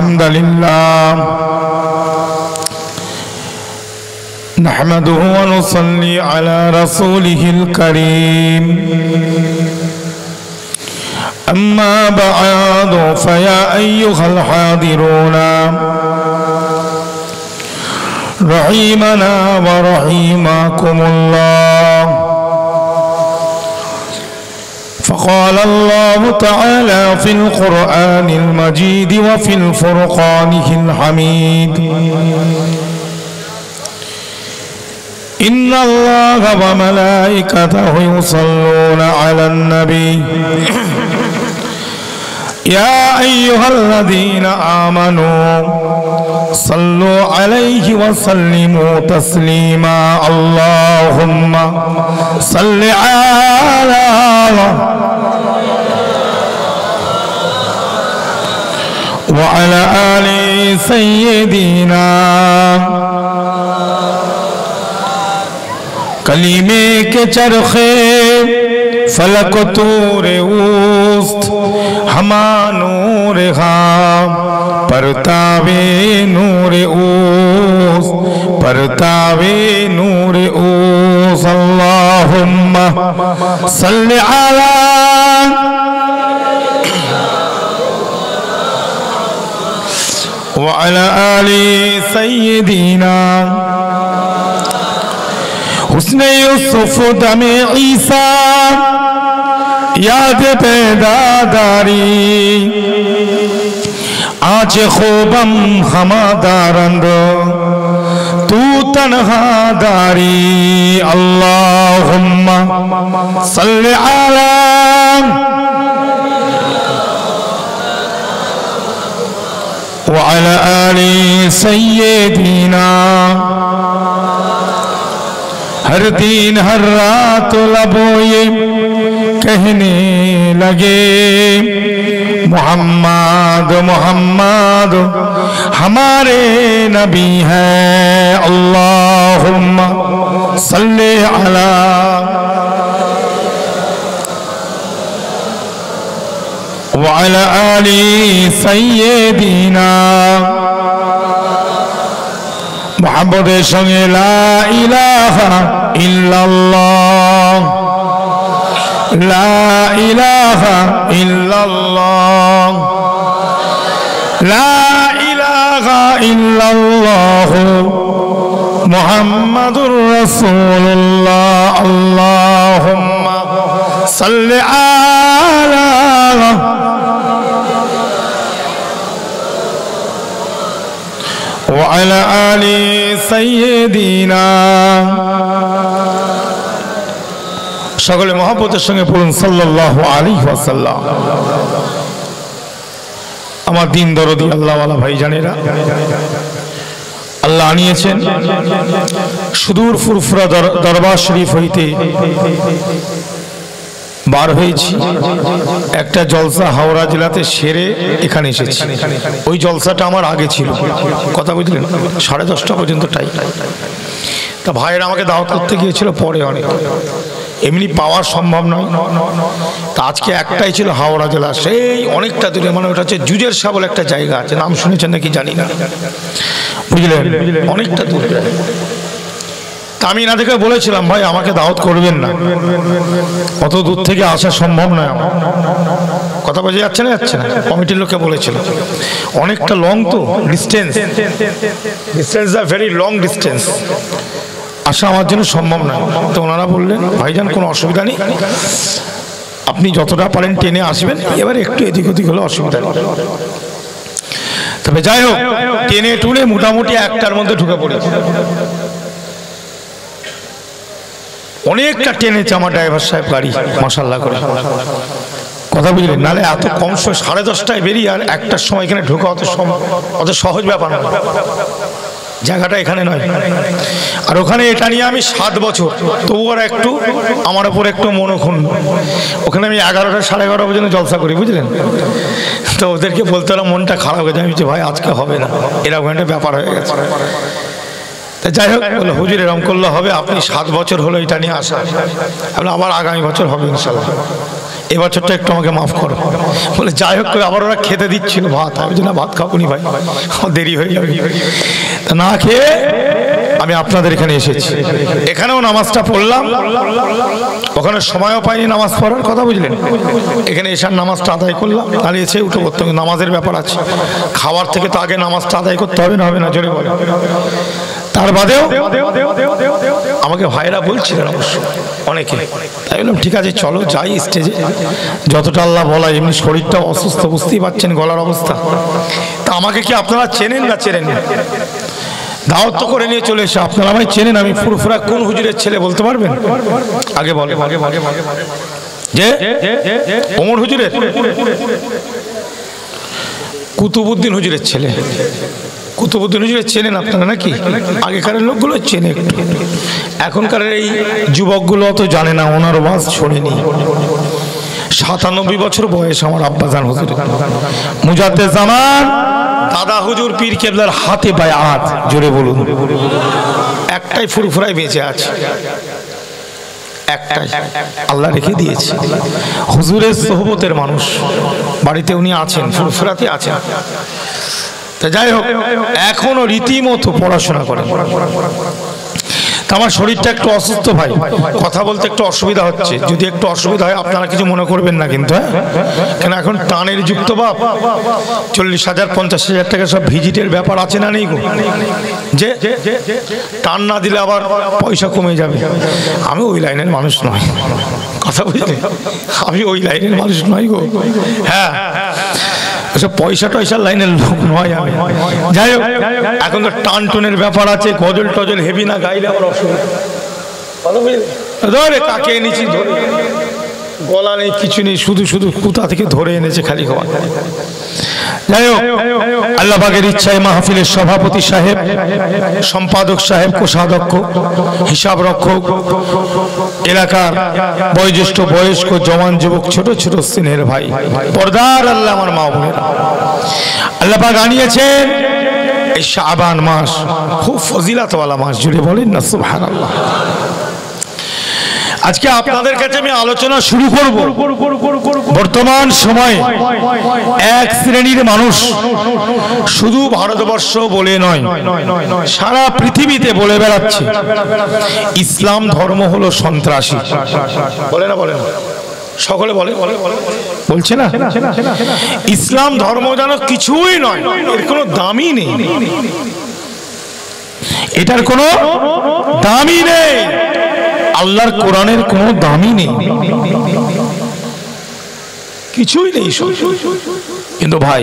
الحمد لله نحمده ونصلي على رسوله الكريم أما بعد فيا أيها الحاضرون رحمنا ورحمكم الله فقال الله تعالى في القرآن المجيد وفي الفرقان الحميد إن الله وملائكته يصلون على النبي يا أيها الذين آمنوا صلوا عليه وسلموا تسليما اللهم صل على وعلى آل سيدنا कलीमे के चरखे फलक तूरे उस्त हमा नूर हाँ परतावे नूरे उस्त परतावे नूरे उस्त अल्लाहुम्मा सल्लि अला व अला आलि सय्यिदीना हुस्न यूसुफ दमे ईसा याद पैदादारी आज खूबम हमादारंद तू तन्हादारी अल्लाहुम्मा सल्लि अला व अला आलि सय्यिदीना हर दिन हर रात लबों ये कहने लगे मोहम्मद मोहम्मद हमारे नबी हैं अल्लाहुम्मा सल्ले अला व अला आलि सय्यिदीना मोहम्मदेर संगे ला इलाहा इल्लल्लाह ला इलाहा इल्लल्लाह ला इलाहा इल्लल्लाह मुहम्मदुर रसूलुल्लाह अल्लाहुम्मा सल्लि अला وعلى آل سيدنا সকলে মহব্বতের সঙ্গে পড়ুন সাল্লাল্লাহু আলাইহি ওয়াসাল্লাম। আমার দিন দরদি আল্লাহওয়ালা ভাইজানেরা, আল্লাহ আনিয়েছেন সুদূর ফুরফুরা দরবার শরীফ হইতে বার হয়েছি। একটা জলসা হাওড়া জেলাতে সেরে এখানে এসেছি। ওই জলসাটা আমার আগে ছিল, কথা বুঝলেন, 10:30 পর্যন্ত টাইম। তা ভাইয়েরা আমাকে দাওয়াত করতে গিয়েছিল পরে, অনেক এমনি পাওয়া সম্ভব নয়। তা আজকে একটাই ছিল হাওড়া জেলা, সেই অনেকটা দূরে, মানে ওটা হচ্ছে জুজের শাহ বলে একটা জায়গা আছে, নাম শুনেছেন নাকি জানি না, বুঝলেন, অনেকটা দূরে। তা আমি না দেখে বলেছিলাম ভাই আমাকে দাওয়াত করবেন না, অত দূর থেকে আসা সম্ভব নয় আমার। কথা বোঝা যাচ্ছে না? যাচ্ছে না। কমিটির লোককে বলেছিল অনেকটা লং, তো ডিস্টেন্স ভেরি লং ডিস্টেন্স, আসা আমার জন্য সম্ভব নয়। তো ওনারা বললেন ভাইজান কোনো অসুবিধা নেই, আপনি যতটা পারেন ট্রেনে আসবেন, এবারে একটু এদিক ওদিক হলে অসুবিধা নেই। তবে যাই হোক, ট্রেনে টুনে মোটামুটি 1টার মধ্যে ঢুকে পড়েছে। অনেকটা টেনেছে আমার ড্রাইভার সাহেব গাড়ি, মাশাআল্লাহ করে, কথা বুঝলেন। নাহলে এত কম সময় 10:30টায় বেরিয়ে আর 1টার সময় এখানে ঢোকা অত সহজ ব্যাপার না, জায়গাটা এখানে নয়। আর ওখানে এটা নিয়ে আমি 7 বছর, তবু আর একটু আমার ওপর একটু মনোক্ষুণ। ওখানে আমি 11টা 11:30 পর্যন্ত জলসা করি, বুঝলেন। তো ওদেরকে বলতে হলো, মনটা খারাপ হয়ে যায়, আমি ভাই আজকে হবে না, এরকম একটা ব্যাপার হয়ে গেছে। যাই হোক, বলে হুজুর এরকম করলে হবে, আপনি 7 বছর হলো এটা নিয়ে আসা, আবার আগামী বছর হবে ইনশাল্লাহ। এবছরটা একটু আমাকে মাফ করো। বলে যাই হোক করে আবার ওরা খেতে দিচ্ছিল ভাত, আমি যে না ভাত খাবনি ভাই, আমার দেরি হয়ে যাবে। তা না খেয়ে আমি আপনাদের এখানে এসেছি, এখানেও নামাজটা পড়লাম, ওখানে সময়ও পাইনি নামাজ পড়ার কথা, বুঝলেন। এখানে এসার নামাজটা আদায় করলাম, তাহলে এসে উঠে পড়তে হবে, নামাজের ব্যাপার আছে, খাবার থেকে তো আগে নামাজটা আদায় করতে হবে না, হবে না জোরে বলে। তার বাদেও আমাকে ভাইরা বলছিলেন অবশ্য অনেকে, তাই বললাম ঠিক আছে চলো যাই স্টেজে, যতটা আল্লাহ বলা। এমনি শরীরটা অসুস্থ, বুঝতেই পারছেন গলার অবস্থা। তা আমাকে কি আপনারা চেনেন না চেনেন? দাওয়াত তো করে নিয়ে চলে এসে আপনারা আমায় চেনেন, আমি ফুরফুরা কোন হুজুরের ছেলে বলতে পারবেন? আগে বলে যে ওমর হুজুরের, কুতুবউদ্দিন হুজুরের ছেলে। কুতুবউদ্দিন হুজুরের চেনেন আপনারা নাকি? আগেকার লোকগুলো চেনে, এখনকার এই যুবকগুলো অত জানে না, ওনার ওয়াজ শোনেনি। 97 বছর বয়স আমার আব্বাজান হুজুর, মুজাদ্দেদ জামান দাদা হুজুর পীর কেবলার হাতে বায়াত, জোরে বলুন। একটাই ফুরফুরায় বেঁচে আছে, একটাই আল্লাহ রেখে দিয়েছে। হুজুরের সোহবতের মানুষ, বাড়িতে উনি আছেন, ফুরফুরাতে আছেন। তা যাই হোক, এখনো রীতিমতো পড়াশোনা করেন। আমার শরীরটা একটু অসুস্থ ভাই, কথা বলতে একটু অসুবিধা হচ্ছে, যদি একটু অসুবিধা হয় আপনারা কিছু মনে করবেন না কিন্তু, হ্যাঁ। কেন এখন টানের যুক্ত বাপ, 40,000 50,000 টাকা সব ভিজিটের ব্যাপার আছে না নেই গো, যে টান না দিলে আবার পয়সা কমে যাবে। আমি ওই লাইনের মানুষ নয়, কথা বুঝলে, আমি ওই লাইনের মানুষ নয় গো, হ্যাঁ। পয়সা টয়সার লাইনের লোক নয় আমি। যাই হোক, এখন তো টান টনের ব্যাপার আছে, গজল টজল হেভি না গাইলে আমার অসুবিধা। ধরে কাকে এনেছি, ধরে গলা নেই কিছু নেই, শুধু শুধু কোথা থেকে ধরে এনেছে খালি খাওয়া। যাই হোক, আল্লাহ পাকের ইচ্ছায় মাহফিলের সভাপতি সাহেব, সম্পাদক সাহেব, কোষাধ্যক্ষ, হিসাব রক্ষক, এলাকার বয়োজ্যেষ্ঠ বয়স্ক জওয়ান যুবক, ছোট ছোট স্নেহের ভাই, পর্দার আল্লাহ আমার মা বোনেরা, আল্লাহ পাক আনিয়েছেন এই শাবান মাস, খুব ফজিলাতওয়ালা মাস, জুড়ে বলেন না সুবহানাল্লাহ। আজকে আপনাদের কাছে আমি আলোচনা শুরু করব বর্তমান সময়ে এক শ্রেণীর মানুষ, শুধু ভারতবর্ষ বলে নয়, সারা পৃথিবীতে বলে বেড়াচ্ছে ইসলাম ধর্ম হলো সন্ত্রাসী। বলে না, বলে না, সকলে বলে, বলছে না ইসলাম ধর্ম যেন কিছুই নয়, এর কোনো দামই নেই, এটার কোনো দামই নেই, আল্লাহর কোরআনের কোনো দামই নেই, কিছুই নেই। কিন্তু ভাই,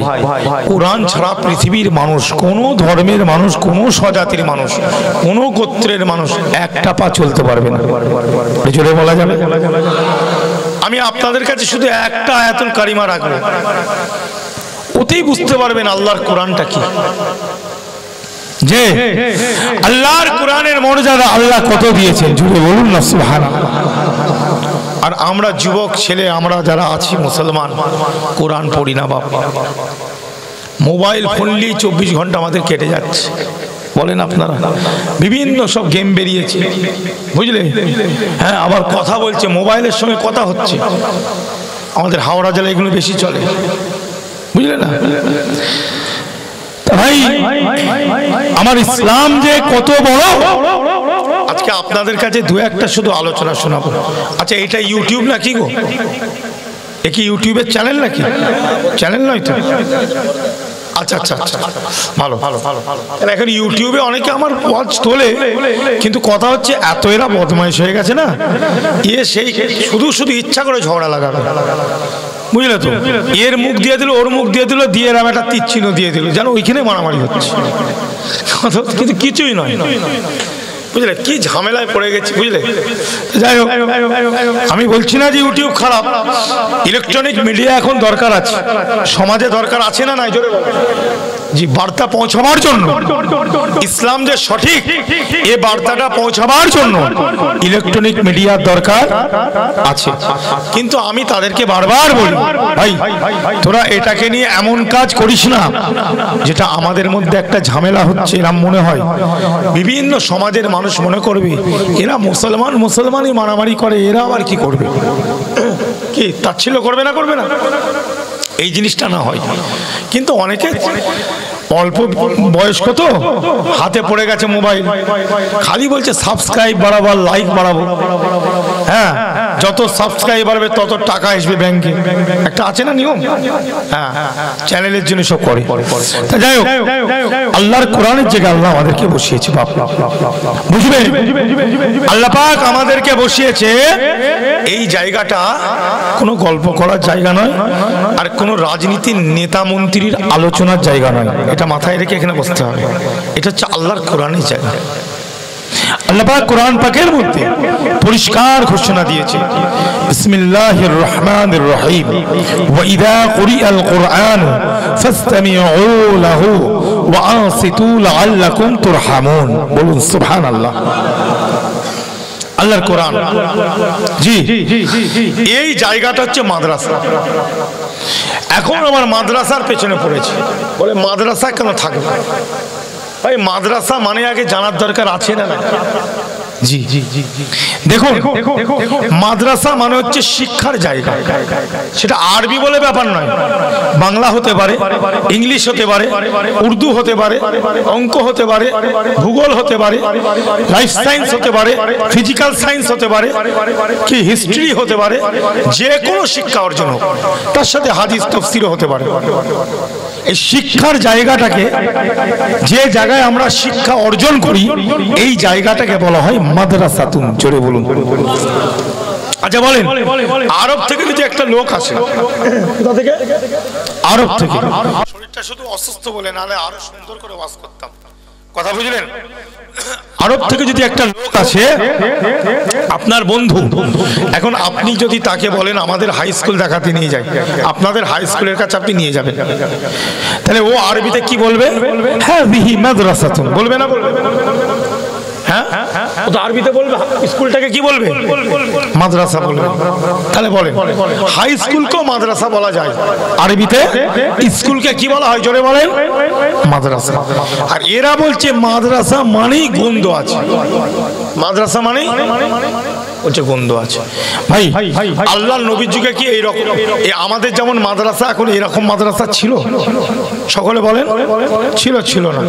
কোরআন ছাড়া পৃথিবীর মানুষ, কোন ধর্মের মানুষ, কোন স্বজাতির মানুষ, কোন গোত্রের মানুষ একটা পা চলতে পারবে না, জোরে বলা যাবে। আমি আপনাদের কাছে শুধু একটা আয়াতুল কারিমা রাখবো, ওতেই বুঝতে পারবেন আল্লাহর কোরআনটা কি, যে আল্লাহর কোরআনের মর্যাদা আল্লাহ কত দিয়েছেন, জুড়ে বলুন না সুবহানাল্লাহ। আর আমরা যুবক ছেলে, আমরা যারা আছি মুসলমান, কোরআন পড়ি না বাবা, মোবাইল ফোন নিয়ে 24 ঘন্টা আমাদের কেটে যাচ্ছে, বলেন আপনারা। বিভিন্ন সব গেম বেরিয়েছে, বুঝলে, হ্যাঁ, আবার কথা বলছে, মোবাইলের সঙ্গে কথা হচ্ছে। আমাদের হাওড়া জেলায় এগুলো বেশি চলে, বুঝলে না ভাই। আমার ইসলাম যে কত বড়, আজকে আপনাদের কাছে দু একটা শুধু আলোচনা শোনাবো। আচ্ছা, এটা ইউটিউব নাকি গো? এ কি ইউটিউবের চ্যানেল নাকি? চ্যানেল নয় তো? আচ্ছা আচ্ছা আচ্ছা, ভালো ভালো ভালো। এখন ইউটিউবে অনেকে আমার ওয়াচ তোলে, কিন্তু কথা হচ্ছে এত এরা বদমাইশ হয়ে গেছে না, সেই শুধু শুধু ইচ্ছা করে ঝগড়া লাগাবে, বুঝলে তো। এর মুখ দিয়ে দিল, ওর মুখ দিয়ে দিল, দিয়ে এরম একটা তীর চিহ্ন দিয়ে দিল, যেন ওইখানে মারামারি হচ্ছে, কিন্তু কিছুই নয়, বুঝলে, কি ঝামেলায় পড়ে গেছি, বুঝলে। যাই হোক, আমি বলছি না যে ইউটিউব খারাপ, ইলেকট্রনিক মিডিয়া এখন দরকার আছে, সমাজে দরকার আছে না নাই, জোরে জি, বার্তা পৌঁছাবার জন্য, ইসলাম যে সঠিক এ বার্তাটা পৌঁছাবার জন্য ইলেকট্রনিক মিডিয়ার দরকার আছে। কিন্তু আমি তাদেরকে বারবার বলি, ভাই তোরা এটাকে নিয়ে এমন কাজ করিস না যেটা আমাদের মধ্যে একটা ঝামেলা হচ্ছে এরকম মনে হয়। বিভিন্ন সমাজের মানুষ মনে করবে এরা মুসলমানই মারামারি করে, এরা আবার কি করবে, কি তাচ্ছিল্য করবে না, করবে না, এই জিনিসটা না হয়। কিন্তু অনেকে অল্প বয়স্ক তো হাতে পড়ে গেছে মোবাইল, খালি বলছে সাবস্ক্রাইব বাড়াবো, লাইক বাড়াবো। হ্যাঁ, যত সাবস্ক্রাইব বাড়বে তত টাকা আসবে ব্যাংকে, একটা আছে না নিয়ম। হ্যাঁ, চ্যানেলের জন্য সব করে। যাই হোক, আল্লাহর কোরআনের জায়গায় আল্লাহ আমাদেরকে বসিয়েছে, বুঝবে, আল্লাহ পাক আমাদেরকে বসিয়েছে। এই জায়গাটা কোনো গল্প করার জায়গা নয়, আর কোনো রাজনীতির নেতা মন্ত্রীর আলোচনার জায়গা নয়। এটা মাথায় রেখে এখানে বসতে হবে। এটা হচ্ছে আল্লাহর কোরআনের জায়গা। আল্লাহ পাক কোরআন পাকের মধ্যে পরিষ্কার ঘোষণা দিয়েছে, বিসমিল্লাহির রহমানির রহিম, ওয়া ইযা কুরিআল কুরআন ফাসতামিউ লাহু ওয়া আনসিতু লাআল্লাকুম তুরহামুন। বলুন সুবহানাল্লাহ। আল্লাহর কোরআন, জি, এই জায়গাটা হচ্ছে মাদ্রাসা। এখন আমার মাদ্রাসার পেছনে পড়েছে, বলে মাদ্রাসা কেন থাকবে? ভাই মাদ্রাসা মানে আগে জানার দরকার আছে না? জি জি জি, দেখুন মাদ্রাসা মানে হচ্ছে শিক্ষার জায়গা। সেটা আরবি বলে ব্যাপার নয়, বাংলা হতে পারে, ইংলিশ হতে পারে, উর্দু হতে পারে, অঙ্ক হতে পারে, ভূগোল হতে পারে, লাইফ সায়েন্স হতে পারে, ফিজিক্যাল সায়েন্স হতে পারে, কি হিস্ট্রি হতে পারে, যে কোনো শিক্ষা অর্জন হোক, তার সাথে হাদিস তাফসীরও হতে পারে। এই শিক্ষার জায়গাটাকে, যে জায়গায় আমরা শিক্ষা অর্জন করি, এই জায়গাটাকে বলা হয় মাদ্রাসাতুন। জোরে বলুন। আচ্ছা বলেন, আরব থেকে যদি একটা লোক আসে, কোথা থেকে? আরব থেকে। শরীরটা শুধু অসুস্থ বলে, নাহলে আরো সুন্দর করে ওয়াজ করতাম, কথা বুঝলেন? আরব থেকে যদি একটা লোক আসে, আপনার বন্ধু, এখন আপনি যদি তাকে বলেন আমাদের হাই স্কুল দেখাতে নিয়ে যাই, আপনাদের হাই স্কুলের কাছে আপনি নিয়ে যাবেন, তাহলে ও আরবিতে কি বলবে? হ্যাঁ বিহি মাদ্রাসাতুন, বলবে না? বলবে। হ্যাঁ, ও তো আরবিতে বলবে, স্কুলটাকে কি বলবে? মাদ্রাসা বলবে। তাহলে বলেন, হাই স্কুলকেও মাদ্রাসা বলা যায়, আরবিতে স্কুলকে কি বলা হয়? জোরে বলেন, মাদ্রাসা। আর এরা বলছে মাদ্রাসা মানেই গন্ধ আছে, মাদ্রাসা মানেই হচ্ছে গন্ধ আছে। ভাই আল্লাহর নবীর যুগে কি এইরকম, আমাদের যেমন মাদ্রাসা এখন এরকম মাদ্রাসা ছিল? সকলে বলেন, ছিল? ছিল না?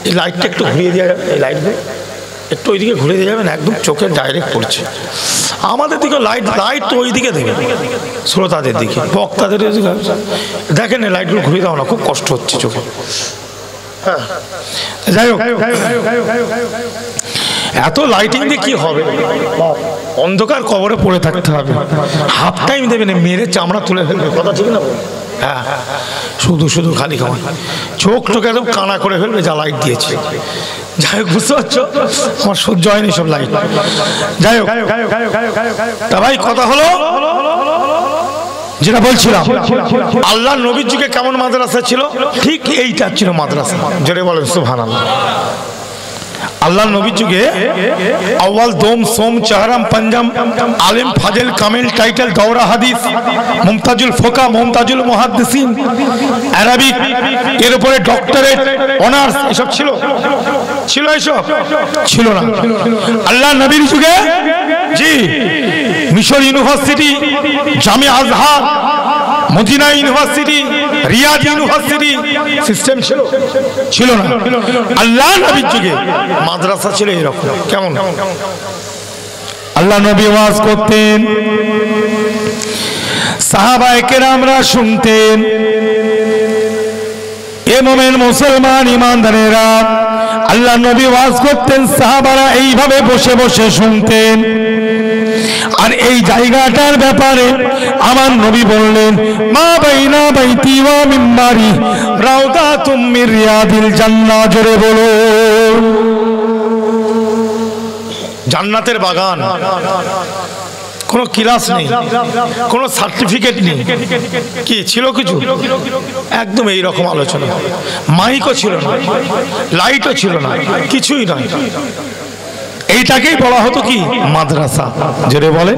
এই লাইটটা একটু ঘুরিয়ে দিয়ে যাবে, এই লাইট একটু ওইদিকে ঘুরে দিয়ে যাবেন, একদম চোখে ডাইরেক্ট পড়ছে। আমাদের দিকে লাইট তো ওইদিকে দেবে, শ্রোতাদের দিকে, বক্তাদের দিকে দেখেন, এই লাইটগুলো ঘুরিয়ে দাও না, খুব কষ্ট হচ্ছে চোখে। হ্যাঁ, যাই হোক, এত লাইটিং দিয়ে কি হবে? অন্ধকার কবরে পড়ে থাকতে হবে, হাফ টাইম দেবে না, মেরে চামড়া তুলে ফেলবে, কথা ঠিক না? হ্যাঁ, শুধু শুধু খালি খাওয়া, চোখ টোকে একদম কানা করে ফেলবে যা লাইট দিয়েছে। যাই হোক, বুঝতে পারছো, আমার সহ্য হয়নি সব লাইট। যাই হোক, তা ভাই কথা হলো যেটা বলছিলাম, আল্লাহ নবীর যুগে কেমন মাদ্রাসা ছিল? ঠিক এইটা ছিল মাদ্রাসা। জোরে বলেন সুবহানাল্লাহ। আল্লাহ নবীর যুগে আউয়াল, দোম, সোম, চাহরাম, পঞ্জম, আলেম, ফাজেল, কামেল, টাইটেল, দৌরা হাদিস, মুমতাজুল ফোকা, মুমতাজুল মুহাদ্দিসিন, আরবিক, এর উপরে ডক্টরেট, অনার্স, এসব ছিল? ছিল? এসব ছিল না। আল্লাহ নবীর যুগে জি মিশর university, Jamia Azhar, Medina university, Riyadh university system ছিল? ছিল না। আল্লাহ নবীর যুগে মাদ্রাসা ছিল এরকম। কেমন? আল্লাহ নবী ওয়াজ করতেন, সাহাবায়ে কেরামরা শুনতেন। এ মুমিন মুসলমান ইমানদারেরা, আল্লাহ নবী ওয়াজ করতেন, সাহাবারা এইভাবে বসে বসে শুনতেন। আর এই জায়গাটার ব্যাপারে আমার নবী বললেন, মা বাইনা বাইতি ওয়া মিম্বারি রাউদাতুম মির রিয়াদিল জান্নাহ। জোরে বলো, জান্নাতের বাগান। কোনো ক্লাস নেই, কোনো সার্টিফিকেট নেই, কি ছিল কিছু? একদম এই রকম আলোচনা। মাইকও ছিল না, লাইটও ছিল না, কিছুই নয়। এইটাকেই বলা হতো কি? মাদ্রাসা। জোরে বলে,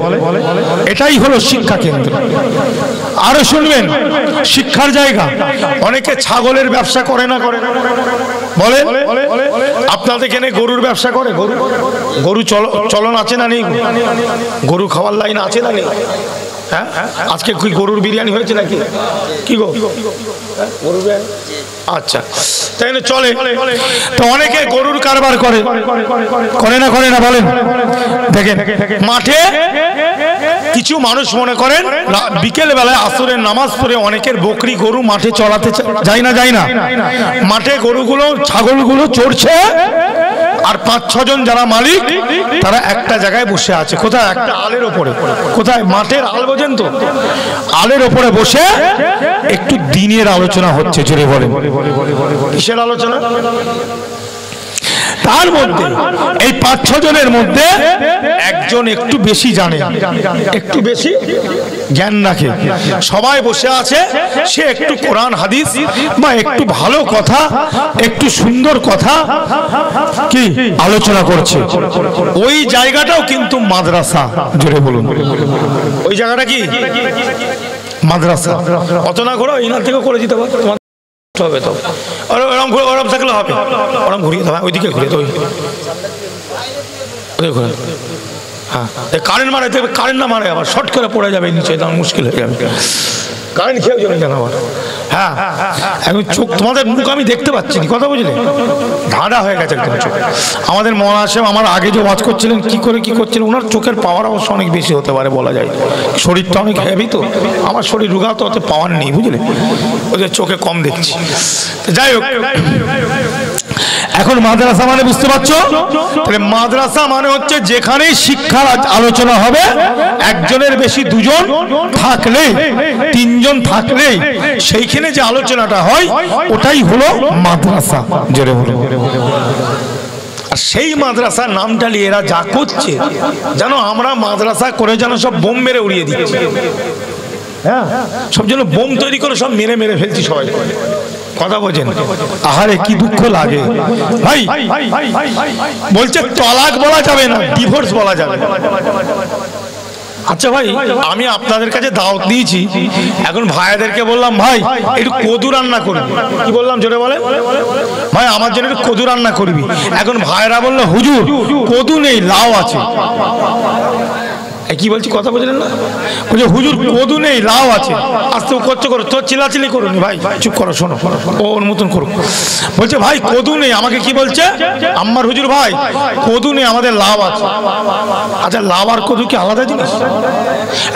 এটাই হলো শিক্ষা কেন্দ্র। আরো শুনবেন, শিক্ষার জায়গা। অনেকে ছাগলের ব্যবসা করে না করে বলে? আপনাদের এখানে গরুর ব্যবসা করে? গরু চলন আছে না নেই? গরু খাওয়ার লাইন আছে না নেই? হ্যাঁ, আজকে কি গরুর বিরিয়ানি হয়েছে নাকি? কি গো, গরুর বিরিয়ানি? আচ্ছা, তাই না, চলে। তো অনেকে গরুর কারবার করে, করে না করে না বলেন? দেখেন, মাঠে কিছু মানুষ মনে করেন বিকেল বেলায় আসরের নামাজ পড়ে অনেকের বকরি গরু মাঠে চড়াতে যায় না, যায় না? মাঠে গরুগুলো ছাগলগুলো চড়ছে, আর 5-6 জন যারা মালিক তারা একটা জায়গায় বসে আছে। কোথায়? একটা আলের ওপরে। কোথায়? মাঠের আল, বোঝেন তো? আলের ওপরে বসে একটু দিনের আলোচনা হচ্ছে। জোরে বলেন, কিসের আলোচনা? তার মধ্যে এই 5-6 জনের মধ্যে একজন একটু বেশি জানে, একটু বেশি জ্ঞান রাখে। সবাই বসে আছে, সে একটু কোরআন হাদিস বা একটু ভালো কথা, একটু সুন্দর কথা কি আলোচনা করছে। ওই জায়গাটাও কিন্তু মাদ্রাসা। জোরে বলুন, ওই জায়গাটা কি? মাদ্রাসা। অত না ঘোরা, ইনার থেকেও করে দিতে পারো হবে তো। ওরম ওরম থাকলে হবে, ওরম ঘুরিয়ে দেওয়া, ওইদিকে ঘুরিয়ে দেবো। হ্যাঁ, কারেন্ট মারে, কারেন্ট না মারে আবার শর্ট করে পড়ে যাবে নিচে, তখন মুশকিল হয়ে যাবে। কারেন্ট খেয়েও যাবে কেন আবার? হ্যাঁ, এখন চোখ, তোমাদের মুখ আমি দেখতে পাচ্ছি না, কথা বুঝলে? ধাঁধা হয়ে গেছে একদম চোখ। আমাদের মনে আসে, আমার আগে যে ওয়াজ করছিলেন কি করে কি করছিলেন, ওনার চোখের পাওয়ার অবশ্য অনেক বেশি হতে পারে বলা যায়। শরীরটা অনেক হেভি তো, আমার শরীর রুগা তো, অত পাওয়ার নেই, বুঝলে? ওদের চোখে কম দেখছি। যাই হোক, এখন মাদ্রাসা মানে বুঝতে পারছো? তাহলে মাদ্রাসা মানে হচ্ছে যেখানে শিক্ষার আলোচনা হবে, একজনের বেশি 2 জন থাকলে, 3 জন থাকলে সেইখানে যে আলোচনাটা হয় ওটাই হলো মাদ্রাসা। জোরে হলো। আর সেই মাদ্রাসার নামটা নিয়ে এরা যা করছে, জানো, আমরা মাদ্রাসা করে যেন সব বোম মেরে উড়িয়ে দিচ্ছি। হ্যাঁ, সব জন্য বোম তৈরি করে সব মেরে মেরে ফেলছি সবাই। কথা বোঝেন? আহারে কি দুঃখ লাগে ভাই। বলছে তলাক বলা যাবে না, ডিভোর্স বলা যাবে। আচ্ছা ভাই, আমি আপনাদের কাছে দাওয়াত দিয়েছি, এখন ভাইদেরকে বললাম ভাই একটু কদু রান্না করবি। কি বললাম জোরে বলে? ভাই আমার জন্য একটু কদু রান্না করবি। এখন ভাইরা বললো হুজুর কদু নেই, লাউ আছে। কি বলছি কথা বুঝলেন না? বলছে হুজুর কদু নেই, লাউ আছে। আস্তে করছো করো, তোর চিলাচিলি করুন ভাই, চুপ করো, শোনো, ওর মতন করো। বলছে ভাই কদু নেই, আমাকে কি বলছে? আম্মার হুজুর ভাই কদু নেই, আমাদের লাউ আছে। আচ্ছা, লাউ আর কদু কি আলাদা জিনিস?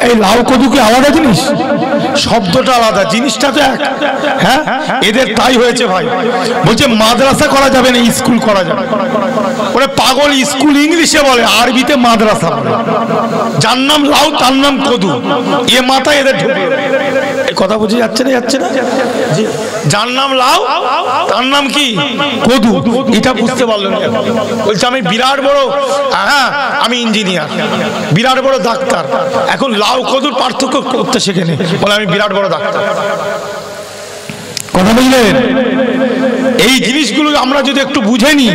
এই লাউ কদু কি আলাদা জিনিস? শব্দটা আলাদা, জিনিসটা তো এক। হ্যাঁ, এদের তাই হয়েছে ভাই। বলছে মাদ্রাসা করা যাবে না, স্কুল করা যাবে। ওরে পাগল, স্কুল ইংলিশে বলে, আরবিতে মাদ্রাসা বলে। যার নাম লাউ তার নাম কদু, এ মাথায় এদের ঢুকে। এই কথা বুঝে যাচ্ছে না? যাচ্ছে না? যার নাম লাউ তার নাম কি? কদু। এটা বুঝতে পারলেন? বলছে আমি বিরাট বড়, হ্যাঁ আমি ইঞ্জিনিয়ার, বিরাট বড় ডাক্তার। এখন লাউ কদুর পার্থক্য করতে শেখেনি, বলে আমি বিরাট বড় ডাক্তার। কথা বুঝলেন? এই জিনিসগুলো আমরা যদি একটু বুঝে নিই,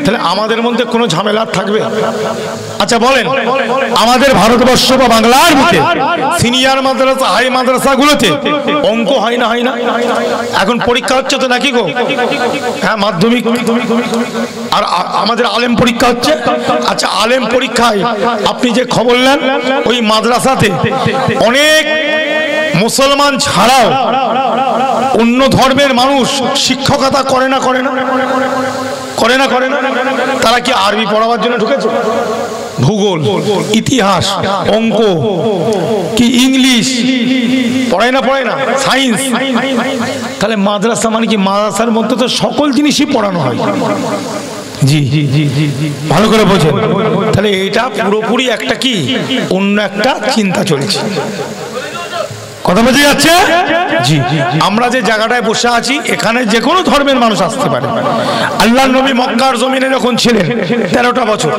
তাহলে আমাদের মধ্যে কোনো ঝামেলা থাকবে? আচ্ছা বলেন, আমাদের ভারতবর্ষ বা বাংলার বুকে সিনিয়র মাদ্রাসা, হাই মাদ্রাসাগুলোতে অঙ্ক হয় না? হয় না? এখন পরীক্ষা হচ্ছে তো নাকি গো? হ্যাঁ, মাধ্যমিক। আর আমাদের আলেম পরীক্ষা হচ্ছে। আচ্ছা, আলেম পরীক্ষায় আপনি যে খবর নেন, ওই মাদ্রাসাতে অনেক মুসলমান ছাড়াও অন্য ধর্মের মানুষ শিক্ষকতা করে না? করে না? করে না? করে না? তারা কি আরবি পড়াবার জন্য ঢুকেছে? ভূগোল, ইতিহাস, অঙ্ক, কি ইংলিশ পড়ায় না? পড়ায় না? সায়েন্স। তাহলে মাদ্রাসা মানে কি? মাদ্রাসার মধ্যে তো সকল জিনিসই পড়ানো হয়। জি জি জি জি জি, ভালো করে বোঝেন। তাহলে এটা পুরোপুরি একটা কি, অন্য একটা চিন্তা চলছে। কথা বোঝা যাচ্ছে? জি, আমরা যে জায়গাটায় বসে আছি এখানে যে কোনো ধর্মের মানুষ আসতে পারে। আল্লাহর নবী মক্কার জমিনে যখন ছিলেন 13টা বছর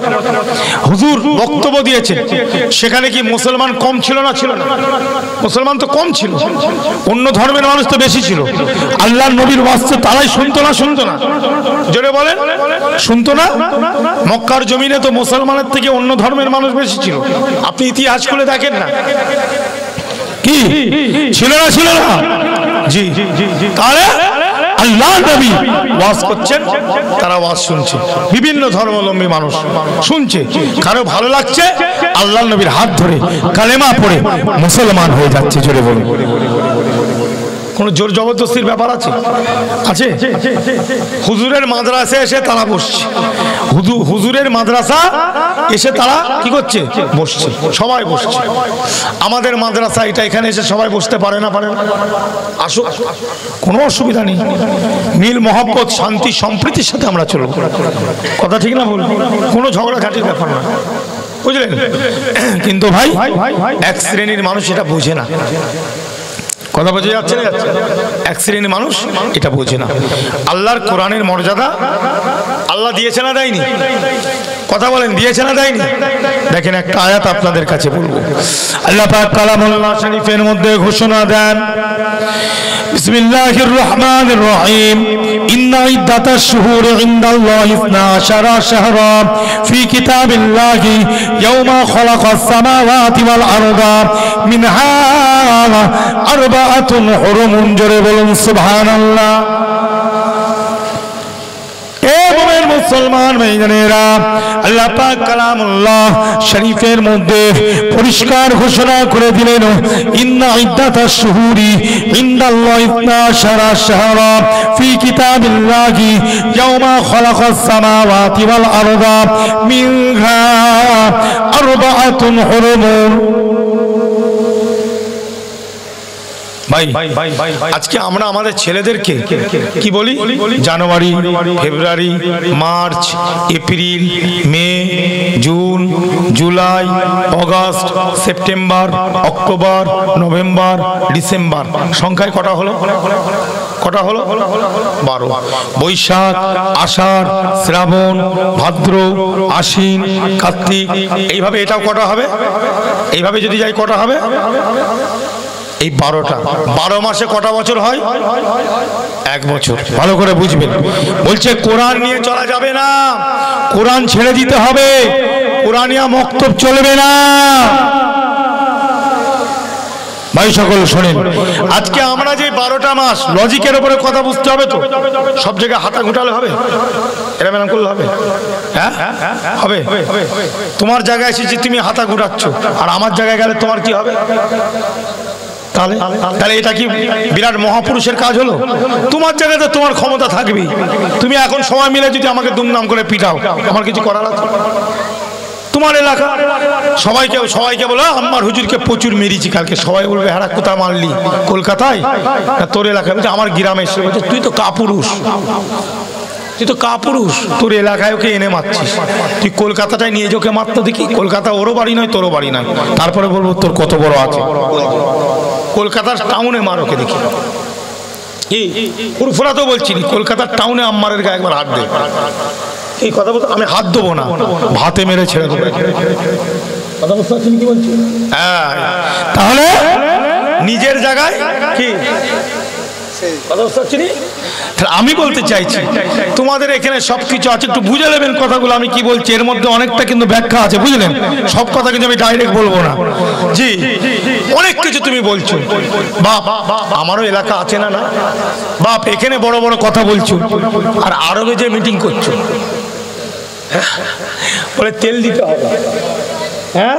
হুজুর বক্তব্য দিয়েছে, সেখানে কি মুসলমান কম ছিল না? ছিল না? মুসলমান তো কম ছিল, অন্য ধর্মের মানুষ তো বেশি ছিল। আল্লাহর নবীর ওয়াজ তারাই শুনতো না? শুনতো না? জোরে বলেন, শুনতো না? মক্কার জমিনে তো মুসলমানের থেকে অন্য ধর্মের মানুষ বেশি ছিল। আপনি ইতিহাস খুলে দেখেন না, কি ছিল না? ছিল না? জি, তাহলে আল্লাহ নবী ওয়াজ করছেন, তারা ওয়াজ শুনছে, বিভিন্ন ধর্মাবলম্বী মানুষ শুনছে, কারো ভালো লাগছে, আল্লাহ নবীর হাত ধরে কালেমা পড়ে মুসলমান হয়ে যাচ্ছে। জোরে বলুন, কোনো জোর জবরদস্তির ব্যাপার আছে? আছে? হুজুরের মাদ্রাসা এসে তারা বসছে, হুজুরের মাদ্রাসা এসে তারা কি করছে? বসছে, সবাই বসছে। আমাদের মাদ্রাসা এটা, এখানে এসে সবাই বসতে পারে না? পারে না? আসুক, কোনো অসুবিধা নেই। মিল মহব্বত শান্তি সম্প্রীতির সাথে আমরা চলব। কথা ঠিক না ভুল? কোনো ঝগড়াঝাটির ব্যাপার না, বুঝলেন? কিন্তু ভাই এক শ্রেণীর মানুষ এটা বোঝে না। কথা বোঝা যাচ্ছে না? এক শ্রেণীর মানুষ এটা বোঝে না। আল্লাহর কোরআনের মর্যাদা আল্লাহ দিয়েছে না দেয়নি? কথা বলেন, দিয়েছে না দেয়নি? দেখেন একটা আয়াত আপনাদের কাছে বলবো। আল্লাহ পাক কালামুল্লাহ শরীফের মধ্যে ঘোষণা দেন, বিসমিল্লাহির রহমানির রহিম, ইন্না ইদ্দাতাশ শুহুরি ইনদাল্লাহি 12 শাহরা ফি কিতাবিল্লাহি ইয়াওমা খালাকাস সামাওয়াতি ওয়াল আরদা মিনহা আরবাআতুন হুরুমুন। জোরে বলুন সুবহানাল্লাহ। মুসলমান ভাইজানেরা, আল্লাহ পাক কালামুল্লাহ শরীফের মধ্যে পরিষ্কার ঘোষণা করে দিলেন, ইন্না ইদ্দাতাশ শুহুরি ইনদাল্লাহি 12 শাহরা ফি কিতাবিল্লাহি ইয়াওমা খালাকাস সামাওয়াতি ওয়াল আরদা মিনহা আরবাআতুন হুরুমুন। ভাই আজকে আমরা আমাদের ছেলেদেরকে কি বলি? January, February, March, April, May, June, July, August, September, October, November, December, সংখ্যায় কটা হলো? কটা হলো? 12। বৈশাখ, আষাঢ়, শ্রাবণ, ভাদ্র, আশ্বিন, কার্তিক, এইভাবে এটাও কটা হবে? এইভাবে যদি যাই কটা হবে? এই 12টা। 12 মাসে কটা বছর হয়? 1 বছর। ভালো করে বুঝবেন। বলছে কোরআন নিয়ে চলা যাবে না, কোরআন ছেড়ে দিতে হবে, কোরআনিয়া মক্তব চলবে না। ভাই সকল শোনেন, আজকে আমরা যে 12টা মাস, লজিকের উপরে কথা বুঝতে হবে তো। সব জায়গায় হাতা ঘুটালে হবে? এরা ম্যানাম করলে হবে? হ্যাঁ হবে? তোমার জায়গায় এসেছি, তুমি হাতা ঘুটাচ্ছ, আর আমার জায়গায় গেলে তোমার কি হবে? তাহলে এটা কি বিরাট মহাপুরুষের কাজ হলো? তোমার জায়গাতে তোমার ক্ষমতা থাকবে, তুমি এখন সবাই মিলে যদি আমাকে দুমদাম করে পিটাও, আমার কিছু করার আছে? তোমার এলাকা সবাইকে বলো আমার হুজুরকে প্রচুর মেরেছি কালকে, সবাই বলবে হ্যাঁ কোথায় মারলি? কলকাতায় না তোর এলাকায়? বলছে আমার গ্রামে এসে। বলছে তুই তো কাপুরুষ, তুই তো কাপুরুষ, তোর এলাকায় ওকে এনে মারছিস, তুই কলকাতাটায় নিয়ে ওকে মারতো দেখি। কলকাতা ওরও বাড়ি নয়, তোরও বাড়ি নয়, তারপরে বলবো তোর কত বড় আছে। কলকাতার টাউনে মার ওকে দেখি। ফুরফুরা তো বলছি, কলকাতার টাউনে আম্মারের গায়ে একবার হাত দে। এই কথা বলতে আমি হাত দেবো না, ভাতে মেরে ছেড়ে দেবো। কথা বুঝতে পারছেন কি বলছি? হ্যাঁ, তাহলে নিজের জায়গায় কি আমি বলতে চাইছি, তোমাদের এখানে সবকিছু আছে, একটু বুঝে নেবেন কথাগুলো আমি কি বলছি। এর মধ্যে অনেকটা কিন্তু ব্যাখ্যা আছে, বুঝলেন? সব কথা কিন্তু আমি ডাইরেক্ট বলবো না। জি, অনেক কিছু তুমি বলছো। বাপ, আমারও এলাকা আছে না? না বাপ, এখানে বড় বড় কথা বলছো, আর আরবে যে মিটিং করছো, বলে তেল দিতে হবে। হ্যাঁ,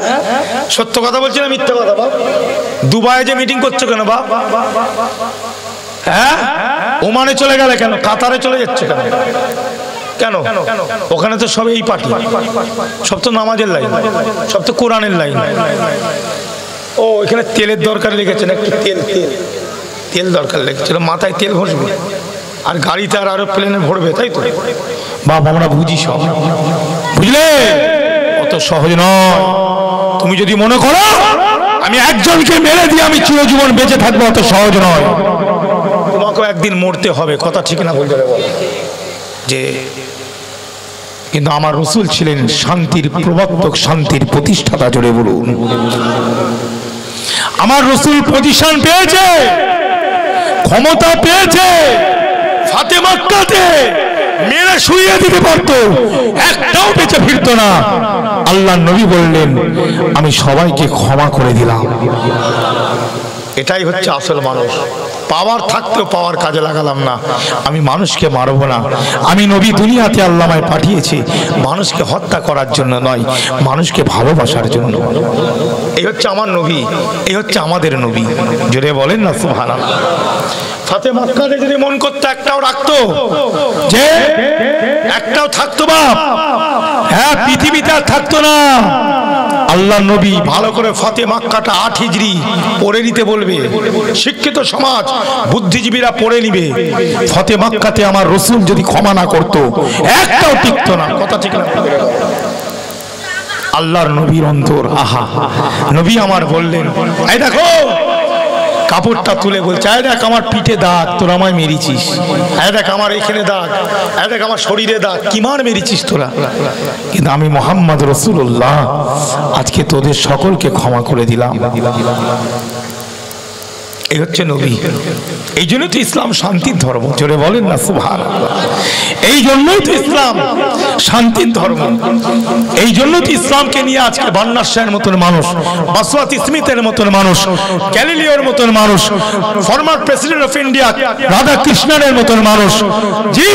সত্য কথা বলছি না মিথ্যা কথা? বাপ, দুবাইয়ে যে মিটিং করছো কেন? বাপ, হ্যাঁ, ওমানে চলে গেলে কেন? কাতারে চলে যাচ্ছে কেন? কেন? ওখানে তো সব এই পার্টি, সব তো নামাজের লাইন, সব তো কোরআনের লাইন। ও এখানে তেলের দরকার লেগেছে না? একটু তেল দরকার লেগেছিল, মাথায় তেল ঘষবে, আর গাড়িতে আর আরো প্লেনে ভরবে, তাই তো? বাবা আমরা বুঝি সব, বুঝলে? অত সহজ নয়। তুমি যদি মনে করো আমি একজনকে মেরে দিয়ে আমি চিরজীবন বেঁচে থাকবো অত সহজ নয়। তোমাকেও একদিন মরতে হবে, কথা ঠিক না বলতে বল যে। কিন্তু আমার রসুল ছিলেন শান্তির প্রবর্তক, শান্তির প্রতিষ্ঠাতা, জোরে বলুন। আমার রসুল পজিশন পেয়েছে, ক্ষমতা পেয়েছে, ফাতেমাক্কাতে মেরে শুইয়ে দিতে পারতো, একটাও বেঁচে ফিরতো না। আল্লাহ নবী বললেন আমি সবাইকে ক্ষমা করে দিলাম। এটাই হচ্ছে আসল মানুষ। পাওয়ার থাকতেও পাওয়ার কাজে লাগালাম না। আমি মানুষকে মারবো না। আমি নবী দুনিয়াতে আল্লাহ আমায় পাঠিয়েছি মানুষকে হত্যা করার জন্য নয়, মানুষকে ভালোবাসার জন্য। এই হচ্ছে আমার নবী, এই হচ্ছে আমাদের নবী। জোরে বলেন না সুবহানাল্লাহ। ফাতেমাক্কাকে যদি মন করতে একটাও রাখতো, যে একটাও থাকতো বাপ, হ্যাঁ পৃথিবীতে আর থাকতো না। আল্লাহ নবী ভালো করে ফাতেমাক্কাটা 8 হিজরি পড়ে নিতে বলবে। শিক্ষিত সমাজ, বুদ্ধিজীবীরা পড়ে নিবে। ফাতেমাক্কাতে আমার রসুল যদি ক্ষমা না করতো, একটাও টিকতো না, কথা ঠিক না? আল্লাহর নবীর অন্তর, আহা। নবী আমার বললেন এই দেখো, কাপড়টা তুলে বলছে এই দেখ আমার পিঠে দাগ, তোরা আমায় মেরেছিস। এই দেখ আমার এখানে দাগ, এই দেখ আমার শরীরে দাগ, কি মার মেরেছিস তোরা। কিন্তু আমি মুহাম্মদ রাসূলুল্লাহ আজকে তোদের সকলকে ক্ষমা করে দিলাম। এই হচ্ছে নবী। এই জন্য তো ইসলাম শান্তির ধর্ম, জোরে বলেন না সুবহানাল্লাহ। এই জন্যই তো ইসলাম শান্তির ধর্ম। এই জন্য তো ইসলামকে নিয়ে আজকে বান্নার শাহের মতন মানুষ, বাসওয়াত স্মিথের মতন মানুষ, গ্যালিলিওর মতন মানুষ, ফরমার প্রেসিডেন্ট অফ ইন্ডিয়া রাধাকৃষ্ণনের মতন মানুষ, জি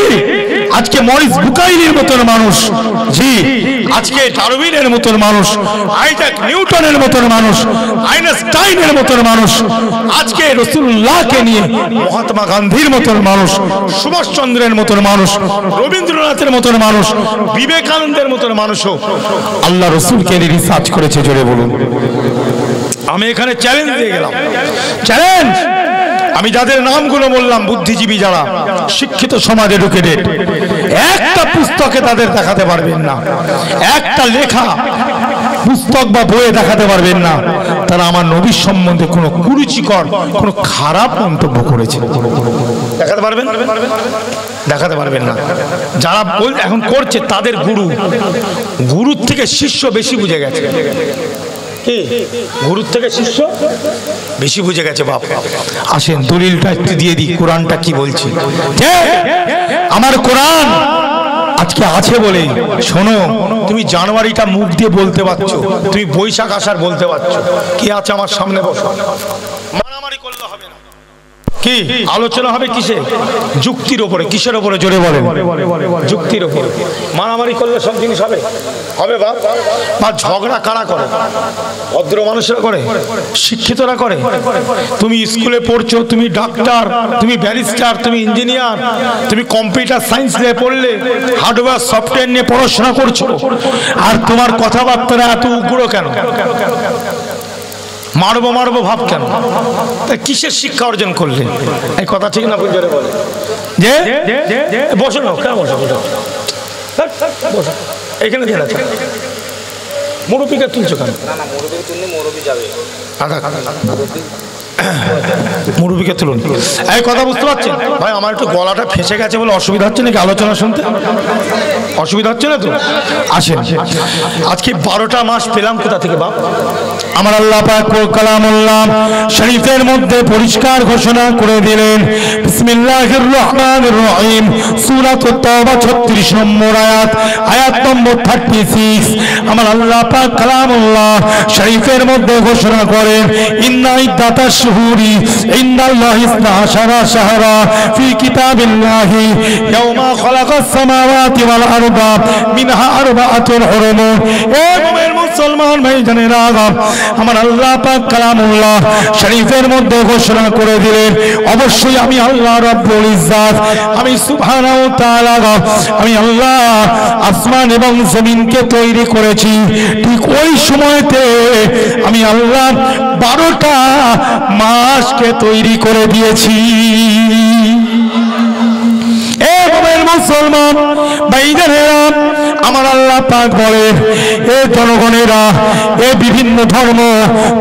আজকে মরিস বুকাইলির মতন মানুষ, জি আজকে ডারউইনের মতন মানুষ, আইজাক নিউটনের মতন মানুষ, আইনস্টাইনের মতন মানুষ, আজকে রাসূলুল্লাহকে নিয়ে মহাত্মা গান্ধীর মতন মানুষ, সুভাষ চন্দ্রের মতন মানুষ, রবীন্দ্রনাথের মতন মানুষ, বিবেকানন্দের মতন মানুষও আল্লাহ রসুলকে নিয়ে রিসার্চ করেছে, জোরে বলুন। আমি এখানে চ্যালেঞ্জ দিয়ে গেলাম, চ্যালেঞ্জ। আমি যাদের নামগুলো বললাম, বুদ্ধিজীবী যারা, শিক্ষিত সমাজ, এডুকেটেড, একটা পুস্তকে তাদের দেখাতে পারবেন না, একটা লেখা পুস্তক বা বইয়ে দেখাতে পারবেন না তারা আমার নবীর সম্বন্ধে কোনো কুরুচিকর, কোনো খারাপ মন্তব্য করেছে। দেখাতে পারবেন? দেখাতে পারবেন না। যারা এখন করছে তাদের গুরুর থেকে শিষ্য বেশি বুঝে গেছে। কি গুরুর থেকে শিষ্য বেশি বুঝে গেছে বাপ। আসেন দলিলটা একটু দিয়ে দিই, কোরআনটা কি বলছে। আমার কোরআন আজকে আছে বলে শোনো, তুমি জানুয়ারিটা মুখ দিয়ে বলতে পারছো, তুমি বৈশাখ আষাঢ় বলতে পারছো। কি আছে আমার সামনে বসো, মারামারি করলে হবে না। কি আলোচনা হবে কিসে? যুক্তির উপরে। কিসের উপরে? জোরে বলেন। যুক্তির উপরে। মারামারি করলে সব জিনিস হবে? হবে বাপ। বা ঝগড়া কারা করে? ভদ্র মানুষরা করে, শিক্ষিতরা করে। তুমি স্কুলে পড়ছো, তুমি ডাক্তার, তুমি ব্যারিস্টার, তুমি ইঞ্জিনিয়ার, তুমি কম্পিউটার সায়েন্স নিয়ে পড়লে, হার্ডওয়্যার সফটওয়্যার নিয়ে পড়াশোনা করছো, আর তোমার কথাবার্তা এত উগ্র কেন? মারবো মারবো ভাব কেন? কিসের শিক্ষা অর্জন করলে? এই কথা ঠিক না? বুঝে বলে যে বসো না, কেন বসো? বসো এখানে। মুরব্বীকে তুলছো কেন? মুরব্বীকে তুলুন। এই কথা বুঝতে পারছেন ভাই? আমার একটু গলাটা ফেসে গেছে বলে অসুবিধা হচ্ছে নাকি আলোচনা শুনতে? অসুবিধা হচ্ছে না তো? আসেন, আজকে 12টা মাস পেলাম কোথা থেকে বাপ? আমার আল্লাহ পাক কালামুল্লাহ শরীফের মধ্যে পরিষ্কার ঘোষণা করে দিলেন, বিসমিল্লাহির রহমানির রহিম, সূরাতুত তাওবা 36 নম্বর আয়াত, আয়াত নম্বর 36। আমার আল্লাহ পাক কালামুল্লাহ শরীফের মধ্যে ঘোষণা করেন, ইন্না ইদ্দাতাশ শুহুরি ইনদাল্লাহি 12 শাহরা ফি কিতাবিল্লাহি ইয়াওমা খালাকাস সামাওয়াতি ওয়াল আরদা মিনহা আরবাআতুন হুরুম। এ মুমিন মুসলমান ভাইজানেরা, আমার আল্লাহ পাক কালামুল্লাহ শরীফের মধ্যে ঘোষণা করে দিলেন, অবশ্যই আমি আল্লাহ রাব্বুল ইজ্জাত, আমি সুবহানাহু ওয়া তাআলা, আমি আল্লাহ আসমান এবং জমিনকে তৈরি করেছি। ঠিক ওই সময়তে আমি আল্লাহ 12টা মাসকে তৈরি করে দিয়েছি। মুসলমান ভাইজানেরা, আমার আল্লাহ পাক বলে, এ জনগণেরা, এ বিভিন্ন ধর্ম,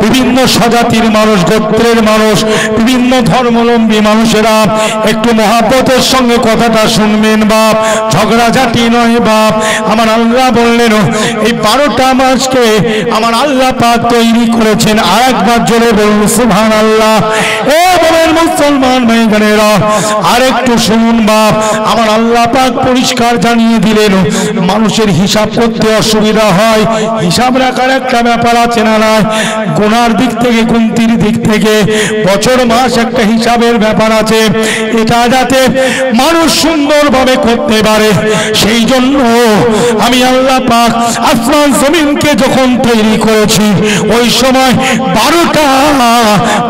বিভিন্ন স্বজাতির মানুষ, গোত্রের মানুষ, বিভিন্ন ধর্মাবলম্বী মানুষেরা, একটু মহাব্বতের সঙ্গে কথাটা শুনবেন বাপ, ঝগড়াঝাটি নয় বাপ। আমার আল্লাহ বললেন, এই 12টা মাসকে আমার আল্লাহ পাক তৈরি করেছেন। আর একবার জোরে বলুন সুবহানাল্লাহ। এ বলেন মুসলমান ভাইজানেরা, আর একটু শুনুন বাপ, আমার আল্লাহ পাক পরিষ্কার জানিয়ে দিলেন, মানুষের হিসাব করতে অসুবিধা হয়, হিসাব রাখার একটা ব্যাপার আছে না নাই, গুনার দিক থেকে, গুনতির দিক থেকে, বছর মাস একটা হিসাবের ব্যাপার আছে। এটা যাতে মানুষ সুন্দরভাবে করতে পারে, সেই জন্য আমি আল্লাহ পাক আসমান জমিনকে যখন তৈরি করেছি, ওই সময় 12টা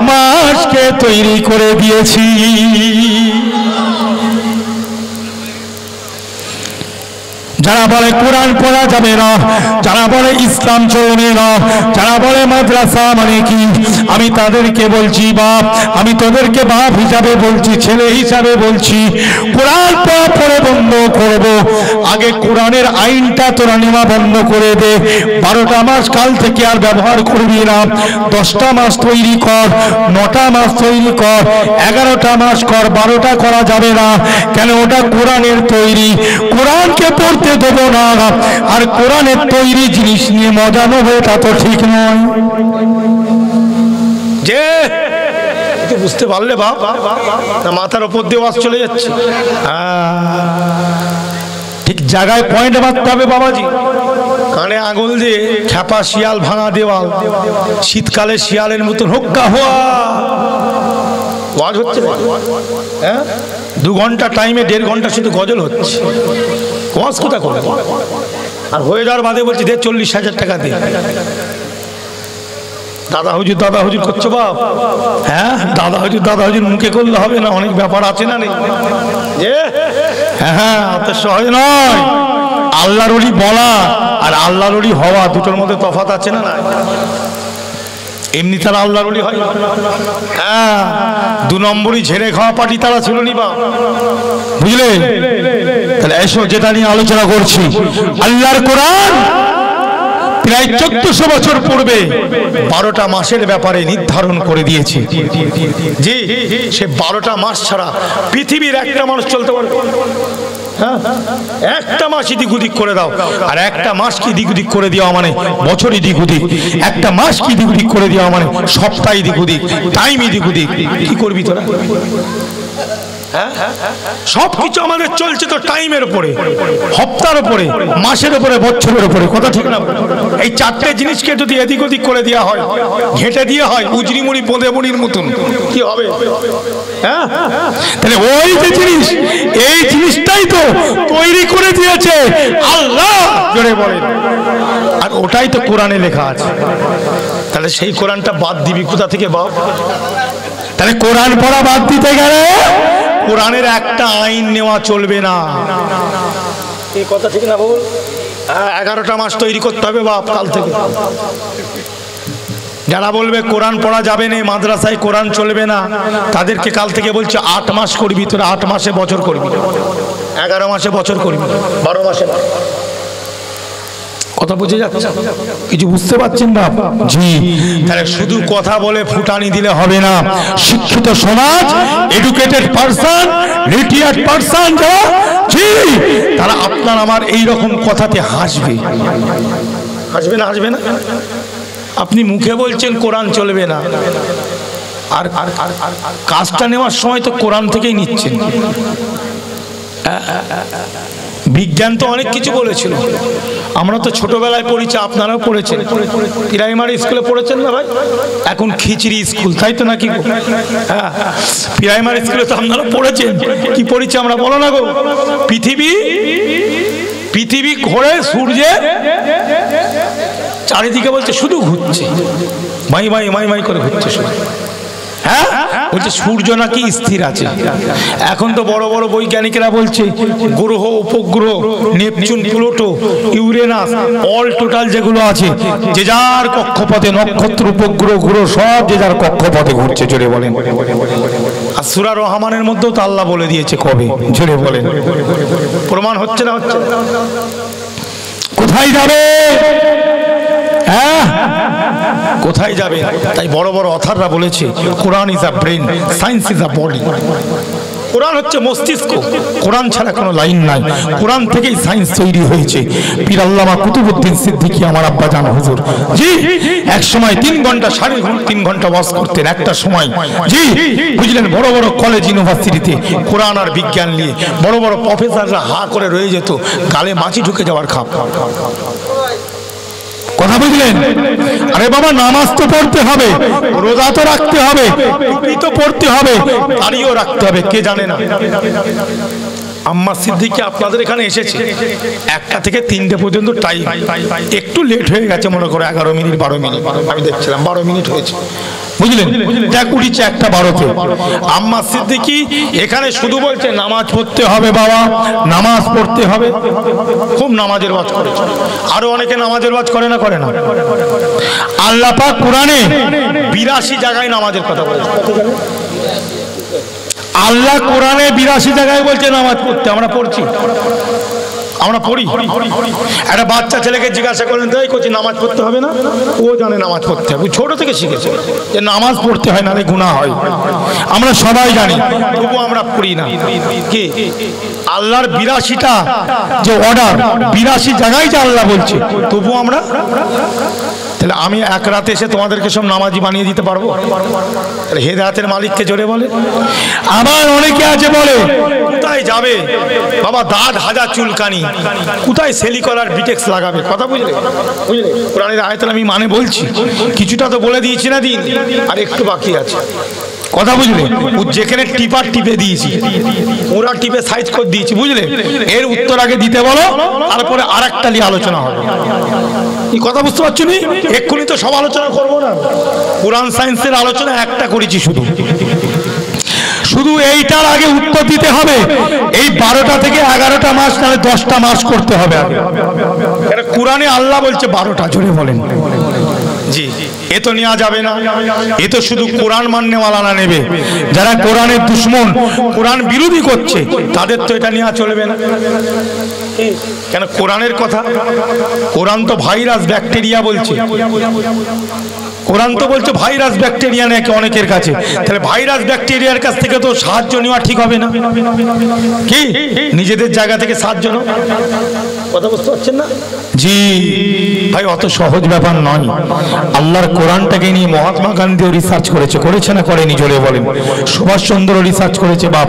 মাসকে তৈরি করে দিয়েছি। যারা বলে কোরআন পড়া যাবে না, যারা বলে ইসলাম চলবে না, যারা বলে মাদ্রাসা মানে কি, আমি তাদেরকে বলছি বাপ, আমি তোদেরকে বাপ হিসাবে বলছি, ছেলে হিসাবে বলছি, কোরআন পড়ে বন্ধ করব, আগে কোরআনের আইনটা তোরা নেওয়া বন্ধ করে দে। 12টা মাস কাল থেকে আর ব্যবহার করবি না, 10টা মাস তৈরি কর, 9টা মাস তৈরি কর, 11টা মাস কর, 12টা করা যাবে না। কেন? ওটা কোরআনের তৈরি, কোরআনকে পড়তে দেবো না, আর কোরআনের তৈরি জিনিস নিয়ে মজা নেবো, এটা তো ঠিক নয়। যে বুঝতে পারলে বাপ, মাথার ওপর দিয়ে ওয়াজ চলে যাচ্ছে, ঠিক জায়গায় পয়েন্ট মারতে হবে বাবাজি। কানে আঙুল দিয়ে খ্যাপা শিয়াল ভাঙা দেওয়াল, শীতকালে শিয়ালের মতন হোক্কা হওয়া ওয়াজ হচ্ছে। হ্যাঁ, 2 ঘন্টা টাইমে 1.5 ঘন্টা শুধু গজল হচ্ছে, ওয়াজ কোথা করে? আর হয়ে যাওয়ার বাদে বলছি দে 40,000 টাকা দে। দাদা হুজুর দাদা হুজুর করছো বাপ? হ্যাঁ, দাদা হুজুর মুখে করলে হবে না, অনেক ব্যাপার আছে না নেই? হ্যাঁ, অত সহজ নয়। আল্লাহর ওলি বলা আর আল্লাহর ওলি হওয়া, দুটোর মধ্যে তফাৎ আছে না? এমনি তারা আল্লাহর ওলি হয়? হ্যাঁ, 2 নম্বরই ঝেড়ে খাওয়া পার্টি তারা ছিল নি বা, বুঝলে? তাহলে এসো, যেটা নিয়ে আলোচনা করছি, আল্লাহর কোরআন প্রায় 1400 বছর পূর্বে 12টা মাসের ব্যাপারে নির্ধারণ করে দিয়েছে। জি, সে 12টা মাস ছাড়া পৃথিবীর একটা মানুষ চলতে পারবে? হ্যাঁ, একটা মাস এদিক ওদিক করে দাও, আর একটা মাস কি দিক ওদিক করে দেওয়া মানে বছর এদিক ওদিক, একটা মাস কি দিক ওদিক করে দেওয়া মানে সপ্তাহ এদিক ওদিক, টাইম এদিক ওদিক, কি করবি তোরা? সবকিছু আমাদের চলছে তো টাইমের উপরে, হপ্তার উপরে, মাসের উপরে, বছরের উপরে, কথা ঠিক না? এই 4টে জিনিসকে যদি এদিক ওদিক করে দেওয়া হয়, ঘেটে দিয়ে হয় উজরি মুড়ি বোঁদে মুড়ির মতন, কি হবে? হ্যাঁ, তাহলে ওই যে জিনিস, এই জিনিসটাই তো তৈরি করে দিয়েছে আল্লাহ, জোরে বলেন। আর ওটাই তো কোরআনে লেখা আছে। তাহলে সেই কোরআনটা বাদ দিবি কোথা থেকে বাপ? তাহলে কোরআন পড়া বাদ দিতে গেলে কোরআনের একটা আইন নেওয়া চলবে না, এই কথা ঠিক না বল? 11টা মাস তৈরি করতে হবে বাপ কাল থেকে। যারা বলবে কোরআন পড়া যাবে না, মাদ্রাসায় কোরআন চলবে না, তাদেরকে কাল থেকে বলছে 8 মাস করবি তোরা, 8 মাসে বছর করবি, 11 মাসে বছর করবি, 12 মাসে। কথা বুঝে যাচ্ছে? কিছু বুঝতে পারছেন না? জি। তাহলে শুধু কথা বলে ফুটানি দিলে হবে না। শিক্ষিত সমাজ, এডুকেটেড পারসন, রিটায়ার্ড পারসন যারা, জি, তারা আপনার আমার এই রকম কথাতে হাসবে। হাসবে না? হাসবে না? আপনি মুখে বলছেন কোরআন চলবে না, আর কাজটা নেওয়ার সময় তো কোরআন থেকেই নিচ্ছেন। বিজ্ঞান তো অনেক কিছু বলেছিল, আমরা তো ছোটবেলায় পড়েছি, আপনারাও পড়েছেন, প্রাইমারি স্কুলে পড়েছেন না ভাই? এখন খিচড়ি স্কুল, তাই তো নাকি? হ্যাঁ, প্রাইমারি স্কুলে তো আপনারা পড়েছেন। কি পড়েছি আমরা বলো না গো? পৃথিবী ঘোরে সূর্যে চারিদিকে, বলছে শুধু ঘুরছে, মাই মাই মাই মাই করে ঘুরছে শুধু। হ্যাঁ, বলছে সূর্য নাকি স্থির আছে। এখন তো বড় বড় বৈজ্ঞানিকেরা বলছে গ্রহ, উপগ্রহ, Neptune, Pluto, Uranus, all total যেগুলো আছে, যে যার কক্ষপথে, নক্ষত্র, উপগ্রহ, গ্রহ সব যে যার কক্ষপথে ঘুরছে, জোরে বলেন। আর সূরা রহমানের মধ্যেও তো আল্লাহ বলে দিয়েছে কবে, জোরে বলেন। মুসলমান হচ্ছে না হচ্ছে? কোথায় যাবে? হ্যাঁ, কোথায় যাবে? তাই বড় বড় অথাররা বলেছে Quran is a brain, science is a body. Quran হচ্ছে মস্তিষ্ক, কোরআন ছাড়া কোনো লাইন নাই, কোরআন থেকেই সায়েন্স তৈরি হয়েছে। পীর আল্লামা কুতুবউদ্দিন সিদ্দিকী আমার আব্বা জান হুজুর, জি, এক সময় 3 ঘন্টা 3.5 ঘন্টা ওয়াজ করতেন একটা সময়, জি, বুঝলেন। বড় বড় কলেজ ইউনিভার্সিটিতে কোরআন আর বিজ্ঞান নিয়ে বড় বড় প্রফেসররা হা করে রয়ে যেত, গালে মাছি ঢুকে যাওয়ার খাপ। কথা বুঝলেন? আরে বাবা, নামাজ তো পড়তে হবে, রোজা তো রাখতে হবে, টুপি তো পড়তে হবে, দাড়িও রাখতে হবে, কে জানে না? আম্মা সিদ্দিকী আপনাদের এখানে এসেছে 1টা থেকে 3টে পর্যন্ত টাইম, একটু লেট হয়ে গেছে, মনে করো 11 মিনিট 12 মিনিট, আমি দেখছিলাম 12 মিনিট হয়েছে, বুঝলেন? দেখ উঠেছে 1:12-তে। আম্মা সিদ্দিকী এখানে শুধু বলছে নামাজ পড়তে হবে বাবা, নামাজ পড়তে হবে। খুব নামাজের ওয়াজ করেছে, আরো অনেকে নামাজের ওয়াজ করে না? করে না। আল্লাহ পাক কোরআনে 82 জায়গায় নামাজের কথা বলেছে। আল্লাহ কোরআনে 82 জায়গায় বলছে নামাজ পড়তে। আমরা পড়ছি, আমরা পড়ি। একটা বাচ্চা ছেলেকে জিজ্ঞাসা করলেন, তাই করছি নামাজ পড়তে হবে না? ও জানে নামাজ পড়তে হবে, ছোট থেকে শিখেছে যে নামাজ পড়তে হয়, নাহলে গুনাহ হয়। আমরা সবাই জানি, তবু আমরা পড়ি না। কি আল্লাহর 82টা যে অর্ডার, 82 জায়গায় যে আল্লাহ বলছে, তবু আমরা, তাহলে আমি এক রাতে এসে তোমাদেরকে সব নামাজি বানিয়ে দিতে পারবো? তাহলে হেদায়েতের মালিককে জোরে বলে। আবার অনেকে আছে বলে কোথায় যাবে বাবা, দাঁত হাজার চুলকানি, কোথায় সেলিকলার বিটেক্স লাগাবে? কথা বুঝলে? বুঝলে কোরআনের আয়াত আমি মানে বলছি, কিছুটা তো বলে দিয়েছি না দিন, আর একটু বাকি আছে। কথা বুঝলে? যেখানে টিপার টিপে দিয়েছি, ওরা টিপে সাইজ করে দিয়েছি, বুঝলে? এর উত্তর আগে দিতে বলো, তারপরে আরেকটা নিয়ে আলোচনা হবে। এই কথা বুঝতে পারছো নি? এক্ষুনি তো সব আলোচনা করবো না, কোরআন সায়েন্সের আলোচনা একটা করেছি শুধু। শুধু এইটার আগে উত্তর দিতে হবে। এই 12টা থেকে 11টা মাস, তাহলে 10টা মাস করতে হবে আগে। কোরআনে আল্লাহ বলছে 12টা, জোরে বলেন। জি, এ তো নেওয়া যাবে না, এ তো শুধু কোরআন মাননেওয়ালারা নেবে। যারা কোরআনের দুশ্মন, কোরআন বিরোধী করছে, তাদের তো এটা নেওয়া চলবে না। কেন? কোরআনের কথা, কোরআন তো ভাইরাস ব্যাকটেরিয়া বলছে, কোরআন তো বলছে ভাইরাস ব্যাকটেরিয়া নাকি অনেকের কাছে, তাহলে ভাইরাস ব্যাকটেরিয়ার কাছ থেকে তো সাহায্য নেওয়া ঠিক হবে না। কি নিজেদের জায়গা থেকে সাহায্য নাও? কথা বুঝতে পারছেন না? জি ভাই, অত সহজ ব্যাপার নয়। আল্লাহর কোরআনটাকে নিয়ে মহাত্মা গান্ধীও রিসার্চ করেছে, করেছে না করেনি? জোরে বলেন। সুভাষচন্দ্র রিসার্চ করেছে, বাপ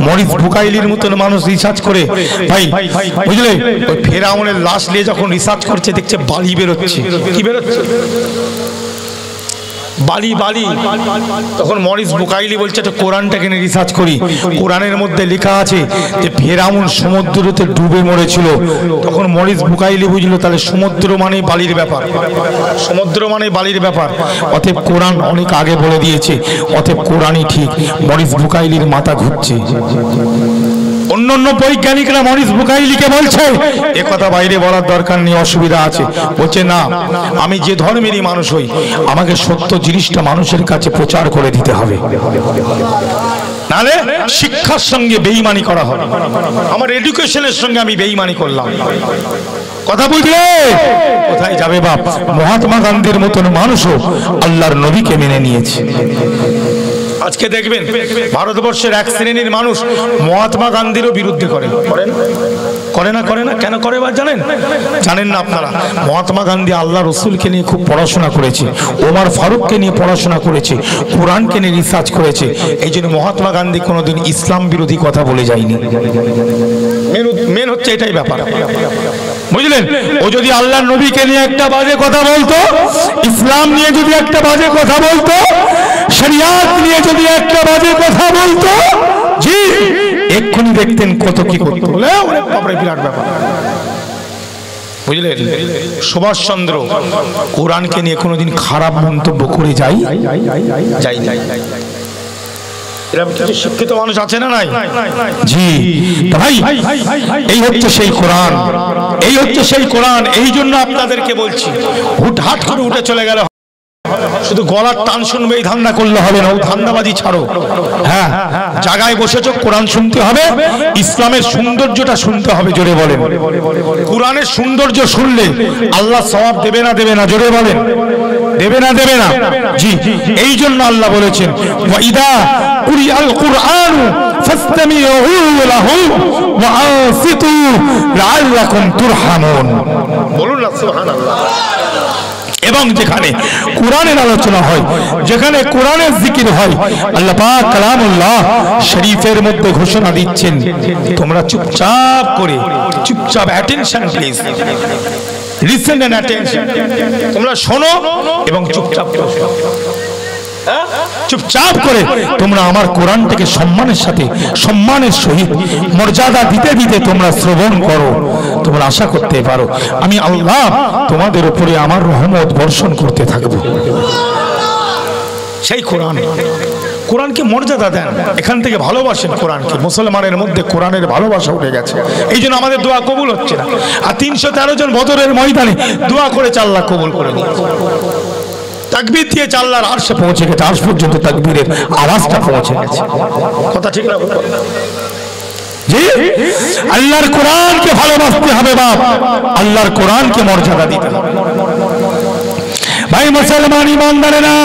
মরিস বুকাইলির মতন মানুষ রিসার্চ করে, ভাই বুঝলে, ওই ফেরাউনের লাশ নিয়ে যখন রিসার্চ করছে, দেখছে বালি বেরোচ্ছে। কি বেরোচ্ছে? বালি বালি। তখন মরিস বুকাইলি বলছে তো কোরআনটাকে নিয়ে রিসার্চ করি, কোরআনের মধ্যে লেখা আছে যে ফেরাউন সমুদ্রতে ডুবে মরেছিল। তখন মরিস বুকাইলি বুঝলো তাহলে সমুদ্র মানে বালির ব্যাপার, সমুদ্র মানে বালির ব্যাপার, অতএব কোরআন অনেক আগে বলে দিয়েছে, অতএব কোরআনই ঠিক। মরিস বুকাইলির মাথা ঘুরছে। অন্যান্য বৈজ্ঞানিকরা মরিস বুকাইলিকে বলছে এ কথা বাইরে বলার দরকার নেই, অসুবিধা আছে। বলছে না, আমি যে ধর্মেরই মানুষ হই, আমাকে সত্য জিনিসটা মানুষের কাছে প্রচার করে দিতে হবে, নাহলে শিক্ষার সঙ্গে বেঈমানি করা হবে। আমার এডুকেশনের সঙ্গে আমি বেঈমানি করলাম। কথা বুঝলে? কোথায় যাবে বাপ? মহাত্মা গান্ধীর মতন মানুষও আল্লাহর নবীকে মেনে নিয়েছে। আজকে দেখবেন ভারতবর্ষের এক শ্রেণীর মানুষ মহাত্মা গান্ধীরও বিরুদ্ধে করে না? করে না? কেন করে বা জানেন? জানেন না আপনারা? মহাত্মা গান্ধী আল্লাহ রসুলকে নিয়ে খুব পড়াশোনা করেছে, ওমর ফারুককে নিয়ে পড়াশোনা করেছে, কোরআনকে নিয়ে রিসার্চ করেছে। এই জন্য মহাত্মা গান্ধী কোনোদিন ইসলাম বিরোধী কথা বলে যায়নি। মেন হচ্ছে এটাই ব্যাপার, বুঝলেন? ও যদি আল্লাহর নবীকে নিয়ে একটা বাজে কথা বলতো, ইসলাম নিয়ে যদি একটা বাজে কথা বলতো, শরিয়াত নিয়ে যদি একটা বাজে কথা বলতো, জি এক্ষুনি দেখতেন কত কি করতো। বিরাট ব্যাপার, বুঝলেন? সুভাষচন্দ্র কোরআনকে নিয়ে কোনোদিন খারাপ মন্তব্য করে যাই? এরকম কিছু শিক্ষিত মানুষ আছে না নাই? জি ভাই, এই হচ্ছে সেই কোরআন, এই হচ্ছে সেই কোরআন। এই জন্য আপনাদেরকে বলছি, হুটহাট করে উঠে চলে গেল শুধু গলার টান শুনবে এই ধান্দা করলে হবে না, ও ধান্দাবাজি ছাড়ো। হ্যাঁ, জায়গায় বসেছো, কোরআন শুনতে হবে, ইসলামের সৌন্দর্যটা শুনতে হবে। জোরে বলেন, কোরআনের সৌন্দর্য শুনলে আল্লাহ সওয়াব দেবে না দেবে না? জোরে বলেন, দেবে না দেবে না? জি, এই জন্য আল্লাহ বলেছেন ওয়াইদা কুরিআল কুরআনু ফাসতামিউ লাহু ওয়া আনসিতু লাআল্লাকুম তুরহামুন। বলুন না সুবহানাল্লাহ। এবং যেখানে কোরআনের আলোচনা হয়, যেখানে কোরআনের জিকির হয়, আল্লাহ পাক কালামুল্লাহ শরীফের মধ্যে ঘোষণা দিচ্ছেন তোমরা চুপচাপ করে, চুপচাপ, attention please, listen and attention, তোমরা শোনো এবং চুপচাপ করে শোনো। চুপচাপ করে তোমরা আমার কোরআনটাকে সম্মানের সাথে, সম্মানের সহিত, মর্যাদা দিতে দিতে তোমরা শ্রবণ করো। তোমরা আশা করতে পারো আমি আল্লাহ তোমাদের উপরে আমার রহমত বর্ষণ করতে থাকবো। সেই কোরআন, কোরআনকে মর্যাদা দেন, এখান থেকে ভালোবাসেন কোরআনকে। মুসলমানের মধ্যে কোরআনের ভালোবাসা উঠে গেছে, এই জন্য আমাদের দোয়া কবুল হচ্ছে না। আর 313 জন বদরের ময়দানে দোয়া করে আল্লাহ কবুল করে নিয়েছে। তাকবীর দিয়ে আল্লাহর আরশে পৌঁছে গেছে, আরশ পর্যন্ত তাকবীরের আওয়াজটা পৌঁছে গেছে। কথা ঠিক না? জি, আল্লাহর কোরআনকে ভালোবাসতে হবে বাপ, আল্লাহর কোরআনকে মর্যাদা দিতে হবে। ভাই মুসলমান ইমানদারেরা,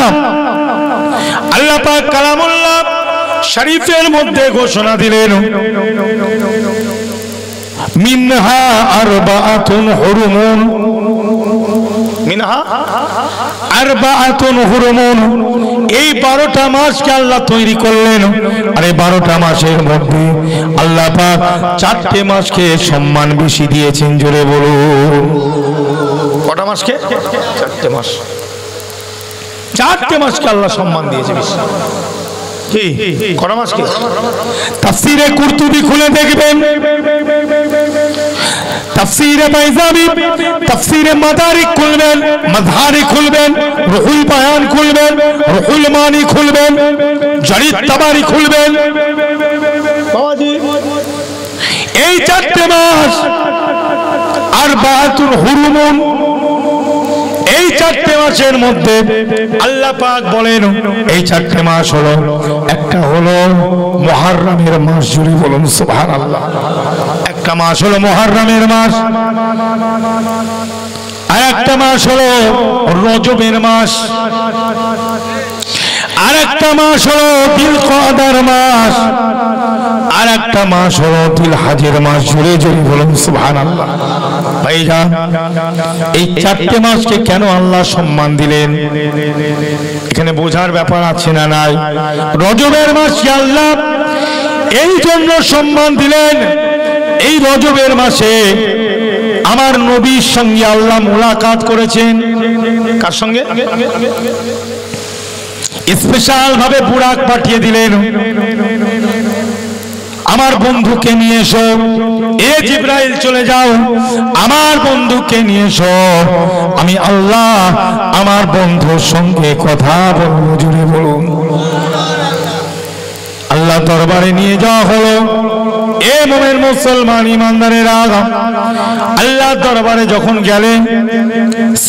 আল্লাহ পাক কালামুল্লাহ শরীফের মধ্যে ঘোষণা দিলেন মিনহা আরবাআতুন হুরুমুন, মিনহা আরবাআতুন হুরুমুন, এই 12টা মাসকে আল্লাহ তৈরি করলেন। আর এই 12টা মাসের মধ্যে আল্লাহ পাক 4টে মাসকে সম্মান বেশি দিয়েছেন। জোরে বলুন, কটা মাসকে? 4টে মাস। 4টে মাসকে আল্লাহ সম্মান দিয়েছে বেশি। কি কটা মাস? কি তাফসীরে কুরতুবী খুলে দেখবেন, তাফসীরে বাইজাবি, তাফসীরে মাদারিক খুলবেন, মাযহারি খুলবেন, রুহুল বায়ান খুলবেন, রুহুল মানি খুলবেন, জারিদ তাবারি খুলবেন। বাবাজি, এই 4টে মাস আরবাআতুল হুরুমুন, এই 4টে মাসের মধ্যে আল্লাহ পাক বলেন এই 4টে মাস হলো, একটা হলো মুহররমের মাস। জুড়ে বলুন সুবহানাল্লাহ। একটা মাস হলো মুহররমের মাস, আর একটা মাস হলো রজবের মাস, আর একটা মাস হলো জিলকদার মাস, আর একটা মাস হলো জিলহজের মাস। জুড়ে জুড়ে বলুন সুবহানাল্লাহ। ভাইজান, এই 4টে মাসকে কেন আল্লাহ সম্মান দিলেন? এখানে বোঝার ব্যাপার আছে না নাই? রজবের মাসকে আল্লাহ এই জন্য সম্মান দিলেন, এই রজবের মাসে আমার নবীর সঙ্গে আল্লাহ মুলাকাত করেছেন। কার সঙ্গে? স্পেশাল ভাবে বুরাক পাঠিয়ে দিলেন, আমার বন্ধুকে নিয়ে এসো, এ জিবরাইল চলে যাও, আমার বন্ধুকে নিয়ে এসো, আমি আল্লাহ আমার বন্ধুর সঙ্গে কথা বলবো। জুড়ে বলুন। আল্লাহ দরবারে নিয়ে যাওয়া হলো। এ মুমিন মুসলমান ইমানদারেরা, আল্লাহ দরবারে যখন গেলেন,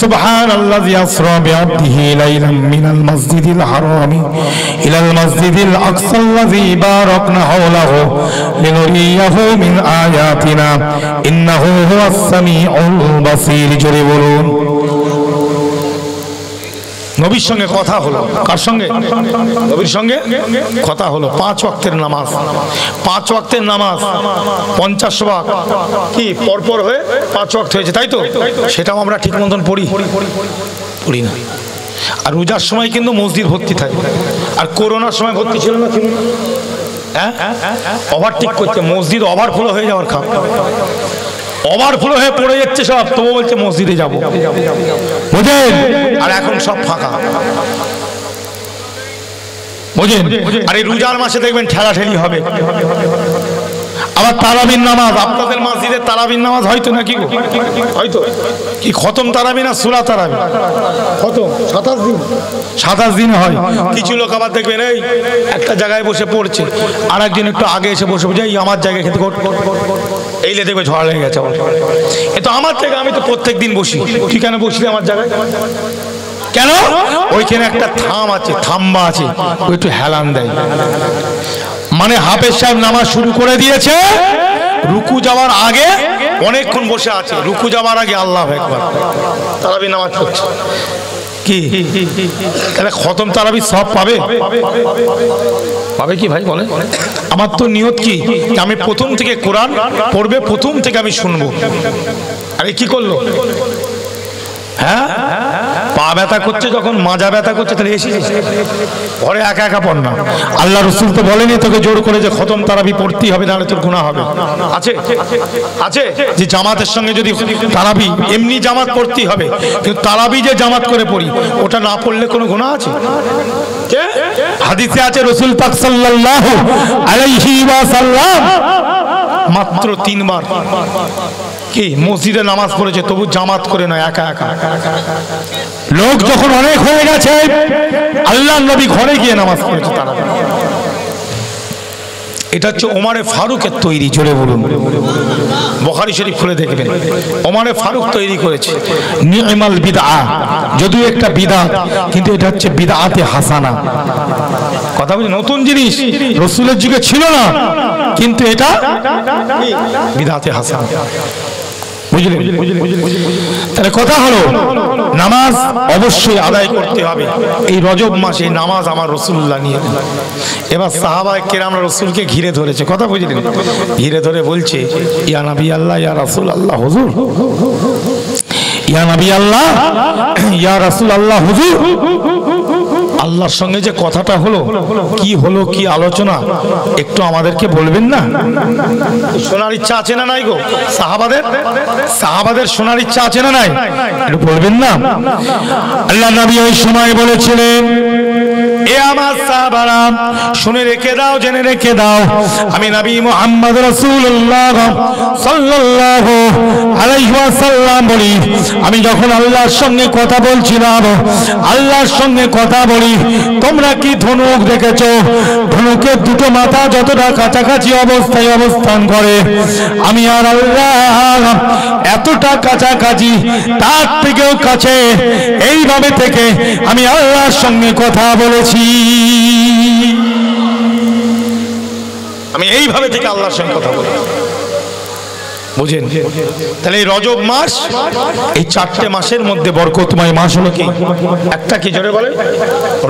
সুবহানাল্লাযী আসরা বিআবদিহি লাইলাম মিনাল মাসজিদিল হারামি ইলাল মাসজিদিল আকসাল্লাযী বারাকনা হাওলাহু লিনুরিয়াহু মিন আয়াতিনা ইন্নাহু হুয়াস সামিউল বাসীর। জোরে বলুন। নবীর সঙ্গে কথা হলো। কার সঙ্গে? নবীর সঙ্গে কথা হলো। 5 ওয়াক্তের নামাজ, 5 ওয়াক্তের নামাজ 50 ওয়াক্ত কি পরপর হয়ে 5 ওয়াক্ত হয়েছে, তাই তো? সেটাও আমরা ঠিক মতন পড়ি না। আর রোজার সময় কিন্তু মসজিদ ভর্তি থাকে, আর করোনার সময় ভর্তি ছিল না? ছিল না? হ্যাঁ, ওভারটেক করছে, মসজিদ ওভারফ্লো হয়ে যাওয়ার খাপ, ওভারফ্লো হয়ে পড়ে যাচ্ছে সব, তবু বলছে মসজিদে যাবো, বুঝেন? আর এখন সব ফাঁকা, বুঝেন? আর এই রোজার মাসে দেখবেন ঠেলাঠেলি হবে। আবার তারাবির নামাজ, আপনাদের মসজিদে তারাবির নামাজ হয়তো নাকি? হয়তো কি খতম তারাবি না সূরা তারাবি? খতম 27 দিন হয়। কিছু লোক আবার দেখবেন এই একটা জায়গায় বসে পড়ছে, আর একদিন একটু আগে এসে বসে বসে এই আমার জায়গায় খেতে এইলে দেখবে ঝড় লেগে গেছে। এ তো আমার জায়গা, আমি তো প্রত্যেক দিন বসি, তুই কেন বসলি আমার জায়গায়? কেন? ওইখানে একটা থাম আছে, থাম্বা আছে, ওই একটু হেলান দেয়। মানে হাফেজ সাহেব নামাজ শুরু করে দিয়েছে, রুকু যাওয়ার আগে অনেকক্ষণ বসে আছে, রুকু যাওয়ার আগে আল্লাহু আকবার তারাবি নামাজ পড়ছে। কি তাহলে খতম তারাবি সব পাবে? পাবে কি ভাই বলে? আমার তো নিয়ত কি আমি প্রথম থেকে কোরআন পড়বে, প্রথম থেকে আমি শুনবো। আরে কি করলো? হ্যাঁ, পা ব্যথা করছে যখন, মাজা ব্যথা করছে, তাহলে এসেছিস ঘরে একা একা পড় না। আল্লাহ রসুল তো বলেনি তোকে জোর করে যে খতম তারাবি পড়তেই হবে, নাহলে তোর গুনাহ হবে। আছে আছে যে জামাতের সঙ্গে যদি তারাবি এমনি জামাত পড়তেই হবে, কিন্তু তারাবি যে জামাত করে পড়ি ওটা না পড়লে কোনো গুনাহ আছে? হাদিসে আছে রসুল পাক সাল্লাল্লাহু আলাইহি ওয়াসাল্লাম মাত্র 3 বার কি মসজিদে নামাজ পড়েছে, তবু জামাত করে নয়, একা একা। লোক যখন অনেক হয়ে গেছে, আল্লাহর নবী ঘরে গিয়ে নামাজ পড়েছে তারা। এটা হচ্ছে ওমরে ফারুকের তৈরি, জোরে বলুন। বুখারী শরীফ খুলে দেখবেন, ওমরে ফারুক তৈরি করেছে। নি'মাল বিদআ, যদিও একটা বিদআত, কিন্তু এটা হচ্ছে বিদআতে হাসানা। কথা বলছি, নতুন জিনিস রাসূলের যুগে ছিল না, কিন্তু এটা বিদআতে হাসানা। বুঝলেন? তাহলে কথা হলো নামাজ অবশ্যই আদায় করতে হবে। এই রজব মাসে নামাজ আমার রাসূলুল্লাহ নিয়ে, এবার সাহাবায়ে কেরাম রাসূলকে ঘিরে ধরেছে। কথা বুঝলেন? ঘিরে ধরে বলছে, ইয়া নবী আল্লাহ, ইয়া রাসূল আল্লাহ, হুজুর, ইয়া নবী আল্লাহ, ইয়া রাসূল আল্লাহ, হুজুর, আল্লাহর সঙ্গে যে কথাটা হলো, কি হলো, কি আলোচনা, একটু আমাদেরকে বলবেন না? শোনার ইচ্ছা আছে না নাই গো? সাহাবাদের শোনার ইচ্ছা আছে না নাই? একটু বলবেন না? আল্লাহ নবী ওই সময় বলেছিলেন, এ আমার সাহাবারা শুনে রেখে দাও, জেনে রেখে দাও, আমি নবী মুহাম্মদ রাসূলুল্লাহ সাল্লাল্লাহু আলাইহি ওয়াসাল্লাম বলি, আমি যখন আল্লাহর সঙ্গে কথা বলছিলাম, আল্লাহর সঙ্গে কথা বলি, তোমরা কি ধনুক দেখেছো? ধনুকের দুটো মাথা যতটা কাছাকাছি অবস্থায় অবস্থান করে, আমি আর আল্লাহ এতটা কাছাকাছি, তার থেকেও কাছে, এইভাবে থেকে আমি আল্লাহর সঙ্গে কথা বলেছি। আমি এইভাবে থেকে আল্লাহর সঙ্গে কথা বলি। বুঝেন? তাহলে এই রজব মাস, এই 4টে মাসের মধ্যে বরকতময় মাস হলো কি? একটা কি জোরে বলে?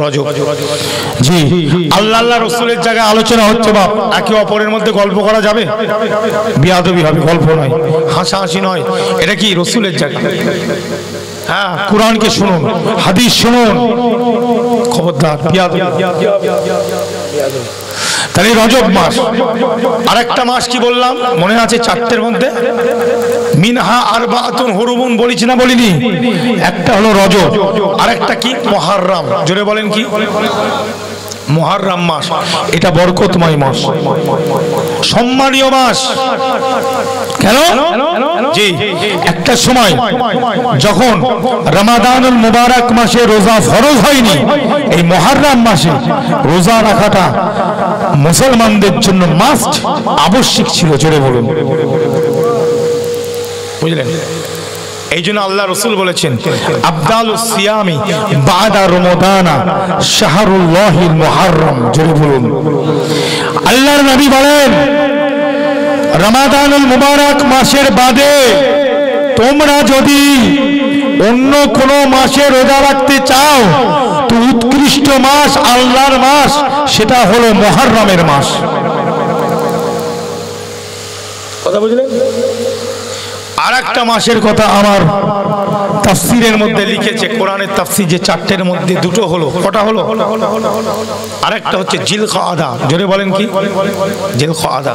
রজব। জি, আল্লাহ আল্লাহ রাসূলের জায়গায় আলোচনা হচ্ছে, বাপ একে অপরের মধ্যে গল্প করা যাবে? বিয়াদবি হবে, গল্প নয়, হাসাহাসি নয়। এটা কি রাসূলের জায়গা? হ্যাঁ, কোরআনকে শুনুন, হাদিস শুনুন, খবরদার বিয়াদবি। তাহলে রজব মাস। আরেকটা মাস কি বললাম মনে আছে? 4টের মধ্যে মিনহা আরবাতুন হুরুমুন বলেছি না বলিনি? একটা হলো রজব, আরেকটা কি? মুহররম। জোরে বলেন কি? মুহররম মাস। এটা বরকতময় মাস, সম্মানীয় মাস। কেন? জি, একটা সময় যখন রমাদানুল মুবারক মাসে রোজা ফরজ হয়নি, এই মুহররম মাসে রোজা রাখাটা মুসলমানদের জন্য মাস্ট, আবশ্যিক ছিল। জোরে বলুন। বুঝলেন? এই জন্য আল্লাহ রসুল বলেছেন, আফদালুস সিয়ামি বাদা রমাদানা শাহরুল্লাহিল মুহররম। জোরে বলুন। আল্লাহর নবী বলেন, রমাদানুল মুবারক মাসের বাদে তোমরা যদি অন্য কোন মাসে রোজা রাখতে চাও, তো উৎকৃষ্ট মাস, আল্লাহর মাস, সেটা হলো মুহররমের মাস। কথা বুঝলেন? আর একটা মাসের কথা আমার তাফসীরের মধ্যে লিখেছে, কোরআনের তাফসীর, যে 4টের মধ্যে 2টো হলো। কটা হলো? আরেকটা হচ্ছে জিলকাদা। জোরে বলেন কি? জিলকাদা।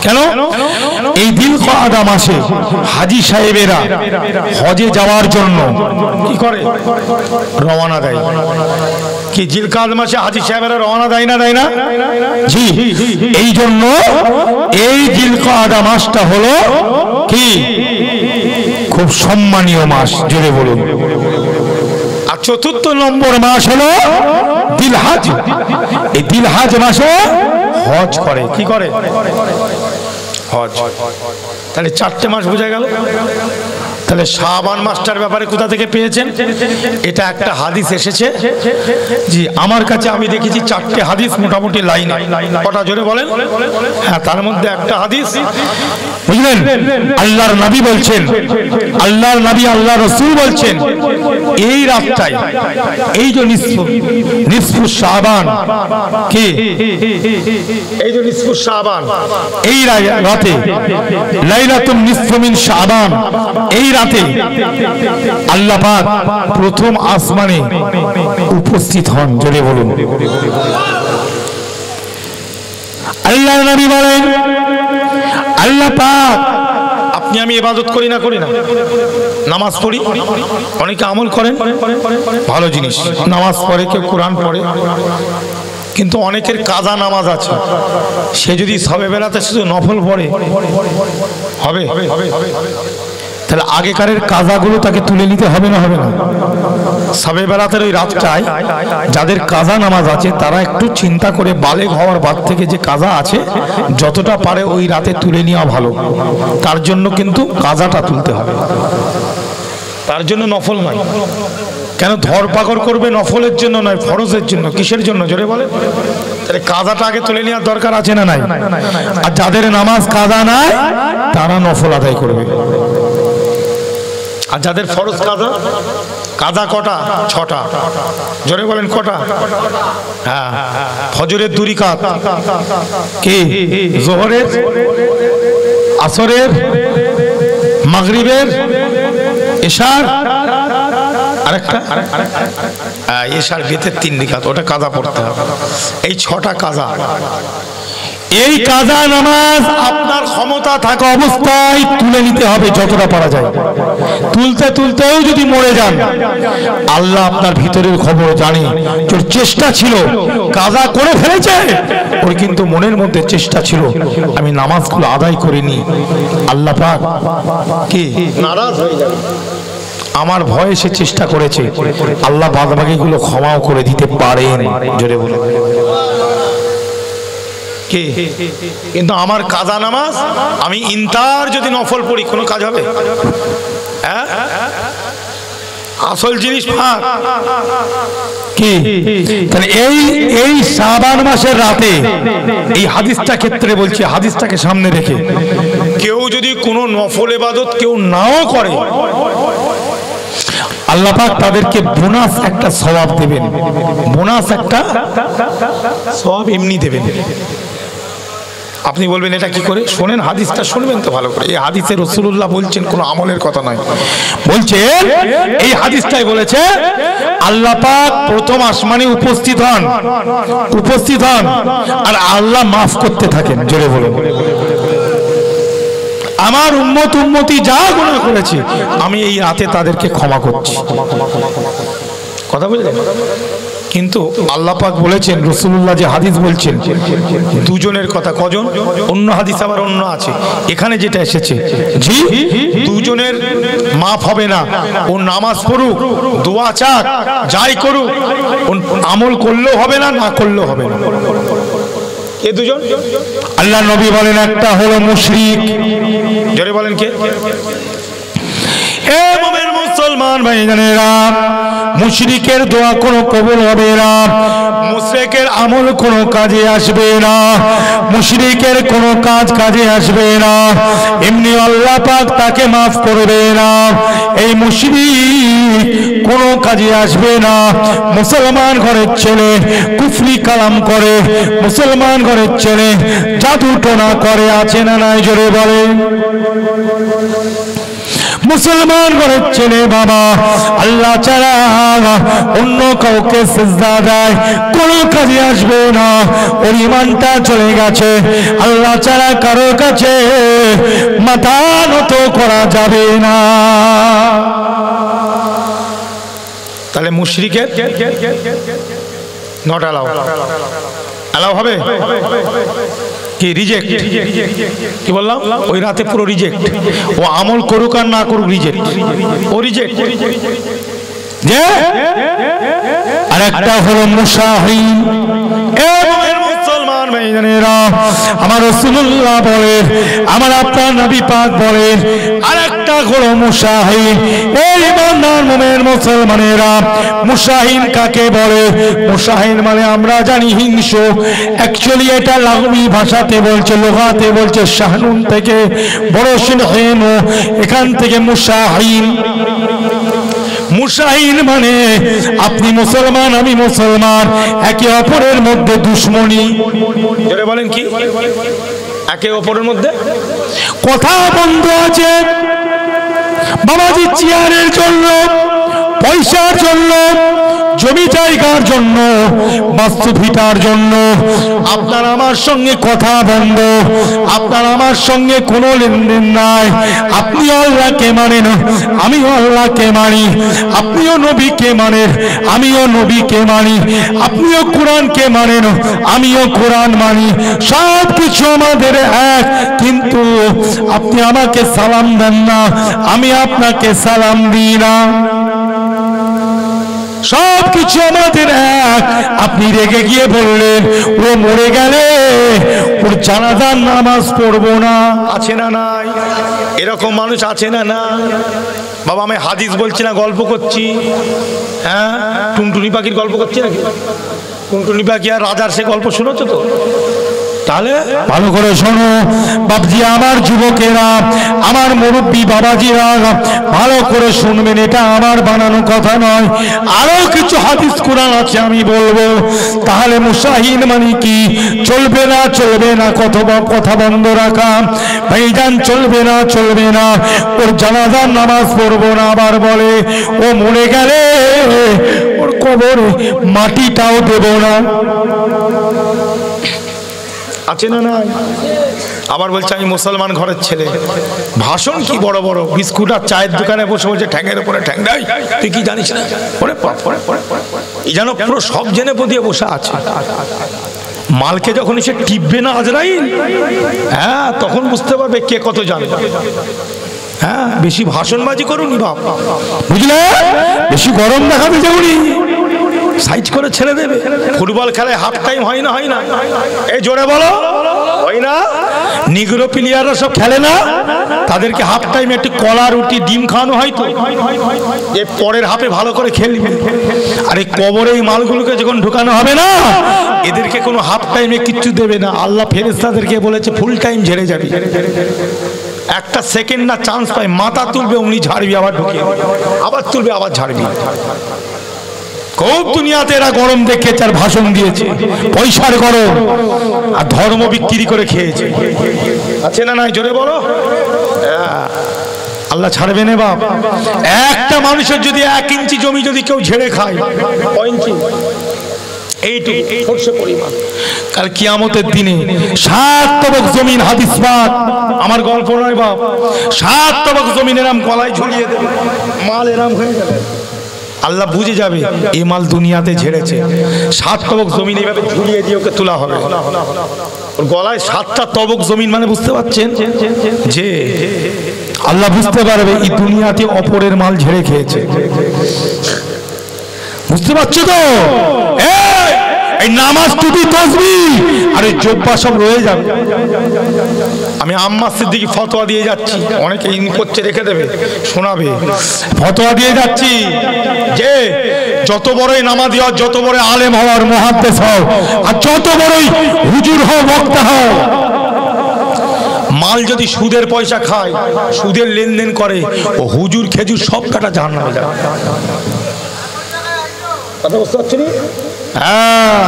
কেন? এই জিলকাদা মাসে হাজী সাহেবেরা হজে যাওয়ার জন্য কি করে? রওনা দেয়। কি জিলকাদা মাসে হাজী সাহেবেরা রওনা দেয় না? দেয় না? জি, এই জন্য এই জিলকাদা মাসটা হলো কি? খুব সম্মানীয় মাস। জোরে বলুন। আর 4র্থ নম্বর মাস হলো দিলহাজ। এই দিলহাজ মাসে হজ করে। কি করে? হজ। তাহলে 4টে মাস বোঝা গেল। তাহলে শাবান মাসটার ব্যাপারে কোথা থেকে পেয়েছেন? এটা একটা হাদিস এসেছে জি আমার কাছে, আমি দেখেছি 4টে হাদিস মোটামুটি লাইনে। কটা জোরে বলেন? হ্যাঁ, তার মধ্যে একটা হাদিস বুঝলেন, আল্লাহর নবী বলছেন, আল্লাহর নবী আল্লাহ রাসূল বলছেন এই রাতটাই, এই যে নিসফু শাবান, কি এই যে নিসফু শাবান, এই রাতে লাইলাতুন নিসফু মিন শাবান, এই রাতে আল্লাহ পাক প্রথম আসমানে উপস্থিত হন। জোরে বলুন আল্লাহর নবী বলেন, আল্লাহ পাক, আপনি আমি ইবাদত করি না, নামাজ পড়ি, অনেকে আমল করেন, ভালো জিনিস, নামাজ পড়ে, কেউ কোরআন পড়ে, কিন্তু অনেকের কাজা নামাজ আছে, সে যদি সবে বেলাতে শুধু নফল পড়ে হবে? তাহলে আগেকারের কাজাগুলো তাকে তুলে নিতে হবে না? হবে না? সবে বেলাতের ওই রাতটায় যাদের কাজা নামাজ আছে তারা একটু চিন্তা করে বালেগ হওয়ার বাদ থেকে যে কাজা আছে যতটা পারে ওই রাতে তুলে নেওয়া ভালো। তার জন্য কিন্তু কাজাটা তুলতে হবে, তার জন্য নফল নয়। কেন ধরপাকড় করবে? নফলের জন্য নয়, ফরজের জন্য। কিসের জন্য জোরে বলে? তাহলে কাজাটা আগে তুলে নেওয়ার দরকার আছে না নাই? আর যাদের নামাজ কাজা নাই তারা নফল আদায় করবে, আর যাদের ফরজ কাজা কটা? 6টা। জোরে বলেন কটা? হ্যাঁ, ফজরের 2 রাকাত, কি যোহরের, আসরের, মাগরিবের, এশার, আরেকটা এশার ভিতরে 3 রাকাত, ওটা কাজা পড়তে হবে। এই 6টা কাজা। এই কাজা নামাজ আপনার ক্ষমতা থাকা অবস্থায় তুলে নিতে হবে যতটা পারা যায়। তুলতেও যদি মরে যান, আল্লাহ আপনার ভিতরের খবর জানে। ওর চেষ্টা ছিল, কাজা করে ফেলেছে, ওর কিন্তু মনের মধ্যে চেষ্টা ছিল আমি নামাজগুলো আদায় করিনি, আল্লাহ পাক কি নারাজ হয়ে যাবে, আমার ভয়ে সে চেষ্টা করেছে, আল্লাহ বাদবাকিগুলো ক্ষমাও করে দিতে পারেন। জোরে বলে কিন্তু আমার কাজা নামাজ, আমি ইন্তার যদি নফল পড়ি কোনো কাজ হবে? হ্যাঁ, আসল জিনিস ফাঁক। কি তাহলে এই শাবান মাসের রাতে, এই হাদিসটা ক্ষেত্রে বলছি, হাদিসটাকে সামনে রেখে কেউ যদি কোনো নফল ইবাদত কেউ নাও করে, আল্লাহ পাক তাদেরকে বোনাস একটা সওয়াব দেবেন, বোনাস একটা সওয়াব এমনি দেবেন। আপনি বলবেন এটা কি করে? শোনেন, হাদিসটা শুনবেন তো ভালো করে। এই হাদিসে রাসূলুল্লাহ বলছেন কোনো আমলের কথা নয়, বলছে এই হাদিসটাই বলেছে আল্লাহ পাক প্রথম আসমানে উপস্থিত হন, আর আল্লাহ মাফ করতে থাকেন। জোরে বলুন, আমার উম্মতি যা গুনাহ করেছে আমি এই রাতে তাদেরকে ক্ষমা করছি। কথা বুঝলেন? কিন্তু আল্লাহ পাক বলেছেন, রাসূলুল্লাহ যে হাদিস বলছেন দুজনের কথা, কজন? অন্য হাদিস আবার অন্য আছে, এখানে যেটা এসেছে জি দুজনের মাফ হবে না। ও নামাজ পড়ুক, দোয়া চাক, যাই করুক, আমল করলেও হবে না, না করলেও হবে না। এ দুজন আল্লাহ নবী বলেন, একটা হলো মুশরিক। জোরে বলেন কে? এ মুমিন মুসলমান ভাইজানেরা, মুশরিকের দোয়া কোনো কবুল হবে না, মুশরিকের আমল কোনো কাজে আসবে না, মুশরিকের কোনো কাজে আসবে না, এমনি আল্লাহ পাক তাকে মাফ করবে না। এই মুশরিক কোনো কাজে আসবে না। মুসলমান ঘরের ছেলে কুফরি কালাম করে, মুসলমান ঘরের ছেলে জাদু টোনা করে, আছে না নাই? জোরে বলে। মুসলমান ঘরের ছেলে বাবা আল্লাহ ছাড়া অন্য কাউকে সিজদা দেয়, কোনো কাজে আসবে না, ওর ঈমানটা চলে গেছে। আল্লাহ ছাড়া কারো কাছে মাথা নত করা যাবে না। তাহলে মুশরিকের নট অ্যালাউ হবে কি? রিজেক্ট। কি বললাম? ওই রাতে পুরো রিজেক্ট। ও আমল করুক আর না করুক, রিজেক্ট, ও রিজেক্ট। যে আর একটা হলো মুশাহিন। মুসলমান ভাইজানেরা, আমার রাসূলুল্লাহ বলেন, আমার আপনার নবী পাক বলেন, আর একটা না করো মুশাহিন। এই ইমানদার মুমিন মুসলমানেরা, মুশাহিন কাকে বলে? মুশাহিন মানে আমরা জানি হিংস্র। অ্যাকচুয়ালি এটা লাগবি ভাষাতে বলছে, লোগাতে বলছে শাহনুন থেকে বড় শিনহিন, এখান থেকে মুশাহিন। মুশাহিন মানে আপনি মুসলমান আমি মুসলমান, একে অপরের মধ্যে দুশ্মনী। বলেন কি একে অপরের মধ্যে কথা বন্ধ আছে, বাবাজি চেয়ারের জন্য, পয়সার জন্য, জমি জায়গার জন্য, বাস্তু ভিটার জন্য আপনার আমার সঙ্গে কথা বন্ধ, আপনার আমার সঙ্গে কোনো লেনদেন নাই। আপনি আল্লাহকে মানেন, আমিও আল্লাহকে মানি, আপনিও নবীকে মানেন, আমিও নবীকে মানি, আপনিও কোরআনকে মানেন, আমিও কোরআন মানি, সব কিছু আমাদের এক। কিন্তু আপনি আমাকে সালাম দেন না, আমি আপনাকে সালাম দিই না, সব কিছু আমাদের এক। আপনি রেগে গিয়ে বললেন ও মরে গেলে ওর জানাজার নামাজ পড়বো না। আছে না নাই? এরকম মানুষ আছে না না? বাবা আমি হাদিস বলছি না, গল্প করছি। হ্যাঁ, টুনটুনি পাখির গল্প করছি নাকি? টুনটুনি পাখি আর রাজার সে গল্প শুনেছো তো? তাহলে ভালো করে শোনো বাবজি, আমার যুবকেরা, আমার মুরব্বী বাবাজিরা, ভালো করে শুনবেন, এটা আমার বানানো কথা নয়। আরো কিছু হাদিস কোরআন আছে আমি বলবো। তাহলে মুশাহিন মানে কি? চলবে না, চলবে না কথা বন্ধ রাখা ভাইজান, চলবে না, চলবে না। ওর জানাজার নামাজ পড়বো না, আবার বলে ও মরে গেলে ওর কবরে মাটিটাও দেব না। আছে না নাই? আবার বলছে আমি মুসলমান ঘরের ছেলে। ভাষণ কি বড় বড়, বিস্কুট আর চায়ের দোকানে বসে বলছে ঠ্যাঙের উপরে ঠ্যাং দেয়, তুই কি জানিস না? এই যেন পুরো সব জেনে পদিয়ে বসে আছে। মালকে যখন এসে টিপবে না আজরাইল, হ্যাঁ তখন বুঝতে পারবে কে কত জানে। হ্যাঁ, বেশি ভাষণবাজি করুনি বাপ, বুঝলে? বেশি গরম দেখাবে যেমনি সাইজ করে ছেড়ে দেবে। ফুটবল খেলায় হাফ টাইম হয় না? হয় না? এই জোরে বলো, হয় না? নিগ্রো প্লেয়াররা সব খেলে না, তাদেরকে হাফ টাইমে একটু কলা রুটি ডিম খাওয়ানো হয় তো, যে পরের হাফে ভালো করে খেলবে। আর এই কবরে এই মালগুলোকে যখন ঢুকানো হবে না, এদেরকে কোনো হাফ টাইমে কিচ্ছু দেবে না। আল্লাহ ফেরেশতাদেরকে বলেছে ফুল টাইম ঝেড়ে যাবে। একটা সেকেন্ড না চান্স পায়, মাথা তুলবে উনি ঝাড়বি, আবার ঢুকিয়ে আবার তুলবে, আবার ঝাড়বি। খুব দুনিয়াতে এরা গরম দেখেছে আর ভাষণ দিয়েছে, পয়সার গরম, আর ধর্ম বিক্রি করে খেয়েছে। আছে না নাই? জোরে বলো। আল্লাহ ছাড়বে না বাপ। একটা মানুষের যদি 1 ইঞ্চি জমি যদি কেউ ঝেড়ে খায়, কাল কিয়ামতের দিনে 7 তবক জমিন, হাদিস পাক, আমার গল্প নয় বাপ, 7 তবক জমিন এরাম গলায় ঝুলিয়ে দেবে, মাল এরাম হয়ে যাবে। আল্লাহ বুঝে যাবে এই মাল দুনিয়াতে ঝেড়েছে। 7 তবক জমিন এইভাবে ঝুলিয়ে দিয়ে ওকে তোলা হবে। ওর গলায় 7টা তবক জমিন, মানে বুঝতে পারছেন যে আল্লাহ বুঝতে পারবে এই দুনিয়াতে অপরের মাল ঝেড়ে খেয়েছে। বুঝতে পারছো তো? এই নামাজ টুপি তাসবিহ আর এই জব্বা সব রয়ে যাবে। আমি আম্মা সিদ্দিকী ফতোয়া দিয়ে যাচ্ছি, অনেকে ইন করছে রেখে দেবে, শোনাবে। ফতোয়া দিয়ে যাচ্ছি যে যত বড়ই নামাজি হও, যত বড় আলেম হও আর মুহাদ্দিস হও, আর যত বড়ই হুজুর হও, বক্তা হও, মাল যদি সুদের পয়সা খায়, সুদের লেনদেন করে, ও হুজুর খেজুর সব কাটা জাহান্নামে যাবে। কথা বুঝতে পারছি না? হ্যাঁ,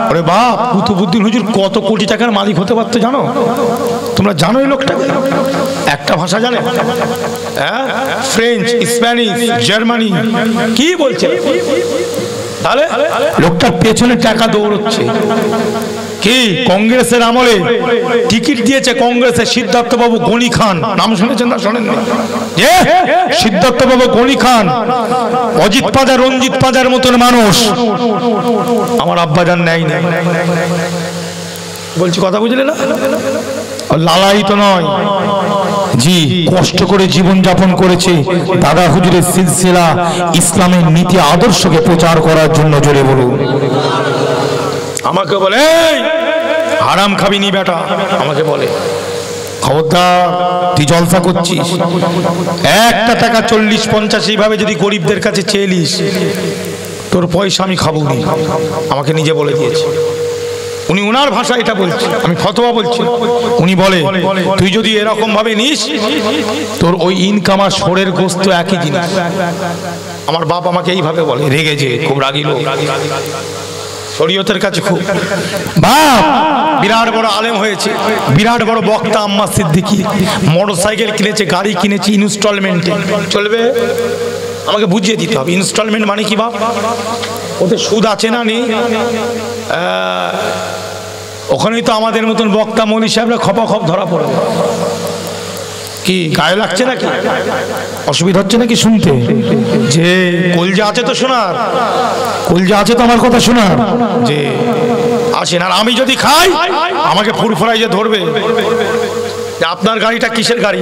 ওরে বাপ, কুতুবউদ্দিন হুজুর কত কোটি টাকার মালিক হতে পারতো জানো? তোমরা জানো এই লোকটা একটা ভাষা জানে? হ্যাঁ, ফ্রেঞ্চ, স্প্যানিশ, জার্মানি, কি বলছে? তাহলে লোকটার পেছনে টাকা দৌড়চ্ছে। কি কংগ্রেসের আমলে টিকিট দিয়েছে কংগ্রেসের সিদ্ধার্থ বাবু গনি খান, নাম শুনেছেন না? শোনেন? সিদ্ধার্থ বাবু গনি খান, অজিত পাজা, রঞ্জিত পাজার মতন মানুষ। আমার আব্বাজান নেয় না, বলছি কথা বুঝলে না? লালায়িত নয়, জি কষ্ট করে জীবন যাপন করেছে দাদা হুজুরের সিলসিলা ইসলামের নীতি আদর্শকে প্রচার করার জন্য। জোরে বলুন। আমাকে বলে হারাম খাবি নি বেটা, আমাকে বলে খবরদার, তুই জলসা করছিস, একটা টাকা 40-50 এইভাবে যদি গরিবদের কাছে চেয়েলিস, তোর পয়সা আমি খাবো নি, আমাকে নিজে বলে দিয়েছে। উনি ওনার ভাষা এটা বলছে, আমি ফতোয়া বলছি। উনি বলে তুই যদি এরকম ভাবে নিস, তোর ওই ইনকাম আর শোরের গোস্ত একই জিনিস। আমার বাপ আমাকে এইভাবে বলে, রেগেছে, খুব রাগী লোক, শরীয়তের কাছে খুব বাপ, বিরাট বড় আলেম হয়েছে, বিরাট বড় বক্তা। আম্মা সিদ্দিকী মোটরসাইকেল কিনেছে, গাড়ি কিনেছে ইনস্টলমেন্টে, চলবে? আমাকে বুঝিয়ে দিতে হবে ইনস্টলমেন্ট মানে কি বাপ, ওতে সুদ আছে না নেই? ওখানেই তো আমাদের মতন বক্তা মৌলী সাহেবরা খপাখপ ধরা পড়ে। কি গায়ে লাগছে নাকি? অসুবিধা হচ্ছে নাকি শুনতে? যে কলজা আছে তো শোনার, কলজা আছে তো আমার কথা শোনার, যে আসেন। আর আমি যদি খাই, আমাকে ফুরফুরাই যে ধরবে যে আপনার গাড়িটা কিসের গাড়ি,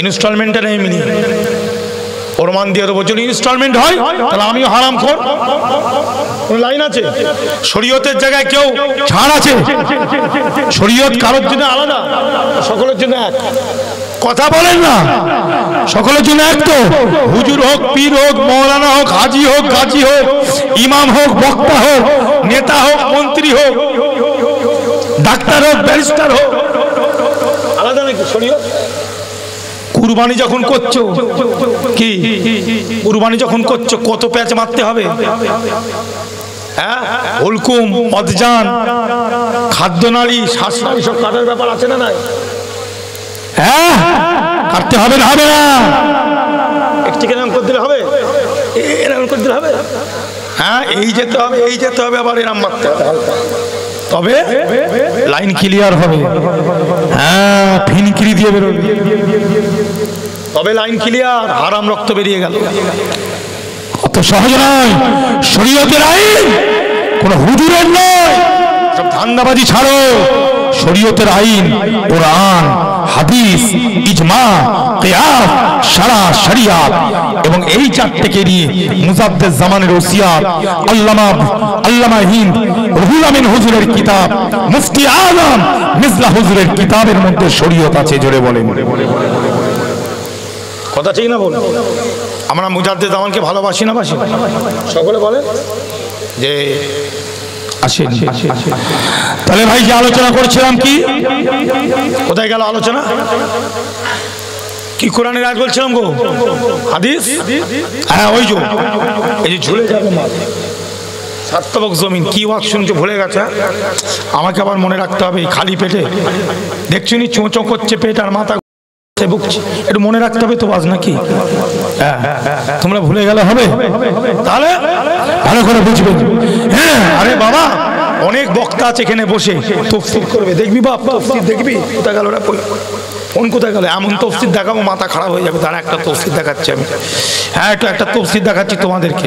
ইনস্টলমেন্টে নেই, এমনি প্রমাণ দিয়ে দেবো। যদি ইনস্টলমেন্ট হয় তাহলে আমিও হারাম খোর। লাইন আছে শরীয়তের জায়গায়, কেউ ছাড় আছে? শরীয়ত কারোর জন্য আলাদা, সকলের জন্য এক। কথা বলেন না, সকলের জন্য এক তো। হুজুর হোক, পীর হোক, মৌলানা হোক, হাজি হোক, গাজী হোক, ইমাম হোক, বক্তা হোক, নেতা হোক, মন্ত্রী হোক, ডাক্তার হোক, ব্যারিস্টার হোক, আলাদা নাকি শরীয়ত? কুরবানি যখন করছো, কি কুরবানি যখন করছো কত প্যাঁচ মারতে হবে? হ্যাঁ, হুলকুম, মদজান, খাদ্যনালী, শ্বাসনালী সব কাটার ব্যাপার আছে না নাই? হ্যাঁ, কাটতে হবে না? হবে না? একটি এরকম করে দিলে হবে? এরকম করে দিলে হবে? হ্যাঁ, এই যেতে হবে, এই যেতে হবে, আবার এরকম মারতে হবে, তবে লাইন ক্লিয়ার হবে। হ্যাঁ, ফিনকিরি দিয়ে বেরোবে, তবে লাইন ক্লিয়ার। হারাম রক্ত বেরিয়ে গেল। অত সহজ নয় শরীয়তের আইন, কোন হুজুরের নয়। সব ধান্দাবাজি ছাড়ো। শরীয়তের আইন কোরআন, হাদিস, ইজমা, কিয়াস, শারা, শরিয়াত, এবং এই চারটিকে নিয়ে মুজাদ্দেদ জামানের ওসিয়াত, আল্লামা হিন্দ রুহুল আমিন হুজুরের কিতাব, মুফতি আজম মিজলা হুজুরের কিতাবের মধ্যে শরীয়ত আছে। জোরে বলেন, কথা ঠিক না বল? আমরা মুজাদ্দেদ জামানকে ভালোবাসি না বাসি? সকলে বলেন যে আসেন। তাহলে ভাই যে আলোচনা করছিলাম, কি কোথায় গেল আলোচনা? কি কোরআনের আয়াত বলছিলাম গো? হাদিস? হ্যাঁ, ওই যে এই যে ঝুলে যাবে সাতবক জমিন, কি ওয়াজ শুনছো ভুলে গেছে? আমাকে আবার মনে রাখতে হবে। খালি পেটে দেখছো নি চোঁচো করছে পেট আর মাথা বুকছে, একটু মনে রাখতে হবে তো ওয়াজ নাকি? তোমরা ভুলে গেলে হবে? তাহলে ভালো করে বুঝবে। হ্যাঁ, আরে বাবা, অনেক বক্তা আছে এখানে বসে, তাফসীর করবে, দেখবি বাপ, তাফসীর দেখবি। কোথায় গেল ওরা? ফোন কোথায় গেল? এমন তাফসীর দেখাবো মাথা খারাপ হয়ে যাবে। তারা একটা তাফসীর দেখাচ্ছি আমি। হ্যাঁ, একটা তাফসীর দেখাচ্ছি তোমাদেরকে।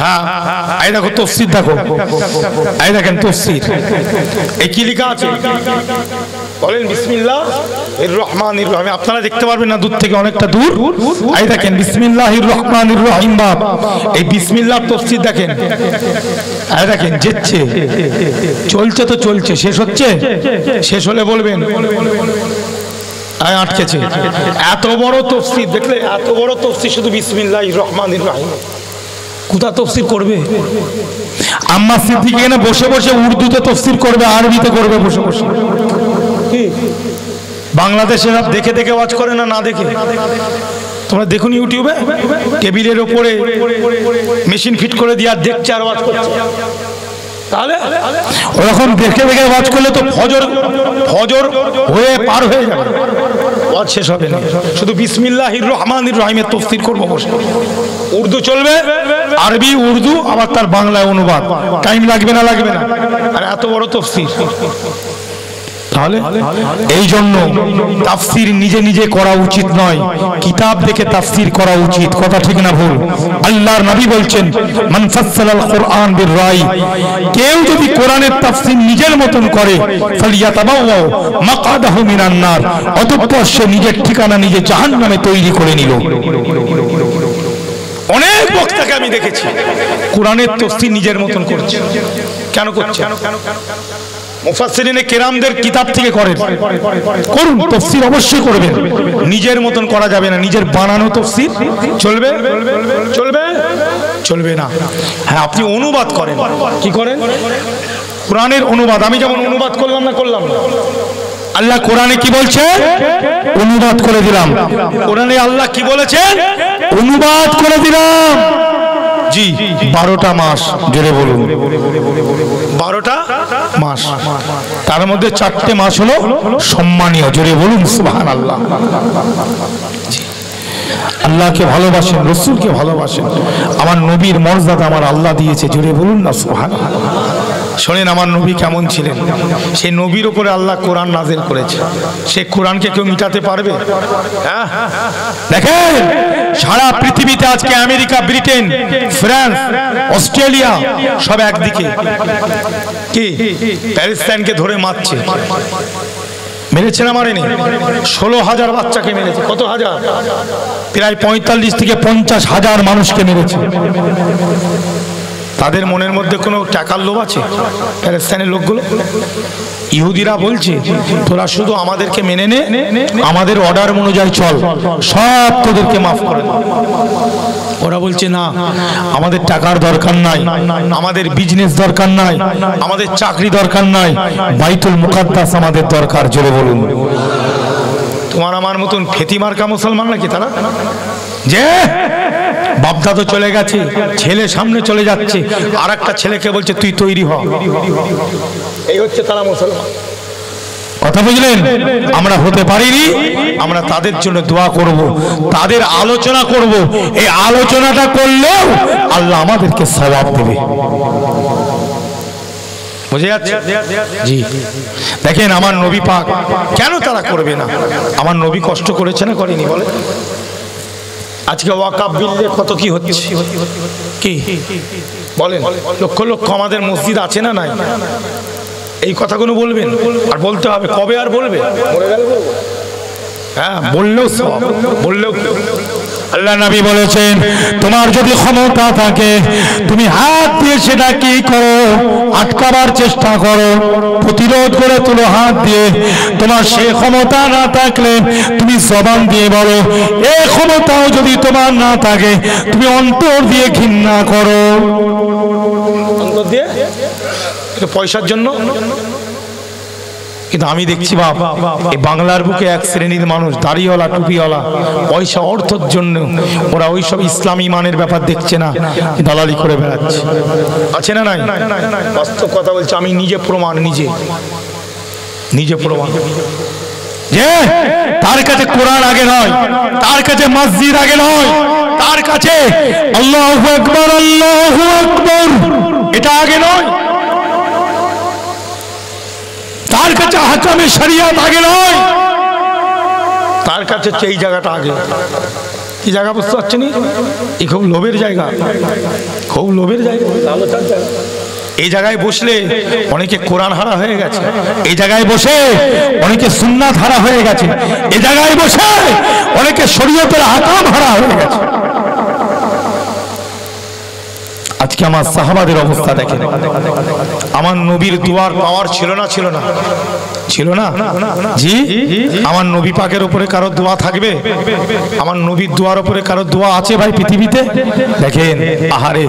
হ্যাঁ, এই দেখো তাফসীর, দেখো, এই দেখেন তাফসীর। এই কি লেখা আছে বলেন? বিসমিল্লাহির রহমানির রহিম। আপনারা দেখতে পারবেন না, দূর থেকে, অনেকটা দূর। এই দেখেন বিসমিল্লাহির রহমানির রহিম বাপ। এই বিসমিল্লাহ তাফসীর দেখেন, এই দেখেন যেচ্ছে, চলছে তো চলছে, শেষ হচ্ছে? শেষ হলে বলবেন আটকেছে। এত বড় তাফসীর দেখলে, এত বড় তাফসীর শুধু বিসমিল্লাহির রহমানির রহিম। কোথা তাফসীর করবে? আম্মা সিদ্দিকী এখানে বসে বসে উর্দুতে তাফসীর করবে, আরবিতে করবে বসে বসে। বাংলাদেশের দেখে দেখে ওয়াজ করে না, না দেখে? তোমরা দেখুন ইউটিউবে, টেবিলের ওপরে মেশিন ফিট করে দিয়ে আর দেখছে আর ওয়াজ করছে। তাহলে ওরকম দেখে দেখে ওয়াজ করলে তো ফজর হয়ে পার হয়ে যাবে, ওয়াজ শেষ হবে না। শুধু বিসমিল্লাহির রহমানির রহিমের তাফসীর করবো বসে। উর্দু চলবে, আরবি, উর্দু, আবার তার বাংলায় অনুবাদ। টাইম লাগবে না? লাগবে না? আর এত বড় তাফসীর। তাহলে এই জন্য তাফসীর নিজে নিজে করা উচিত নয়, কিতাব দেখে তাফসীর করা উচিত। কথা ঠিক না ভুল? আল্লাহর নবী বলছেন, মান ফাসসালাল কুরআন বির রাই, কেউ যদি কোরআনের তাফসীর নিজের মতন করে, ফালিয়াতাবাওয়া মাকআদাহু মিনান নার, অতঃপর সে নিজের ঠিকানা নিজে জাহান্নামে তৈরি করে নিল। অনেক বক্তাকে আমি দেখেছি কোরআনের তাফসীর নিজের মতন করছে। কেন করছে? মুফাসসিরিনে কেরামদের কিতাব থেকে করেন, করুন, তাফসীর অবশ্যই করবেন। নিজের মতন করা যাবে না, নিজের বানানো তাফসীর চলবে চলবে চলবে না। হ্যাঁ, আপনি অনুবাদ করেন। কি করেন? কোরআনের অনুবাদ। আমি যেমন অনুবাদ করলাম না, করলাম না, আল্লাহ কোরআনে কি বলছে অনুবাদ করে দিলাম। কোরআনে আল্লাহ কি বলেছেন অনুবাদ করে দিলাম। জি, 12টা মাস, জোরে বলুন 12টা মাস। তার মধ্যে 4টে মাস হলো সম্মানীয়, জোরে বলুন সুবহানাল্লাহ। আল্লাহকে ভালোবাসেন, রসুলকে ভালোবাসেন, আমার নবীর মর্যাদা আমার আল্লাহ দিয়েছে, জোরে বলুন না সুবহানাল্লাহ। শোনেন আমার নবী কেমন ছিলেন। সেই নবীর উপরে আল্লাহ কোরআন নাযিল করেছে, সে কোরআনকে কেউ মিটাতে পারবে? হ্যাঁ, দেখেন সারা পৃথিবীতে আজকে আমেরিকা, ব্রিটেন, ফ্রান্স, অস্ট্রেলিয়া সব একদিকে কি প্যালেস্টাইনকে ধরে মারছে। মেরেছে না মারেনি? 16,000 বাচ্চাকে মেরেছে। কত হাজার? প্রায় 45 থেকে 50,000 মানুষকে মেরেছে। তাদের মনের মধ্যে কোনো টাকার লোভ আছে? প্যালেস্টাইনের লোকগুলো, ইহুদিরা বলছে তোরা শুধু আমাদেরকে মেনে নে, আমাদের অর্ডার অনুযায়ী চল, সব তোদেরকে মাফ করে দেব। ওরা বলছে না, আমাদের টাকার দরকার নাই, আমাদের বিজনেস দরকার নাই, আমাদের চাকরি দরকার নাই, বাইতুল মুকাদ্দাস আমাদের দরকার। জোরে বলুন। তোমার আমার মতন ফেতিমার্কা মুসলমান নাকি তারা? যে বাপদা তো চলে গেছে, ছেলে সামনে চলে যাচ্ছে, আর একটা ছেলেকে বলছে তুই তৈরি হ। এই হচ্ছে তারা মুসলমান। কথা বুঝলেন? আমরা হতে পারিনি, আমরা তাদের জন্য দোয়া করব, তাদের আলোচনা করব। এই আলোচনাটা করলেও আল্লাহ আমাদেরকে সওয়াব দেবে। বুঝে যাচ্ছে? জি, দেখেন আমার নবী পাক কেন তারা করবে না? আমার নবী কষ্ট করেছে না করেনি বলে? আজকে ওয়াকাফ বিলে কত কি হচ্ছে, কি বলেন? লক্ষ লক্ষ আমাদের মসজিদ আছে না নাই? এই কথাগুলো বলবেন, আর বলতে হবে। কবে আর বলবে? হ্যাঁ, বললেও সব, বললেও। আল্লাহ নবী বলেছেন তোমার যদি ক্ষমতা থাকে তুমি হাত দিয়ে সেটা কি করো, আটকাবার চেষ্টা করো, প্রতিরোধ করে তুলো হাত দিয়ে। তোমার সে ক্ষমতা না থাকলে তুমি জবান দিয়ে বলো। এই ক্ষমতাও যদি তোমার না থাকে তুমি অন্তর দিয়ে ঘৃণা করো। অন্তর দিয়ে পয়সার জন্য। কিন্তু আমি দেখছি বাপ, এই বাংলার বুকে এক শ্রেণীর মানুষ, দাড়িওয়ালা, টুপিওয়ালা, পয়সা অর্থের জন্য ওরা ওই সব ইসলামী মানের ব্যাপার দেখছে না, দালালি করে বেড়াচ্ছে। আছে না নাই? বাস্তব কথা বলছে, আমি নিজে প্রমাণ, নিজে প্রমাণ। যে তার কাছে কোরআন আগে নয়, তার কাছে মসজিদ আগে নয়, তার কাছে আল্লাহু আকবার, আল্লাহু আকবার এটা আগে নয়, তার কাছে হাকামে শরিয়াত আগে নয়, তার কাছে এই জায়গাটা আগে। কি জায়গা বুঝতে পারছেন? এই খুব লোভের জায়গা, খুব লোভের জায়গা। এই জায়গায় বসলে অনেকে কোরআন হারা হয়ে গেছে, এই জায়গায় বসে অনেকে সুন্নাত হারা হয়ে গেছে, এই জায়গায় বসে অনেকে শরীয়তের আহকাম হারা হয়ে গেছে। আজকে আমার সাহাবাদের অবস্থা দেখেন। আমার নবীর দুয়ার পাওয়ার ছিল না? ছিল না? ছিল না? জি, আমার নবী পাকের উপরে কারো দোয়া থাকবে? আমার নবীর দোয়ার উপরে কারো দোয়া আছে ভাই পৃথিবীতে? দেখেন, আহারে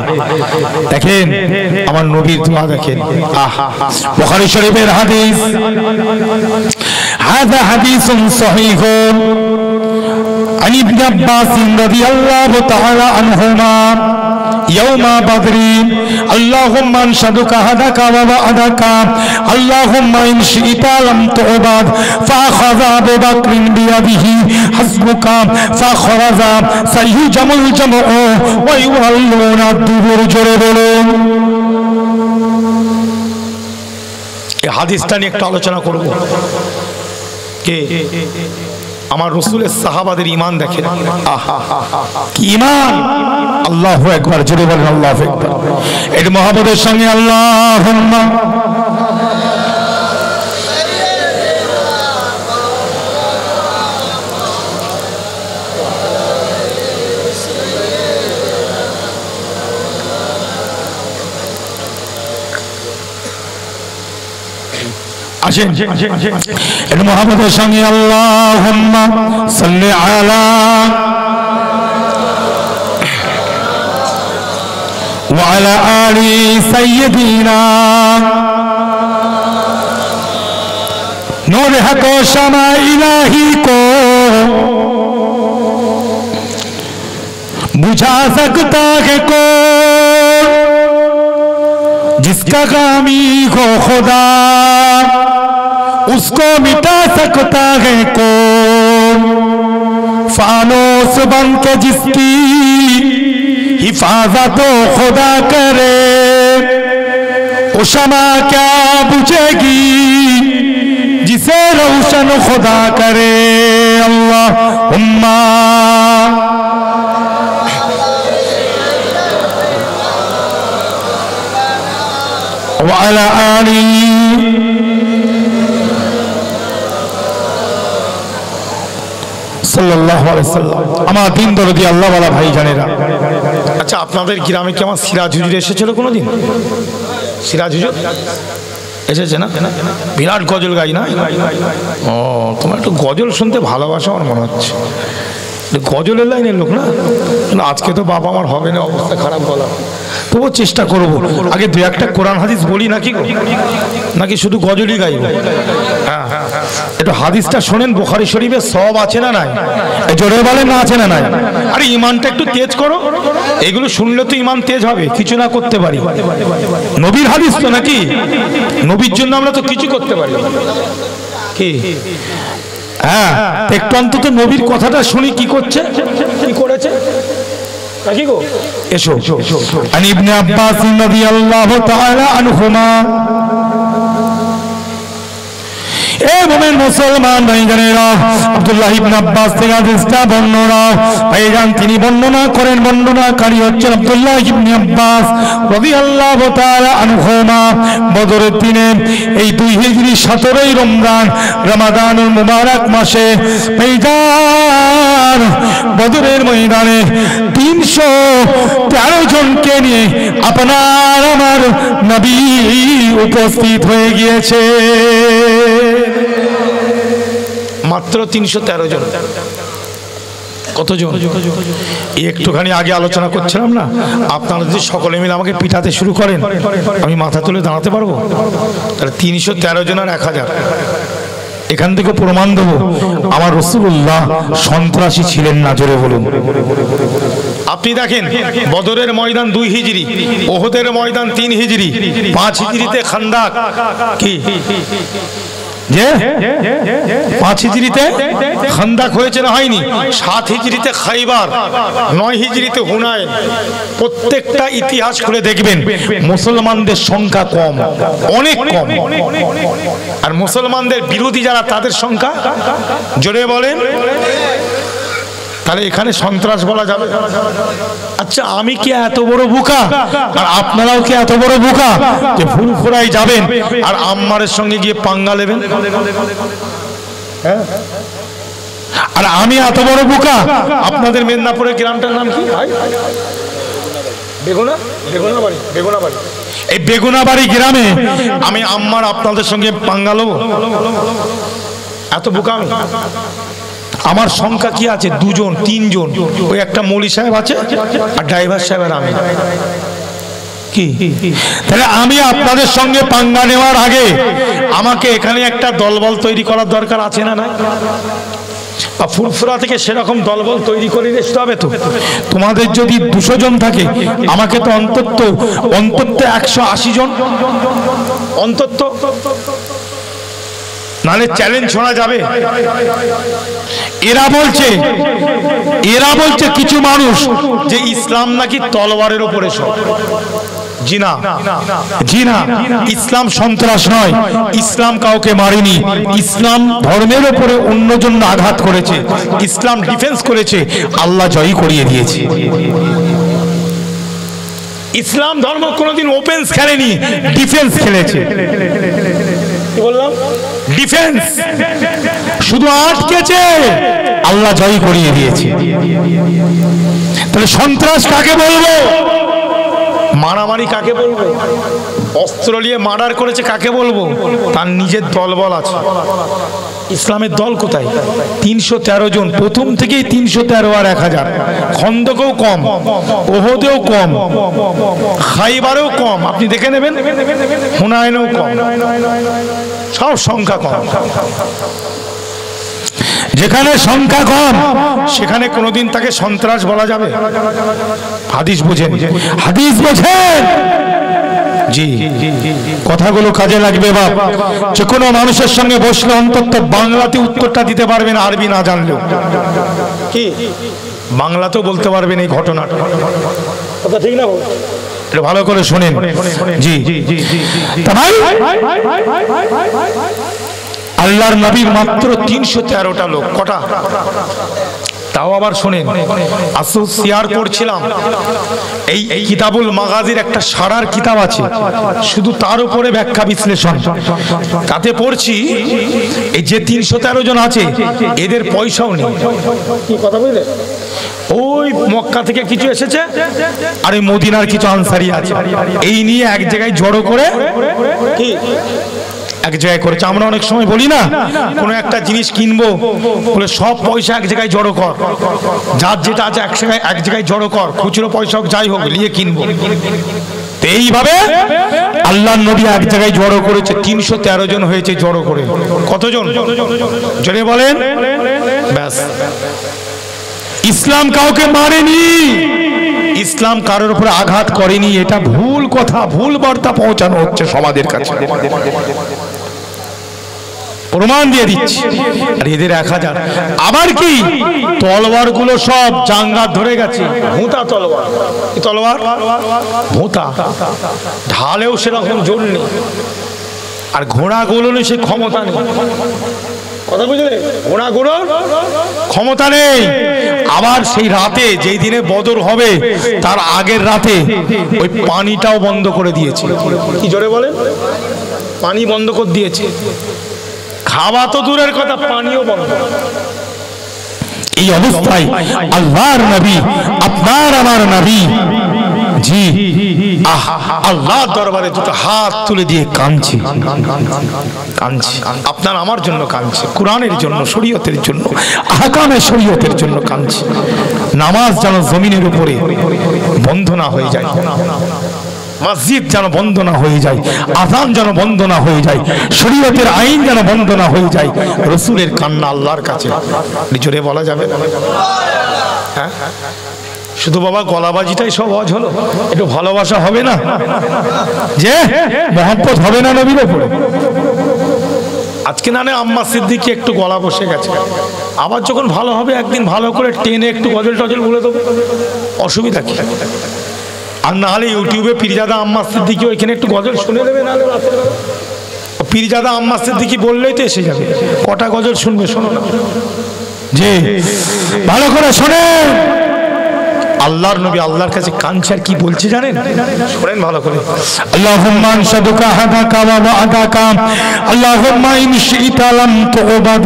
দেখেন আমার নবীর দোয়া দেখেন। আহা, বুখারী শরীফের হাদিস, হাযা হাদিসুন সহিহুন আন ইবনে আব্বাস রাদিয়াল্লাহু তাআলা আনহুমা يوم بدر اللهم انشدك هدك ووعدك اللهم ان شئت لم تعبد فاخذ ابو بكر بيده حسبك فاخرج سيهزم الجمع ويولون الدبر জোরে বলুন। এই হাদিসটা নিয়ে একটু আলোচনা করব। কে? আমার রাসূলের সাহাবাদের ঈমান দেখেন। আহা কি ঈমান! আল্লাহু আকবার, জোরে বলেন আল্লাহু আকবার। এর মুহাব্বতের সঙ্গে আল্লাহুম্মা আসেন এটা মুহাম্মদের সঙ্গে আল্লাহুম্মা সাল্লি আলা ওয়া আলা আলি সাইয়্যিদিনা नूर है तो शमा इलाही को बुझा सकता है को जिसका कामी हो खुदा उसको मिटा सकता है को फानोस बन के जिसकी हिफाजत खुदा करे वो शमा क्या बुझेगी जिसे रोशन खुदा करे अल्लाहुम्मा व अला आली সাল্লাল্লাহু আলাইহি ওয়াসাল্লাম। আমার দিন দরদি আল্লাহ ওয়ালা ভাই জানেরা, আচ্ছা আপনাদের গ্রামে কি আমার সিরাজ হুজুর এসেছিল কোনোদিন? সিরাজ হুজুর এসেছে না? বিরাট গজল গাই না? ও তোমার একটু গজল শুনতে ভালোবাসা আমার মনে হচ্ছে, গজলের লাইনের লোক না? আজকে তো বাবা আমার হবে না, অবস্থা খারাপ বলা, তবুও চেষ্টা করবো। আগে দু একটা কোরআন হাদিস বলি নাকি, নাকি শুধু গজলই গাইব? হ্যাঁ একটু হাদিসটা শোনেন, বুখারী শরীফে সব আছে না নাই? জোরে বলেন না আছে না নাই? আরে ইমানটা একটু তেজ করো, এগুলো শুনলে তো ইমান তেজ হবে, কিছু না করতে পারি। নবীর হাদিস তো নাকি, নবীর জন্য আমরা তো কিছু করতে পারি কি? হ্যাঁ একটু অন্তত নবীর কথাটা শুনি, কি করছে কি করেছে নাকি গো? এসো। আন ইবনে আব্বাস রাদিয়াল্লাহু তাআলা আনহুমা, এ মুমিন মুসলমান ভাইজানেরা, আব্দুল্লাহ ইবনে আব্বাস থেকে হাদিসটা বর্ণনা ভাইজান তিনি বর্ণনা করেন, বর্ণনাকারী হচ্ছেন আব্দুল্লাহ ইবনে আব্বাস রাদিয়াল্লাহু তাআলা আনহুমা। বদরের দিনে এই 2 হিজরি 17 রমজান রমাদানুল মুবারক মাসে ভাইজান বদরের ময়দানে 313 জনকে নিয়ে আপনার আমার নবী উপস্থিত হয়ে গিয়েছে। মাত্র 313 জন। কতজন? একটুখানি আগে আলোচনা করছিলাম না, আপনারা যদি সকলে মিলে আমাকে পিঠাতে শুরু করেন আমি মাথা তুলে দাঁড়াতে পারবো? তাহলে 313 জন আর 1000। এখান থেকে প্রমাণ দেবো আমার রাসূলুল্লাহ সন্ত্রাসী ছিলেন না, জোরে বলুন। আপনি দেখেন বদরের ময়দান 2 হিজরি, ওহদের ময়দান 3 হিজরি, 5 হিজরিতে খান্দাক কি যে 5 হিজরিতে খান্দাক হয়েছে না হয়নি? 7 হিজরিতে খাইবার, 9 হিজরিতে হুনাইন। প্রত্যেকটা ইতিহাস খুলে দেখবেন মুসলমানদের সংখ্যা কম, অনেক কম, আর মুসলমানদের বিরোধী যারা তাদের সংখ্যা, জোরে বলেন। তাহলে এখানে সন্ত্রাস বলা যাবে? আচ্ছা আমি কি এত বড় বোকা আর আপনারাও কি এত বড় বোকা যে ফুরফুরাই যাবেন আর আম্মারের সঙ্গে গিয়ে পাঙ্গা নেবেন? আর আমি এত বড় বোকা, আপনাদের মেদিনীপুরের গ্রামটার নাম কি? বেগুনাবাড়ি। এই বেগুনাবাড়ি গ্রামে আমি আম্মার আপনাদের সঙ্গে পাঙ্গা নেব? এত বোকা আমি? আমার সংখ্যা কি আছে? 2 জন 3 জন, ওই একটা মৌলী সাহেব আছে আর ড্রাইভার সাহেবের আমি। কি তাহলে আমি আপনাদের সঙ্গে পাঙ্গা নেওয়ার আগে আমাকে এখানে একটা দলবল তৈরি করার দরকার আছে না? না, ফুরফুরা থেকে সেরকম দলবল তৈরি করে আসতে হবে তো। তোমাদের যদি 200 জন থাকে, আমাকে তো অন্তত 180 জন অন্তত, নালে চ্যালেঞ্জ শোনা যাবে। এরা বলছে কিছু মানুষ যে ইসলাম নাকি তলোয়ারের উপরে সব। জি না, ইসলাম সন্ত্রাস নয়, ইসলাম কাউকে মারেনি, ইসলাম ধর্মের উপরে অন্যজন আঘাত করেছে, ইসলাম ডিফেন্স করেছে, আল্লাহ জয়ী করিয়ে দিয়েছে। ইসলাম ধর্ম কোনোদিন ওপেন্স খেলেনি, ডিফেন্স খেলেছে। কি বললাম? ডিফেন্স। শুধু আটকেছে, আল্লাহ জয়ী করিয়ে দিয়েছে। তাহলে সন্ত্রাস কাকে বলবো? মারামারি কাকে বলবো? অস্ত্র নিয়ে মার্ডার করেছে কাকে বলবো? তার নিজের দলবল আছে। ইসলামের দল কোথায়? 313 জন, প্রথম থেকেই 313 আর 1000। খন্দকেও কম, ওহদেও কম, খাইবারেও কম, আপনি দেখে নেবেন, হুনায়নেও কম, সব সংখ্যা কম। যেখানে সংখ্যা কম সেখানে কোনোদিন তাকে সন্ত্রাস বলা যাবে? হাদিস বুঝেন, হাদিস বোঝেন। জি, কথাগুলো কাজে লাগবে বাপ। যে কোনো মানুষের সঙ্গে বসলে অন্তত বাংলাতে উত্তরটা দিতে পারবেন, আরবি না জানলেও। কি বাংলাতেও বলতে পারবেন এই ঘটনাটা, কথা ঠিক না? এটা ভালো করে শোনেন। জি, তা ভাই আল্লাহর নবীর মাত্র 313টা লোক, কটা? তাও আবার শোনেন, আসল শেয়ার করছিলাম, এই কিতাবুল মাগাজির একটা সারার কিতাব আছে, শুধু তার উপরে ব্যাখ্যা বিশ্লেষণ। তাতে পড়ছি এই যে 313 জন আছে এদের পয়সাও নেই। কি কথা বুঝলে? ওই মক্কা থেকে কিছু এসেছে আর এই মদিনার কিছু আনসারি আছে, এই নিয়ে এক জায়গায় জড়ো করে কি এক জায়গায় করেছে। আমরা অনেক সময় বলি না, কোনো একটা জিনিস কিনবো বলে সব পয়সা এক জায়গায় জড়ো কর, যার যেটা আছে এক জায়গায় জড়ো কর, খুচরো পয়সা হোক যাই হোক নিয়ে কিনবো। এইভাবে আল্লাহর নবী এক জায়গায় জড়ো করেছে, 313 জন হয়েছে জড়ো করে। কতজন জোরে বলেন? ব্যাস। ইসলাম কাউকে মারেনি, ইসলাম কারোর উপরে আঘাত করেনি। এটা ভুল কথা, ভুল বার্তা পৌঁছানো হচ্ছে সমাজের কাছে, প্রমাণ দিয়ে দিচ্ছি। আর এদের 1000, আবার কি তলোয়ার গুলো সব জাঙ্গা ধরে গেছে, ভোঁতা তলোয়ার। তলোয়ার ভোঁতা, ঢালেও সেরকম জোর নেই, আর ঘোড়াগুলো সে ক্ষমতা নেই। কথা বুঝলে? ঘোড়াগুলোর ক্ষমতা নেই। আবার সেই রাতে, যেই দিনে বদর হবে তার আগের রাতে ওই পানিটাও বন্ধ করে দিয়েছে। কি জোরে বলেন? পানি বন্ধ করে দিয়েছে। খাওয়া তো দূরের কথা, পানিও বন্ধ। এই অবস্থায় আল্লাহর নবী, আপনার আমার নবী, জি আল্লাহর দরবারে দুটো হাত তুলে দিয়ে কাঁদছে, কাঁদছে। আপনার আমার জন্য কাঁদছে, কোরআনের জন্য, শরীয়তের জন্য, আহকামে শরীয়তের জন্য কাঁদছে। নামাজ যেন জমিনের উপরে বন্ধ না হয়ে যায়, মসজিদ যেন বন্ধ না হয়ে যায়, আযান যেন বন্ধ না হয়ে যায়, শরীয়তের আইন যেন বন্ধ না হয়ে যায়। রাসূলের কান্না আল্লাহর কাছে জোরে বলা যাবে না? হ্যাঁ, শুধু বাবা গলাবাজিটাই সব হজ হলো? একটু ভালোবাসা হবে না, যে মহব্বত হবে না নবীর উপরে? আজকে না আম্মা সিদ্দিকী একটু গলা বসে গেছে, আবার যখন ভালো হবে একদিন ভালো করে টেনে একটু গজল টজল বলে দেবো, অসুবিধা কি? আর না হলে ইউটিউবে পীরজাদা আম্মা সিদ্দিকী ওইখানে একটু গজল শুনে নেবে, না পীরজাদা আম্মা সিদ্দিকী বললেই তো এসে যাবে। কটা গজল শুনবে? শোনো না, যে ভালো করে শোনে। আল্লাহর নবী আল্লাহর কাছে কাঁদছে, আর কি বলছে জানেন? শোনেন ভালো করে। আল্লাহুম্মা আনশাদুকা হাদাকা ওয়া ওয়াদাকা, আল্লাহুম্মা ইন শি'তা লাম তু'বাদ।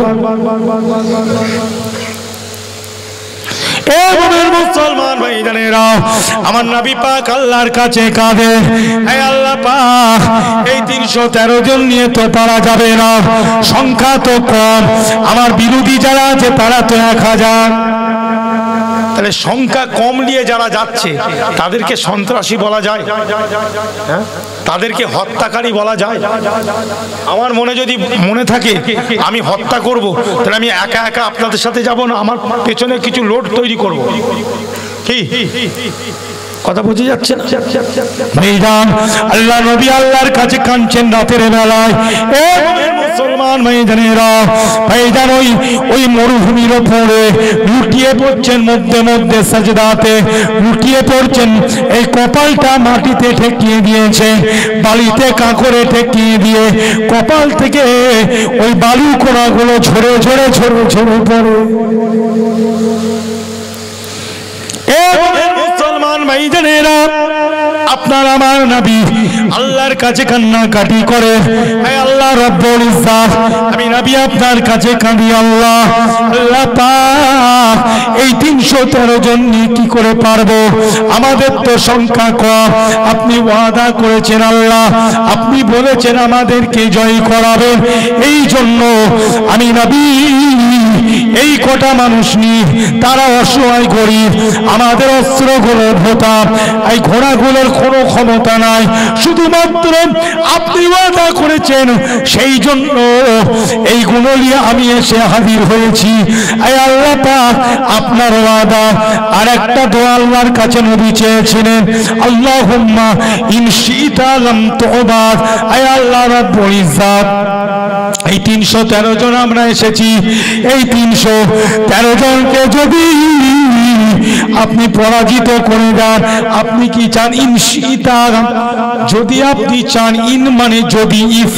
মুসলমান ভাইজানেরা, আমার নবী পাক আল্লাহর কাছে কাঁদে, হে আল্লাহ পাক, এই 313 জন নিয়ে তো পারা যাবে না, সংখ্যা তো কম, আমার বিরোধী যারা আছে তারা তো 1000। তাহলে সংখ্যা কম নিয়ে যারা যাচ্ছে তাদেরকে সন্ত্রাসী বলা যায়? হ্যাঁ, তাদেরকে হত্যাকারী বলা যায়? আমার মনে যদি মনে থাকে আমি হত্যা করব, তাহলে আমি একা একা আপনাদের সাথে যাব না, আমার পেছনে কিছু লোড তৈরি করব। কি কথা বুঝে যাচ্ছে না? ভাইজান, আল্লাহ নবী আল্লাহর কাছে কাঁদছেন রাতের বেলায়। মুসলমান ভাইজানেরা, ভাইজান ওই মরুভূমির উপরে লুটিয়ে পড়ছেন, মধ্যে মধ্যে সাজদাতে লুটিয়ে পড়ছেন, এই কপালটা মাটিতে ঠেকিয়ে দিয়েছে, বালিতে কাঁকড়ে ঠেকিয়ে দিয়ে কপাল থেকে ওই বালু কোনাগুলো ঝরে ঝরে ঝরে ঝরে পড়ে। মুসলমান ভাইজানেরা, আপনার আমার নবী আল্লাহর কাছে কান্নাকাটি করে, হে আল্লাহ রব্বুল ইজ্জাত, আমি নবী আপনার কাছে কাঁদি। আল্লাহ, আল্লাহ পাক, এই 313 জন নিয়ে কি করে পারবো? আমাদের তো সংখ্যা কম। আপনি ওয়াদা করেছেন আল্লাহ, আপনি বলেছেন আমাদেরকে জয় করাবেন। এই জন্য আমি নবী এই কটা মানুষ নিয়ে, তারা অসহায় গরিব, আমাদের অস্ত্রগুলো ভোতা, এই ঘোড়াগুলোর কোনো ক্ষমতা নাই, শুধুমাত্র আপনি ওয়াদা করেছেন, সেই জন্য এইগুলো নিয়ে আমি এসে হাজির হয়েছি। আয় আল্লাহ পাক, আপনার ওয়াদা। আর একটা দোয়া আল্লাহর কাছে নবী চেয়েছিলেন, আল্লাহুম্মা ইন শি'তা লাম তু'বাদ। আয় আল্লাহ রাব্বুল ইজ্জাত, এই 313 জন আমরা এসেছি, এই 313 জনকে যদি আপনি পরাজিত করে দেন, আপনি কি চান? ইন শি'তা, যদি আপনি চান, ইন মানে যদি, ইফ,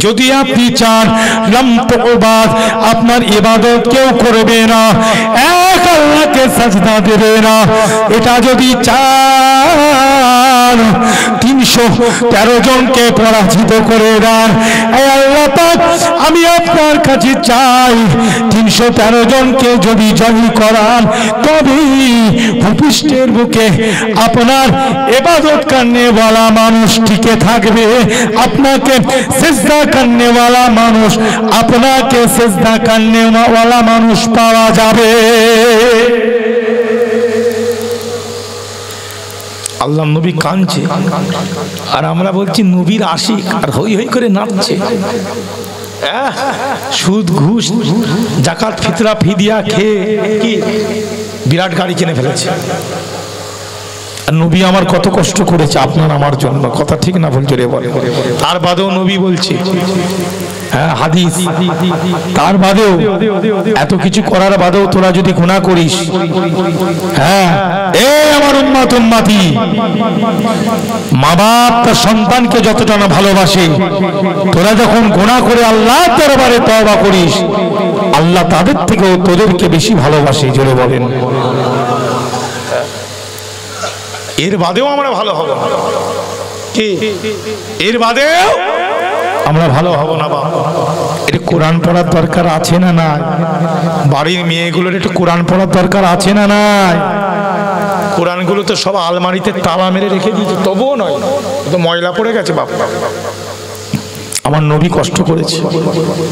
যদি আপনি চান, লাম তু'বাদ, আপনার ইবাদত কেউ করবে না, এক আল্লাহকে সাজদা দেবে না, এটা যদি চান 313 জনকে পরাজিত করে দেন, আল্লাহ পাক আমি আপনার কাছে চাই 313 জনকে যদি জয় করান, তবে ভূপৃষ্ঠের বুকে আপনার ইবাদত করনেওয়ালা মানুষ টিকে থাকবে, আপনাকে সিজদা করনেওয়ালা মানুষ, আপনাকে সিজদা করনেওয়ালা মানুষ পাওয়া যাবে। আল্লাহ নবী কাঁদছে, আর আমরা বলছি নবীর আশিক, আর হই হই করে নাচছে। সুদ ঘুষ জাকাত ফিতরা ফিদিয়া খেয়ে কি বিরাট গাড়ি কিনে ফেলেছে। আর নবী আমার কত কষ্ট করেছে আপনার আমার জন্য, কথা ঠিক না ভুল জোরে বলে। তার বাদেও নবী বলছে, হ্যাঁ হাদিস, তার বাদেও এত কিছু করার বাদেও তোরা যদি গুনাহ করিস, হ্যাঁ এ আমার উম্মত উম্মতি, মা বাপ তার সন্তানকে যতটা না ভালোবাসে, তোরা যখন গুনাহ করে আল্লাহর দরবারে তওবা করিস, আল্লাহ তাদের থেকেও তোদেরকে বেশি ভালোবাসে। জোরে বলেন। এর বাদেও আমরা ভালো হব কি? এর বাদেও আমরা ভালো হব না? বাবা, এটা কোরআন পড়ার দরকার আছে না নাই? বাড়ির মেয়েগুলোর একটু কোরআন পড়ার দরকার আছে না নাই? কোরআনগুলো তো সব আলমারিতে তালা মেরে রেখে দিয়েছে, তবুও নয়, তো ময়লা পড়ে গেছে। বাপ, আমার নবী কষ্ট করেছে,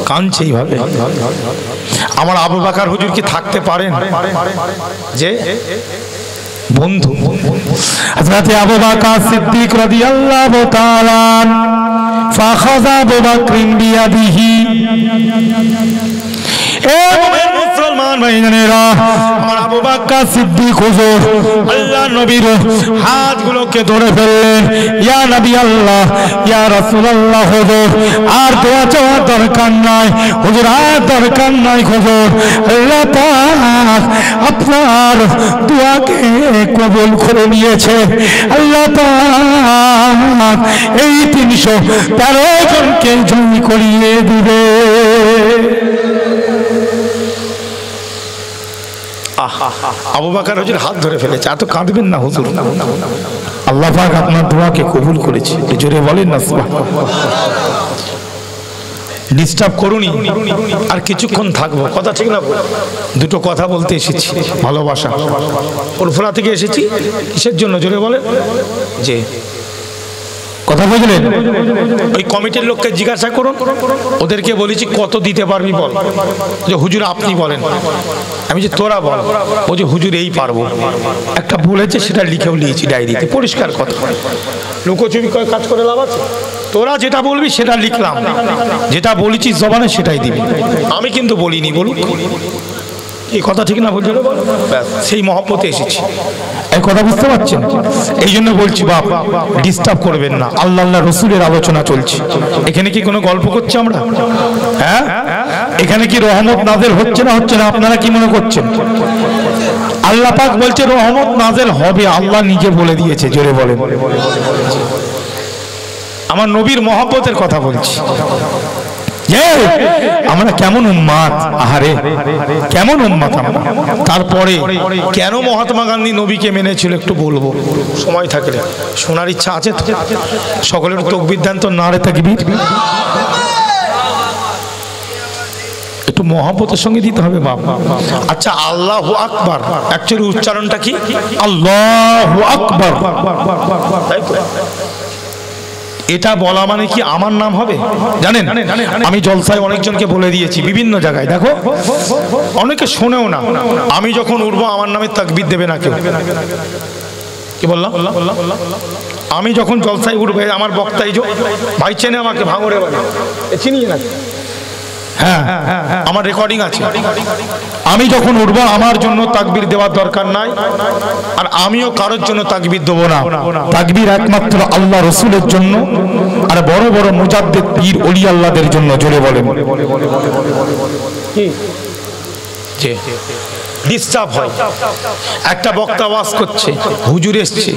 কাঁদছে এইভাবে। আমার আবু বকর হুজুর কি থাকতে পারেন যে বন্ধু হযরত আবু বকর সিদ্দিক রাদিয়াল্লাহু তাআলা ফাখাযা আবু বকর বিয়াদিহি। এ মুসলমান ভাইজানেরা, আমার আবু বকর সিদ্দিক হুজুর আল্লাহ নবীর হাতগুলোকে ধরে ফেললেন, ইয়া নবী আল্লাহ, ইয়া রাসূলুল্লাহ, হুজুর আর দোয়া চাওয়ার দরকার নাই, হুজুর আর দরকার নাই, হুজুর আল্লাহ পাক আপনার দোয়াকে কবুল করে নিয়েছে। আল্লাহ পাক এই 313 জনকে জয় করিয়ে দিবে। আবু বকর হুজুর হাত ধরে ফেলেছে। এত কাঁদবেন না হুজুর, আল্লাহ পাক আপনার দোয়াকে কবুল করেছে। জোরে বলেন না সুবহানাল্লাহ। ডিস্টার্ব করুনি, আর কিছুক্ষণ থাকবো, কথা ঠিক না? দুটো কথা বলতে এসেছি, ভালোবাসা। ফুরফুরা থেকে এসেছি, কিসের জন্য জোরে বলে? যে কথা বুঝলেন? ওই কমিটির লোককে জিজ্ঞাসা করুন, ওদেরকে বলেছি কত দিতে পারবি বল। যে হুজুর আপনি বলেন। আমি যে তোরা বল। ও যে হুজুর এই পারবো। একটা বলেছে, সেটা লিখেও নিয়েছি ডায়েরিতে, পরিষ্কার কথা। লুকোচুরি কাজ করে লাভ আছে? তোরা যেটা বলবি সেটা লিখলাম, যেটা বলেছি জবানে সেটাই দিবি। আমি কিন্তু বলিনি, বলুক। এই কথা ঠিক না বুঝলে? সেই মহব্বতে এসেছি, এই কথা বুঝতে পারছেন? এই জন্য বলছি বাপ, ডিস্টার্ব করবেন না। আল্লাহ আল্লাহ রসুলের আলোচনা চলছে। এখানে কি কোনো গল্প করছি আমরা? হ্যাঁ, এখানে কি রহমত নাজেল হচ্ছে না হচ্ছে না? আপনারা কি মনে করছেন? আল্লাহ পাক বলছে রহমত নাজেল হবে, আল্লাহ নিজে বলে দিয়েছে। জোরে বলেন। আমার নবীর মহব্বতের কথা বলছি। আমরা কেমন উম্মাত, আহারে কেমন উম্মাত আমরা। তারপরে কেন মহাত্মা গান্ধী নবীকে মেনেছিল একটু বলবো, সময় থাকলে। শোনার ইচ্ছা আছে তো? সকলের তাকবীর দেন তো, নারে তাকবীর। একটু মহব্বতের সঙ্গে দিতে হবে বাবা। আচ্ছা আল্লাহু আকবার অ্যাকচুয়ালি উচ্চারণটা কি? আল্লাহু আকবার, তাই তো? এটা বলা মানে কি আমার নাম হবে? জানেন আমি জলসায় অনেকজনকে বলে দিয়েছি বিভিন্ন জায়গায়, দেখো অনেকে শোনেও না, আমি যখন উঠবো আমার নামে তাকবীর দেবে না কেউ। কি বললাম? আমি যখন জলসায় উঠবে আমার বক্তা এই যে ভাই চেনে আমাকে, ভাঙড়ে বাড়ি, চিনি না? হ্যাঁ আমার রেকর্ডিং আছে। আমি যখন উঠবো আমার জন্য তাকবীর দেওয়ার দরকার নাই, আর আমিও কারোর জন্য তাকবীর দেবো না। তাকবীর একমাত্র আল্লাহ রসুলের জন্য আর বড় বড় মুজাদ্দিদ পীর ওলি আল্লাহদের জন্য। জোরে বলেন। ডিস্টার্ব হয়, একটা বক্তা ওয়াজ করছে, হুজুর এসছে,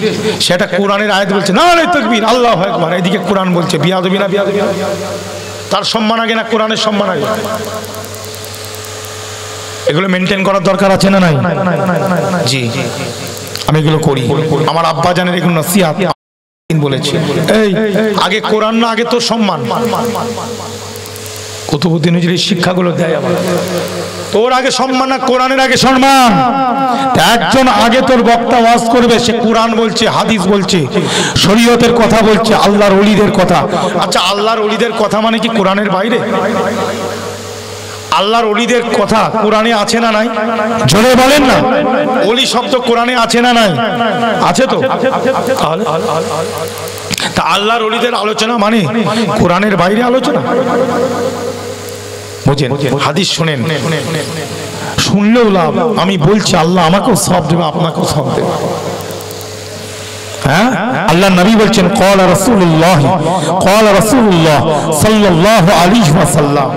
সেটা কোরআনের আয়াত বলছে না রে তাকবীর আল্লাহু আকবার, এদিকে কোরআন বলছে, বিয়াদবি না বিয়াদবি? তার সম্মান আগে না কোরআনের সম্মান আগে? এগুলো মেনটেন করার দরকার আছে না নাই? জি আমি এগুলো করি, আমার আব্বা জানের এগুলো নসিহত বলেছে। এই আগে কোরআন না আগে তোর সম্মান? কুতুবউদ্দিন হুজুরের শিক্ষাগুলো দেয় আমার, তোর আগে সম্মান না কোরআনের আগে সম্মান? একজন আগে তোর বক্তা ওয়াজ করবে, সে কোরআন বলছে, হাদিস বলছে, শরীয়তের কথা বলছে, আল্লাহর ওলিদের কথা। আচ্ছা আল্লাহর ওলিদের কথা মানে কি কোরআনের বাইরে? আল্লাহর ওলিদের কথা কোরআনে আছে না নাই? জোরে বলেন না। ওলি শব্দ কোরআনে আছে না নাই? আছে তো। তা আল্লাহর ওলিদের আলোচনা মানে কোরআনের বাইরে আলোচনা? বুঝেন, হাদিস শুনেন, শুনলেও লাভ। আমি বলছি আল্লাহ আমাকেও সওয়াব দেবে, আপনাকেও সওয়াব দেবে। হ্যাঁ আল্লাহ নবী বলছেন ক্বালা রাসূলুল্লাহ সাল্লাল্লাহু আলাইহি ওয়াসাল্লাম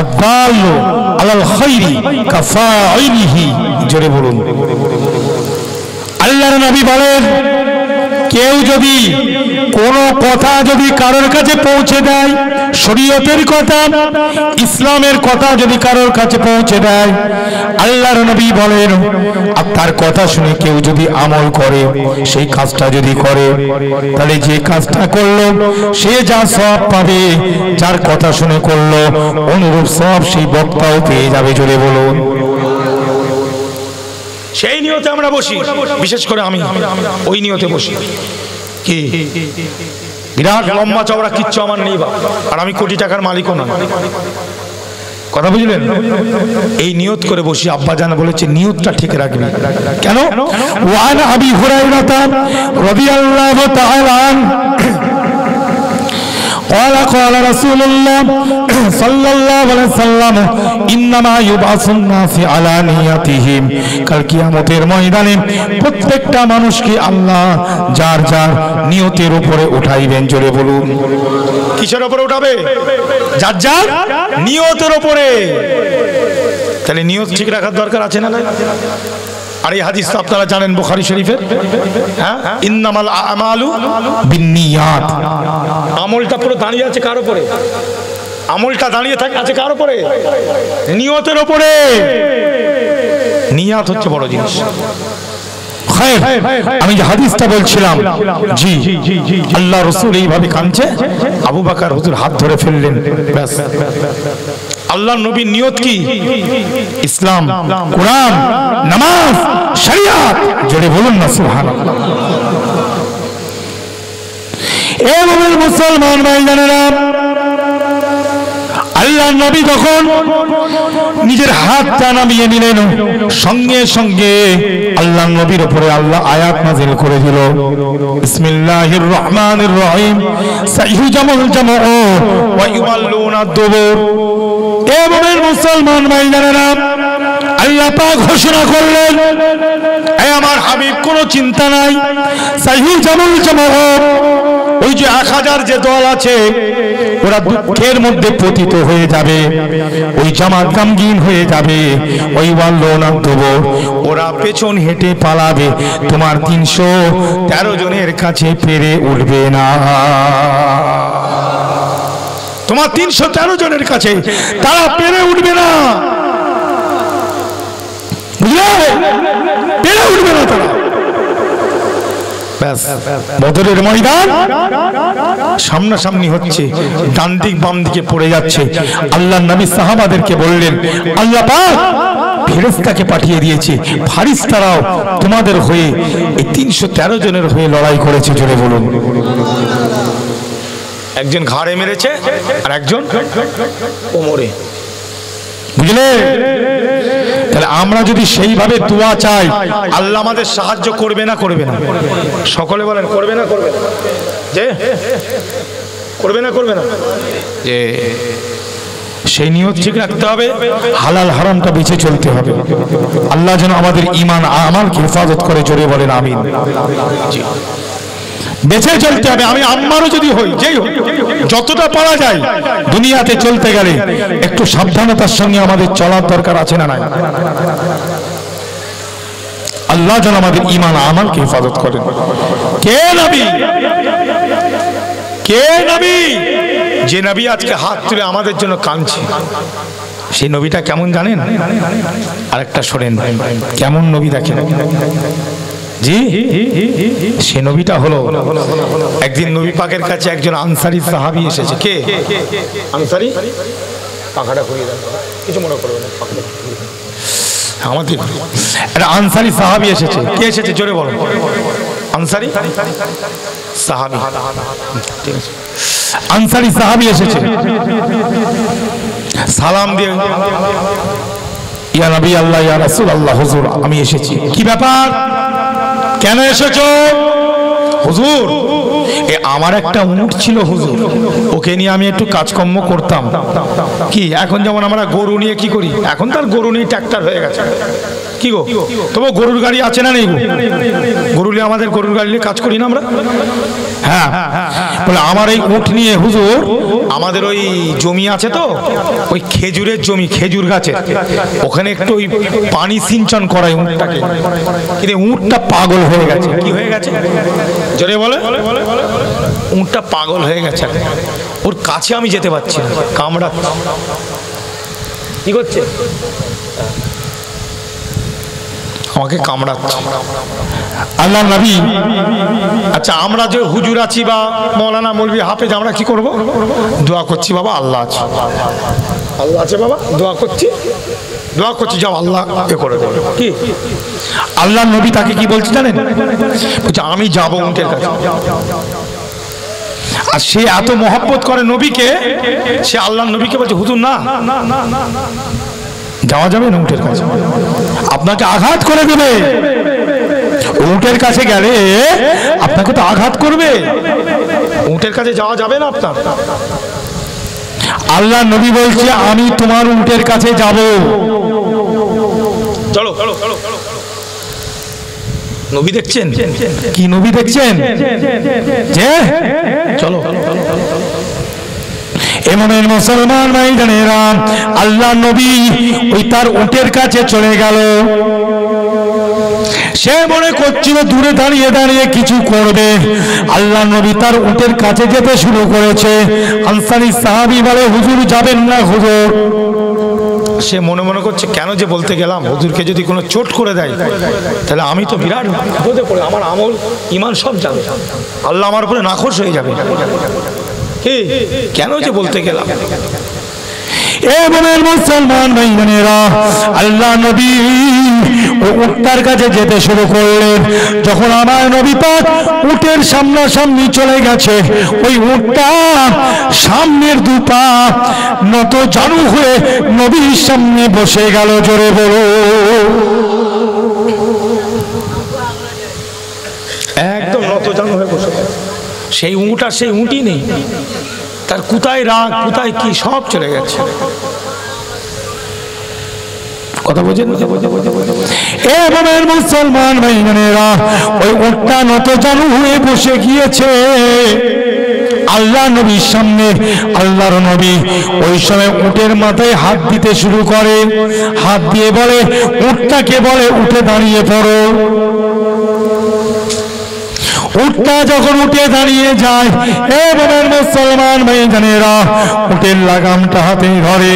আদাল্লু আলাল খায়রি কাফাইলিহি। জোরে বলুন। আল্লাহর নবী বলেন কেউ যদি কোনো কথা যদি কারোর কাছে পৌঁছে দেয়, শরীয়তের কথা, ইসলামের কথা যদি কারোর কাছে পৌঁছে দেয়, আল্লাহর নবী বলেন আর তার কথা শুনে কেউ যদি আমল করে, সেই কাজটা যদি করে, তাহলে যে কাজটা করলো সে যা সওয়াব পাবে, যার কথা শুনে করলো অনুরূপ সওয়াব সেই বক্তাও পেয়ে যাবে। জোরে বলুন। সেই নিয়তে আমরা বসি, বিশেষ করে আমি ওই নিয়তে বসি। কি বিরাট লম্বা চওড়া কিচ্ছু আমার নেই বা, আর আমি কোটি টাকার মালিকও না। কথা বুঝলেন? এই নিয়ত করে বসি। আব্বা জান বলেছে নিয়তটা ঠিক রাখবি। কেন? ওয়ান আবি হুরায়রা রাদিয়াল্লাহু তাআলা قال رسول الله صلى الله عليه وسلم انما يبعث الناس على نياتهم। কাল কিয়ামতের ময়দানে প্রত্যেকটা মানুষকে আল্লাহ যার যার নিয়তের উপরে উঠাইবেন। জোরে বলুন। কিসের উপরে উঠাবে? যার যার নিয়তের উপরে। তাহলে নিয়ত ঠিক রাখার দরকার আছে না? আর এই হাদিস তো আপনারা জানেন বুখারী শরীফের। হ্যাঁ ইন্নামাল আমালু বিন্নিয়াত। আমলটা পুরো দাঁড়িয়ে আছে কার উপরে? আমলটা দাঁড়িয়ে থাকে আছে কার উপরে? নিয়তের উপরে। নিয়াত হচ্ছে বড় জিনিস। আমি যে হাদিসটা বলছিলাম, জি আল্লাহ রাসূল এইভাবে কাঁদছে, আবু বকর হুজুর হাত ধরে ফেললেন। ব্যাস। আল্লাহর নবীর নিয়ত কি? ইসলাম, কোরআন, নামাজ, শরিয়াত। জোরে বলুন না সুবহানাল্লাহ। এ মুমিন মুসলমান ভাইজানেরা, আল্লাহর নবী যখন নিজের হাতটা নামিয়ে নিলেন, সঙ্গে সঙ্গে আল্লাহর নবীর উপরে আল্লাহ আয়াত নাযিল করে দিল। বিসমিল্লাহির রহমানির রহিম সাইহুজামুল জামউ ওয়া ইউওয়াল্লুনা দুবুর। এ মুমিন মুসলমান ভাইজানেরা, আল্লাহ পাক ঘোষণা করলেন, এ আমার হাবিব কোনো চিন্তা নাই, সাইহুজামুল জামউ, ওই যে 1000 যে দল আছে ওরা দুঃখের মধ্যে পতিত হয়ে যাবে, ওই জামাত গামগীন হয়ে যাবে, ওই ওয়াল্লুনা দুবুর, ওরা পেছন হেঁটে পালাবে, তোমার 313 জনের কাছে পেরে উঠবে না। তোমার 313 জনের কাছে তারা পেরে উঠবে না। বুঝলে? পেরে উঠবে না তারা। ব্যাস বদরের ময়দান সামনাসামনি হচ্ছে, ডান দিক বাম দিকে পড়ে যাচ্ছে। আল্লাহর নবী সাহাবাদেরকে বললেন, আল্লাহ পাক ফেরেশতাকে পাঠিয়ে দিয়েছে, ফারিস্তারাও তোমাদের হয়ে এই 313 জনের হয়ে লড়াই করেছে। জোরে বলুন। একজন ঘাড়ে মেরেছে আর একজন কোমরে, বুঝলে? তাহলে আমরা যদি সেইভাবে দোয়া চাই, আল্লাহ আমাদের সাহায্য করবে না করবে না? সকলে বলেন করবে না করবে না? যে করবে না করবে না? যে সেই নিয়ত ঠিক রাখতে হবে, হালাল হারামটা বেঁচে চলতে হবে। আল্লাহ যেন আমাদের ঈমান আমালকে হেফাজত করে। জোরে বলেন আমিন। বেঁচে চলতে হবে। আমি আম্মারও যদি হই, যেই হোক, যতটা পারা যায় দুনিয়াতে চলতে গেলে একটু সাবধানতার সঙ্গে আমাদের চলার দরকার আছে না নাই? আল্লাহ যেন আমাদের ঈমান আমালকে হেফাজত করেন। কে নবী? কে নবী? যে নবী আজকে হাত তুলে আমাদের জন্য কাঁদছে, সেই নবীটা কেমন জানেন? আরেকটা শোনেন, কেমন নবী দেখেন? জি, সে নবীটা হলো, একদিন নবী পাকের কাছে একজন আনসারী সাহাবী এসেছে। কে আনসারী? পাখাটা খুলে দেন, কিছু মনে করবেন না। আমাদের একটা আনসারী সাহাবী এসেছে। কে এসেছে? জোরে বলো। আনসারী সাহাবী, ঠিক আছে। আনসারী সাহাবী এসেছে, সালাম দিয়ে, ইয়া নবী আল্লাহ, ইয়া রাসূল আল্লাহ, হুজুর আমি এসেছি। কি ব্যাপার, কেন এসেছো? হুজুর, আমার একটা উট ছিল হুজুর, ওকে নিয়ে আমি একটু কাজকর্ম করতাম। কি এখন যেমন আমরা গরু নিয়ে কি করি, এখন তার গরু নিয়ে ট্রাক্টর হয়ে গেছে। কি গো, তবু গরুর গাড়ি আছে না নেই গো? গরু নিয়ে, আমাদের গরুর গাড়ি নিয়ে কাজ করি না আমরা? হ্যাঁ, বলে আমার এই উট নিয়ে হুজুর, আমাদের ওই জমি আছে তো, ওই খেজুরের জমি, খেজুর গাছে, ওখানে একটু ওই পানি সিঞ্চন করাই উটটাকে। কিন্তু উটটা পাগল হয়ে গেছে। কি হয়ে গেছে? জোরে বলে। উটটা পাগল হয়ে গেছে, ওর কাছে আমি যেতে পারছি না, কামড়া। কি করছে? আমাকে কামড়াচ্ছে। আল্লাহ নবী, আচ্ছা আমরা যে হুজুর আছি বা মৌলানা মৌলভী হাফেজ, আমরা কি করব? দোয়া করছি, বাবা আল্লাহ আছে, আল্লাহ আছে বাবা, দোয়া করছি, দোয়া করছি, যাও আল্লাহ এ করে দেবে। কি আল্লাহ নবী তাকে কি বলছে জানেন? বলছে আমি যাব উটের কাছে। আর সে এত মহব্বত করে নবীকে, সে আল্লাহ নবীকে বলছে হুজুর না, যাওয়া যাবে না উটের কাছে, আপনাকে আঘাত করে দেবে। উটের কাছে গেলে আপনাকে তো আঘাত করবে, উটের কাছে যাওয়া যাবে না আপনার। আল্লাহ নবী বলছে আমি তোমার উটের কাছে যাব। চলো চলো চলো। নবী দেখছেন? কি নবী দেখছেন? যে চলো। এমনের মুসলমান ভাইজানেরা, আল্লাহ নবী ওই তার উটের কাছে চলে গেল। সে মনে করছিল দূরে দাঁড়িয়ে দাঁড়িয়ে কিছু করবে। আল্লাহ নবী তার উটের কাছে যেতে শুরু করেছে। আনসারী সাহাবী বলে, হুজুর যাবেন না হুজুর। সে মনে মনে করছে কেন যে বলতে গেলাম, হুজুরকে যদি কোনো চোট করে দেয় তাহলে আমি তো বিরাট বিপদে পড়ে, আমার আমল ঈমান সব যাবে, আল্লাহ আমার উপরে নাখোশ হয়ে যাবে। কি কেন যে বলতে গেলাম? এমনের মুসলমান ভাইবোনেরা, আল্লাহ নবী ও উটটার কাছে যেতে শুরু করলেন। যখন আমার নবী পাক উটের সামনাসামনি চলে গেছে, ওই উটটা সামনের দুপা নত জানু হয়ে নবীর সামনে বসে গেল। জোরে বলো। একদম নত জানু হয়ে বসে গেল। সেই উট আর সেই উটই নেই, তার কোথায় রাগ কোথায় কি সব চলে গেছে। কথা বোঝেন? এভাবে মুসলমান ভাইবোনেরা, ওই উটটা নত জানু হয়ে বসে গিয়েছে আল্লাহ নবীর সামনে। আল্লাহর নবী ওই সময় উটের মাথায় হাত দিতে শুরু করে। হাত দিয়ে বলে, উটটাকে বলে উঠে দাঁড়িয়ে পড়ো। উটটা যখন উঠে দাঁড়িয়ে যায়, এবার মুসলমান ভাইজানেরা উটের লাগামটা হাতে ধরে,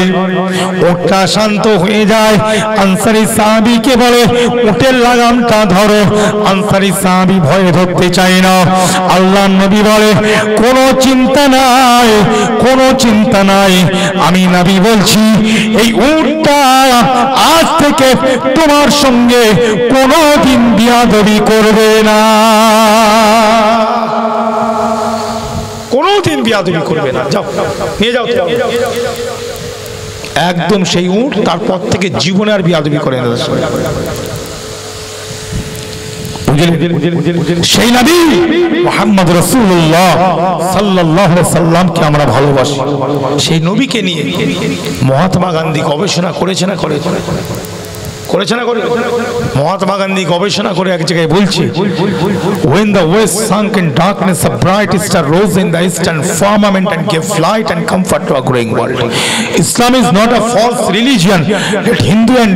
উটটা শান্ত হয়ে যায়। আনসারী সাহাবীকে বলে উটের লাগামটা ধরো। আনসারী সাহাবী ভয়ে ধরতে চায় না। আল্লাহর নবী বলে কোনো চিন্তা নাই, কোনো চিন্তা নাই, আমি নবী বলছি এই উটটা আজ থেকে তোমার সঙ্গে কোনোদিন বিয়াদবি করবে না, কোনোদিন বিয়াদবি করবে না, যাও নিয়ে যাও। একদম সেই উট তারপর থেকে জীবনে আর বিয়াদবি করে না। সেই নবী মুহাম্মদ রাসূলুল্লাহ সাল্লাল্লাহু আলাইহি সাল্লামকে আমরা ভালোবাসি। সেই নবীকে নিয়ে মহাত্মা গান্ধী গবেষণা করেছে না করে? মহাত্মা গান্ধী গবেষণা করে এক জায়গায় বলছে, when the west sunk in darkness a bright star rose in the eastern firmament and gave light and comfort to a growing world. Islam is not a false religion. Let Hindu and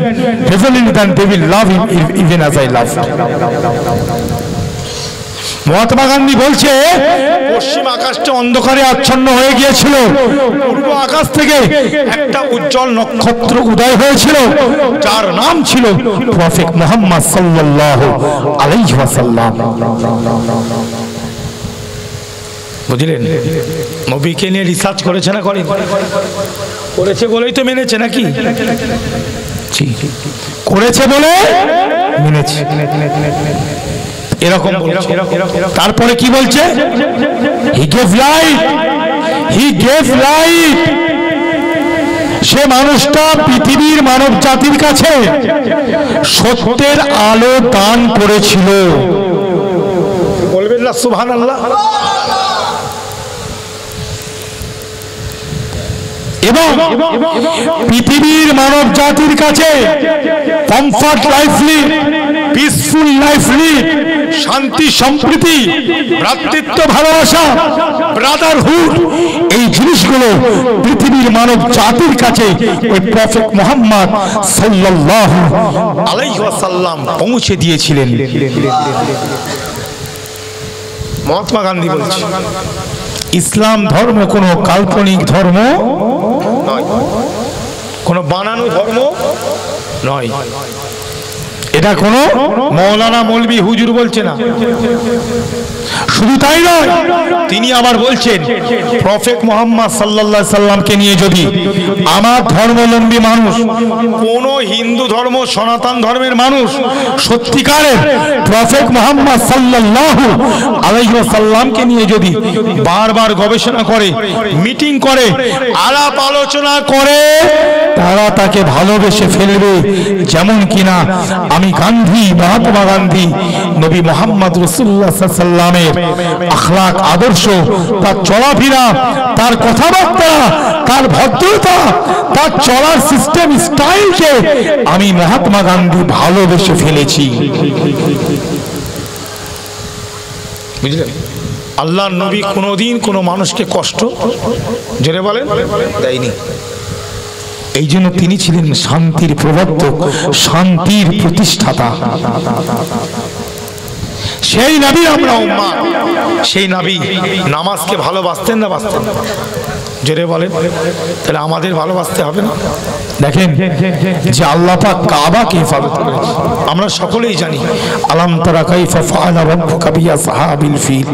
reveling then they will love him even as I loved. Mahatma Gandhi বলছে পশ্চিম আকাশটা অন্ধকারে আচ্ছন্ন হয়ে গিয়েছিল, পূর্ব আকাশ থেকে একটা উজ্জ্বল নক্ষত্র উদয় হয়েছিল যার নাম ছিল প্রফেট মুহাম্মদ সাল্লাল্লাহু আলাইহি ওয়াসাল্লাম। বুঝলেন? নবীকে নিয়ে রিসার্চ করেছে না করে? করেছে বলেই তো মেনেছে নাকি? করেছে বলে মেনেছে। এরকম তারপরে কি বলছে? He gave light, he gave light. সে মানুষটা পৃথিবীর মানব জাতির কাছে সত্যের আলো দান করেছিল। বলবেন না সুবহানাল্লাহ? এবং পৃথিবীর মানব জাতির কাছে comfort life lead, peaceful life lead, শান্তি সম্প্রীতি, ভ্রাতৃত্ব ভালোবাসা, ব্রাদারহুড, এই জিনিসগুলো পৃথিবীর মানব জাতির কাছে ওই প্রফেট মুহাম্মদ সাল্লাল্লাহু আলাইহি ওয়াসাল্লাম পৌঁছে দিয়েছিলেন। মহাত্মা গান্ধী বলছে ইসলাম ধর্ম কোনো কাল্পনিক ধর্ম নয়, কোনো বানানো ধর্ম নয়। এটা কোনো মৌলানা মৌলবি হুজুর বলছে না। শুধু তাই নয়, তিনি আবার বলছেন প্রফেট মুহাম্মদ সাল্লাল্লাহু আলাইহি সাল্লামকে নিয়ে যদি আমার ধর্মাবলম্বী মানুষ, কোন হিন্দু ধর্ম সনাতন ধর্মের মানুষ সত্যিকারের প্রফেট মুহাম্মদ সাল্লাল্লাহু আলাইহি ওয়াসাল্লামকে নিয়ে যদি বারবার গবেষণা করে, মিটিং করে, আলাপ আলোচনা করে, তারা তাকে ভালোবেসে ফেলবে। যেমন কিনা আমি গান্ধী, মহাত্মা গান্ধী, নবী মুহাম্মদ রাসূলুল্লাহ সাল্লাল্লাহু আলাইহি ওয়াসাল্লামের আখলাক, আদর্শ, তার চলাফেরা, তার কথাবার্তা, তার ভদ্রতা, তার চলার সিস্টেম, স্টাইলকে আমি মহাত্মা গান্ধী ভালোবেসে ফেলেছি। বুঝলেন? আল্লাহর নবী কোনোদিন কোনো মানুষকে কষ্ট জোরে বলেন দেয়নি। এই জন্য তিনি ছিলেন শান্তির প্রবর্তক, শান্তির প্রতিষ্ঠাতা। সেই নবী আমরা উম্মাহ। সেই নবী নামাজকে ভালোবাসতেন না বাসতেন? জোরে বলেন। তাহলে আমাদের ভালোবাসতে হবে না? দেখেন যে আল্লাহ পাক কাবাকে হিফাজত করেছে, আমরা সকলেই জানি। আলাম তারা কাইফা ফাআলা রাব্বুকা বিআসহাবিল ফিল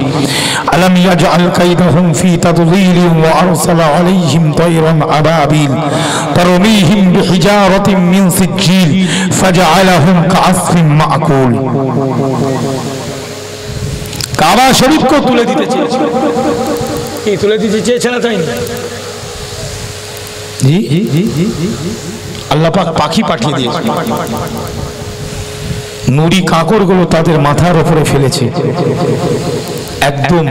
আলাম ইয়াজআল কাইদাহুম ফি তাদলিলিন ওয়া আরসালা আলাইহিম তায়রান আবাবিল তারমিহিম বিহিজারাতিন মিন সিজ্জিল ফাজআলাহুম কাআসফিন মাকুল। কাবা শরীফকে তুলে দিতে চেয়েছে। কি তুলে দিতে চেয়েছে না তাই? জি আল্লাহ পাক পাখি পাঠিয়ে দিয়েছে, নুরি কাঁকড়গুলো তাদের মাথার উপরে ফেলেছে। একদম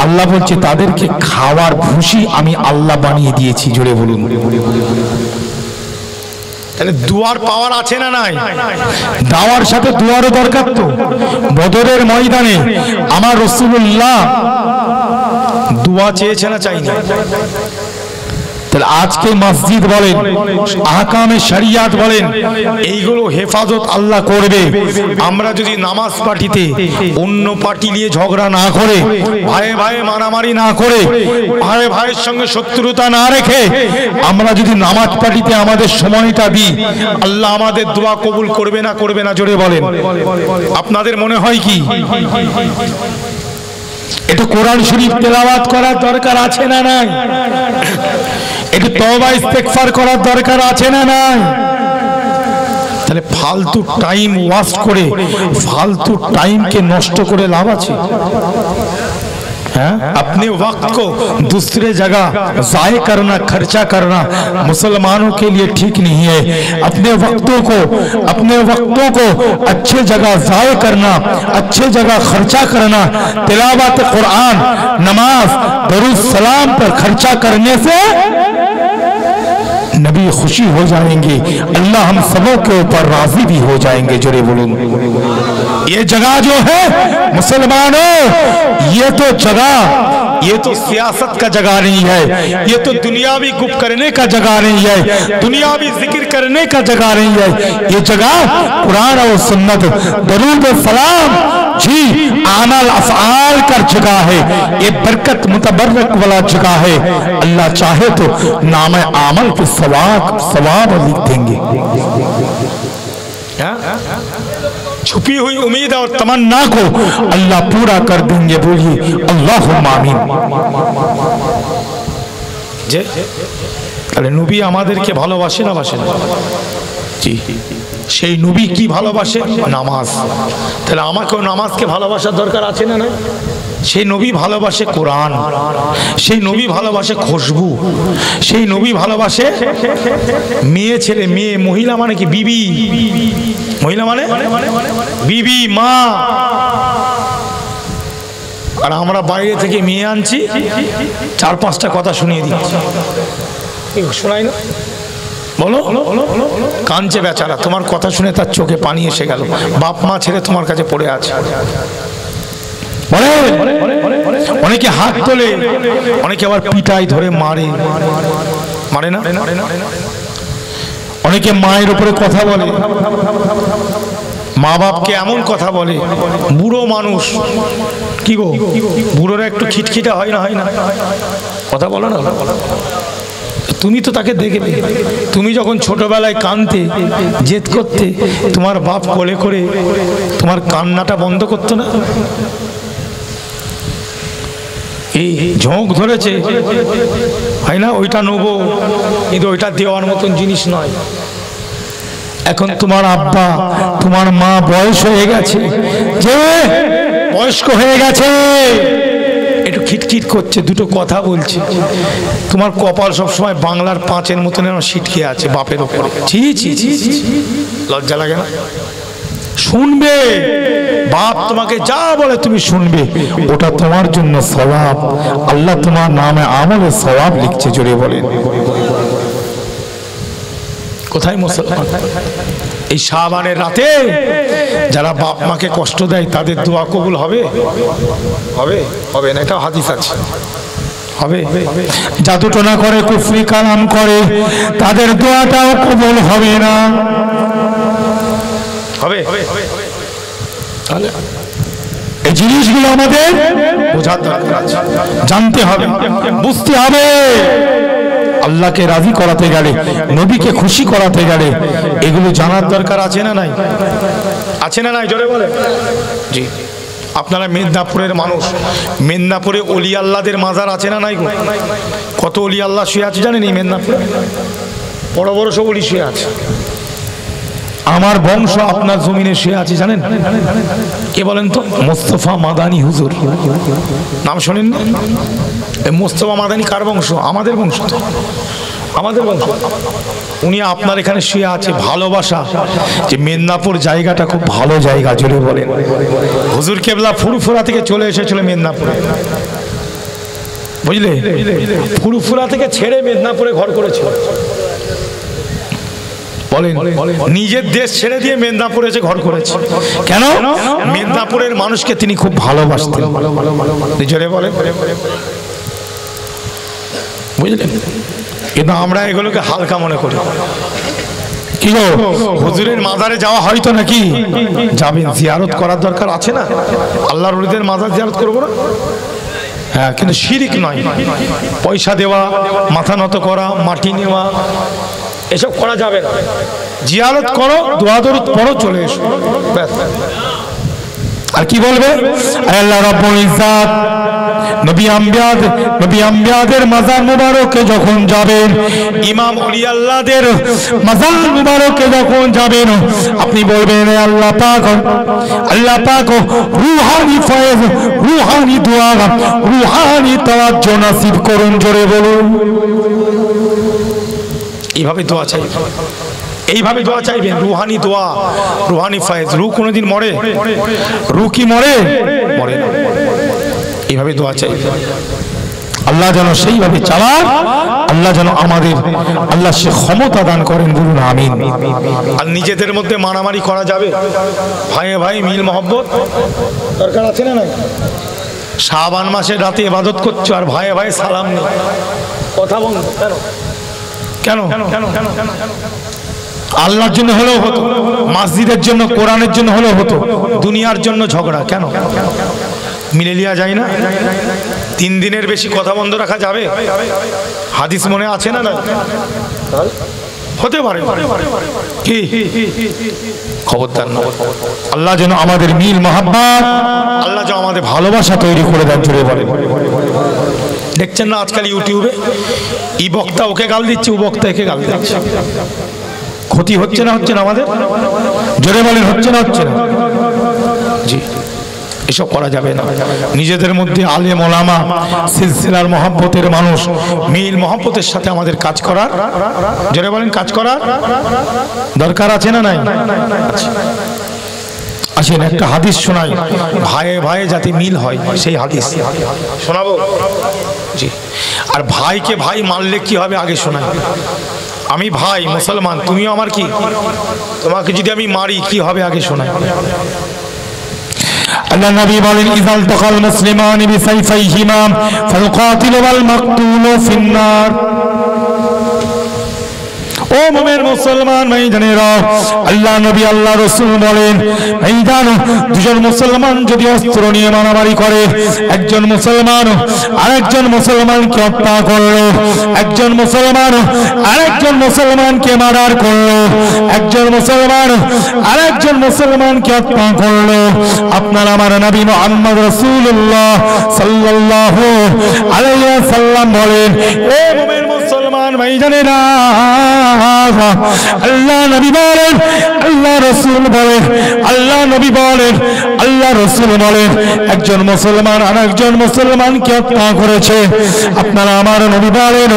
আল্লাহ বলছে তাদেরকে খাওয়ার ভুসি আমি আল্লাহ বানিয়ে দিয়েছি। জোরে বলুন। তাহলে দুয়ার পাওয়ার আছে না নাই? দাওয়ার সাথে দুয়ারও দরকার। তো বদরের ময়দানে আমার রাসূলুল্লাহ দুয়া চেয়েছে না চাইনি? তাহলে আজকে মসজিদ বলেন, আহকামে শরিয়াত বলেন, এইগুলো হেফাজত আল্লাহ করবে। আমরা যদি নামাজ পার্টিতে অন্য পার্টি নিয়ে ঝগড়া না করে, ভাই ভাই মারামারি না করে, ভাই ভাইয়ের সঙ্গে শত্রুতা না রেখে আমরা যদি নামাজ পার্টিতে আমাদের সময়টা দিই, আল্লাহ আমাদের দোয়া কবুল করবে না করবে না জোরে বলেন। আপনাদের মনে হয় কি একটু কোরআন শরীফ তেলাওয়াত করার দরকার আছে না নাই? একটু তওবা ইস্তেগফার করার দরকার আছে না নাই? তাহলে ফালতু টাইম ওয়াস্ট করে, ফালতু টাইমকে নষ্ট করে লাভ আছে? अपने वक्त को दूसरे जगह ज़ाय करना, खर्चा करना मुसलमानों के लिए ठीक नहीं है। अपने वक्तों को अच्छे जगह ज़ाय करना, अच्छे जगह खर्चा करना, तिलावत कुरान, नमाज, दरूद सलाम पर खर्चा करने से नबी खुशी हो जाएंगे, अल्लाह हम सबों के ऊपर राजी भी हो जाएंगे। जोरे बोलूं, ये जगह जो है मुसलमानों, ये तो जगह, ये तो सियासत का जगह नहीं है, ये तो दुनियावी गुप करने का जगह नहीं है, दुनियावी जिक्र करने का जगह नहीं है। ये जगह कुरान और सुन्नत, दरूद सलाम जी आमल अफ़आल का जगह है। ये बरकत मुतबर्रक वाला जगह है। अल्लाह चाहे तो नाम आमल पे सवाब लिख देंगे। छुपी हुई उम्मीद और तमन्ना को अल्लाह पूरा कर देंगे। बोलिए अल्लाहुम्मा आमीन। যে তাহলে নবী আমাদেরকে ভালোবাসে না বাসে না? জি, সেই নবী কি ভালোবাসে? নামাজ। তাহলে আমাকেও নামাজকে ভালোবাসার দরকার আছে না না? সেই নবী ভালোবাসে কোরআন, সেই নবী ভালোবাসে খুশবু, সেই নবী ভালোবাসে মেয়ে ছেলে, মেয়ে মহিলা মানে কি বিবি, মহিলা মানে বিবি মা। আর আমরা বাইরে থেকে মেয়ে আনছি, 4-5টা কথা শুনিয়ে দিচ্ছি, শোনাই না? বলো, কাঁদছে বেচারা, তোমার কথা শুনে তার চোখে পানি এসে গেল, বাপ মা ছেড়ে তোমার কাছে পড়ে আছে। অনেকে হাত তোলে, অনেকে আবার পিটাই ধরে মারে, মারে না? অনেকে মায়ের উপরে কথা বলে, মা বাপকে এমন কথা বলে। বুড়ো মানুষ, কি গো বুড়োরা একটু খিটখিটা হয় না? হয় না? কথা বলো না। তুমি তো তাকে দেখবে, তুমি যখন ছোটবেলায় কাঁদতে, জেদ করতে, তোমার বাপ কোলে করে তোমার কান্নাটা বন্ধ করতো না? এই ঝোঁক ধরেছে, হয় না? ওইটা নেবো, কিন্তু ওইটা দেওয়ার মতন জিনিস নয়। এখন তোমার আব্বা, তোমার মা বয়স হয়ে গেছে, যে বয়স্ক হয়ে গেছে, একটু খিটখিট করছে, দুটো কথা বলছে, তোমার কপাল সবসময় বাংলার 5-এর মতন ছিটকে আছে বাপের ওপরে। ছি ছি ছি, লজ্জা লাগে না? শুনবে, বাপ তোমাকে যা বলে তুমি শুনবে, ওটা তোমার জন্য সওয়াব। আল্লাহ তোমার নামে আমলে সওয়াব লিখছে। জোরে বলেন কোথায় মুসলমান? এই শাবানের রাতে যারা বাপ মাকে কষ্ট দেয় তাদের দোয়া কবুল হবে? হবে? হবে না? এটা হাদিস আছে, হবে। জাদু টোনা করে, কুফরি কালাম করে, তাদের দোয়াটাও কবুল হবে না। হবে? তাহলে এই জিনিসগুলো আমাদের বোঝার দরকার আছে, জানতে হবে, বুঝতে হবে। আল্লাহকে রাজি করাতে গেলে, নবীকে খুশি করাতে গেলে এগুলো জানার দরকার আছে না নাই? আছে না নাই? জোরে বলে। জি, আপনারা মেদিনীপুরের মানুষ, মেদিনীপুরে ওলি আল্লাহদের মাজার আছে না নাই? কত ওলি আল্লাহ শুয়ে আছে জানেন? এই মেদিনীপুরে বড় বড় সব ওলি শুয়ে আছে। আমার বংশ আপনার জমিনে শুয়ে আছে জানেন? কে বলেন তো? মোস্তফা মাদানী হুজুর, নাম শোনেন না? মোস্তফা মাদানী কার বংশ? আমাদের বংশ, তো আমাদের বংশ। উনি আপনার এখানে শুয়ে আছে। ভালোবাসা, যে মেদিনীপুর জায়গাটা খুব ভালো জায়গা। জোরে বলেন। হুজুর কেবলা ফুরফুরা থেকে চলে এসেছিল মেদিনীপুরে, বুঝলে? ফুরফুরা থেকে ছেড়ে মেদিনীপুরে ঘর করেছিল। বলেন, নিজের দেশ ছেড়ে দিয়ে মেদিনীপুরে এসে ঘর করেছে। কেন? মেদিনীপুরের মানুষকে তিনি খুব ভালোবাসতেন। জোরে বলেন, বুঝলেন? কিন্তু আমরা এগুলোকে হালকা মনে করি। কি গো, হুজুরের মাজারে যাওয়া হয়তো নাকি যাবেন, জিয়ারত করার দরকার আছে না? আল্লাহর ওলিদের মাজার জিয়ারত করবো না? হ্যাঁ, কিন্তু শিরিক নয়। পয়সা দেওয়া, মাথা নত করা, মাটি নেওয়া, এসব করা যাবে না। জিয়ারত করো, দোয়া দরুদ পড়ো, চলে এসো, ব্যাস। আর কি বলবে? আল্লাহ রাব্বুল ইজ্জাত নবী আম্বিয়াদের মাজার মুবারকে যখন যাবেন, ইমাম ওলি আল্লাহদের মাজার মুবারকে যখন যাবেন, আপনি বলবেন আল্লাহ পাক রূহানি ফয়েজ, রূহানি দোয়া, রূহানি তাওয়াজ্জু নসিব করুন, জোরে বলুন। এইভাবে দোয়া চাই, এইভাবে দোয়া চাইবেন, রুহানি দোয়া, রুহানি ফয়েজ। রু কোনোদিন মরে? রু কি মরে? মরে না। এইভাবে দোয়া চাই, আল্লাহ যেন সেইভাবে চালান, আল্লাহ যেন আমাদের আল্লাহ সে ক্ষমতা দান করেন, বলুন আমিন। আর নিজেদের মধ্যে মারামারি করা যাবে? ভাইয়ে ভাই মিল মহব্বত দরকার আছে না? নাই? শাবান মাসে রাতে ইবাদত করছো আর ভাইয়ে ভাই সালাম নেই, কথা বল কেন? আল্লাহর জন্য হলেও হতো, মসজিদের জন্য, কোরআনের জন্য হলেও হতো, দুনিয়ার জন্য ঝগড়া কেন? মিলে লিয়া যায় না? 3 দিনের বেশি কথা বন্ধ রাখা যাবে? হাদিস মনে আছে না? হতে পারে কি? খবরদার না। আল্লাহ যেন আমাদের মিল মহাব্বত, আল্লাহ যেন আমাদের ভালোবাসা তৈরি করে দেন, জুড়ে বলেন। দেখছেন না আজকাল ইউটিউবে ই বক্তা ওকে গাল দিচ্ছে, ও বক্তা একে গাল দিচ্ছে। ক্ষতি হচ্ছে না? হচ্ছে না আমাদের? জোরে বলেন, হচ্ছে না? হচ্ছে না? জি, এসব করা যাবে না। নিজেদের মধ্যে আলেম ওলামা, সিলসিলার মহব্বতের মানুষ, মিল মহব্বতের সাথে আমাদের কাজ করার, জোরে বলেন, কাজ করার দরকার আছে না? নাই? আসেন একটা হাদিস শোনাই, ভাইয়ে ভাইয়ে যাতে মিল হয়, সেই হাদিস শোনাবো। জি, আর ভাইকে ভাই মানলে কি হবে আগে শোনাই। আমি ভাই মুসলমান, তুমিও আমার কি, তোমাকে যদি আমি মারি কি হবে আগে শোনাই। আল্লাহ নবী বলেন, ইযাল তাকাল মুসলিমানি বিসাইফাইহিমা ফাল কাতিলু ওয়াল মাকতুলু ফিন্নার। ও মুমিন মুসলমান ভাইজানেরা, আল্লাহ নবী আল্লাহ রাসূল বলেন, ভাইজান, দুজন মুসলমান যদি অস্ত্র নিয়ে মারামারি করে, একজন মুসলমান আরেকজন মুসলমানকে হত্যা করলো, একজন মুসলমান আরেকজন মুসলমানকে মার্ডার করলো, একজন মুসলমান আরেকজন মুসলমানকে হত্যা করলো, আপনার আমার নবী মুহাম্মদ রাসূলুল্লাহ সাল্লাল্লাহু আলাইহি ওয়াসাল্লাম বলেন, ও মুমিন মুসলমান ভাইজানেরা, আল্লাহ নবী বলেন, আল্লাহ রাসূল বলেন, আল্লাহ নবী বলেন, আল্লাহ রাসূল বলেন, একজন মুসলমান আরেকজন মুসলমানকে হত্যা করেছে, আপনারা আমার নবী বলেন,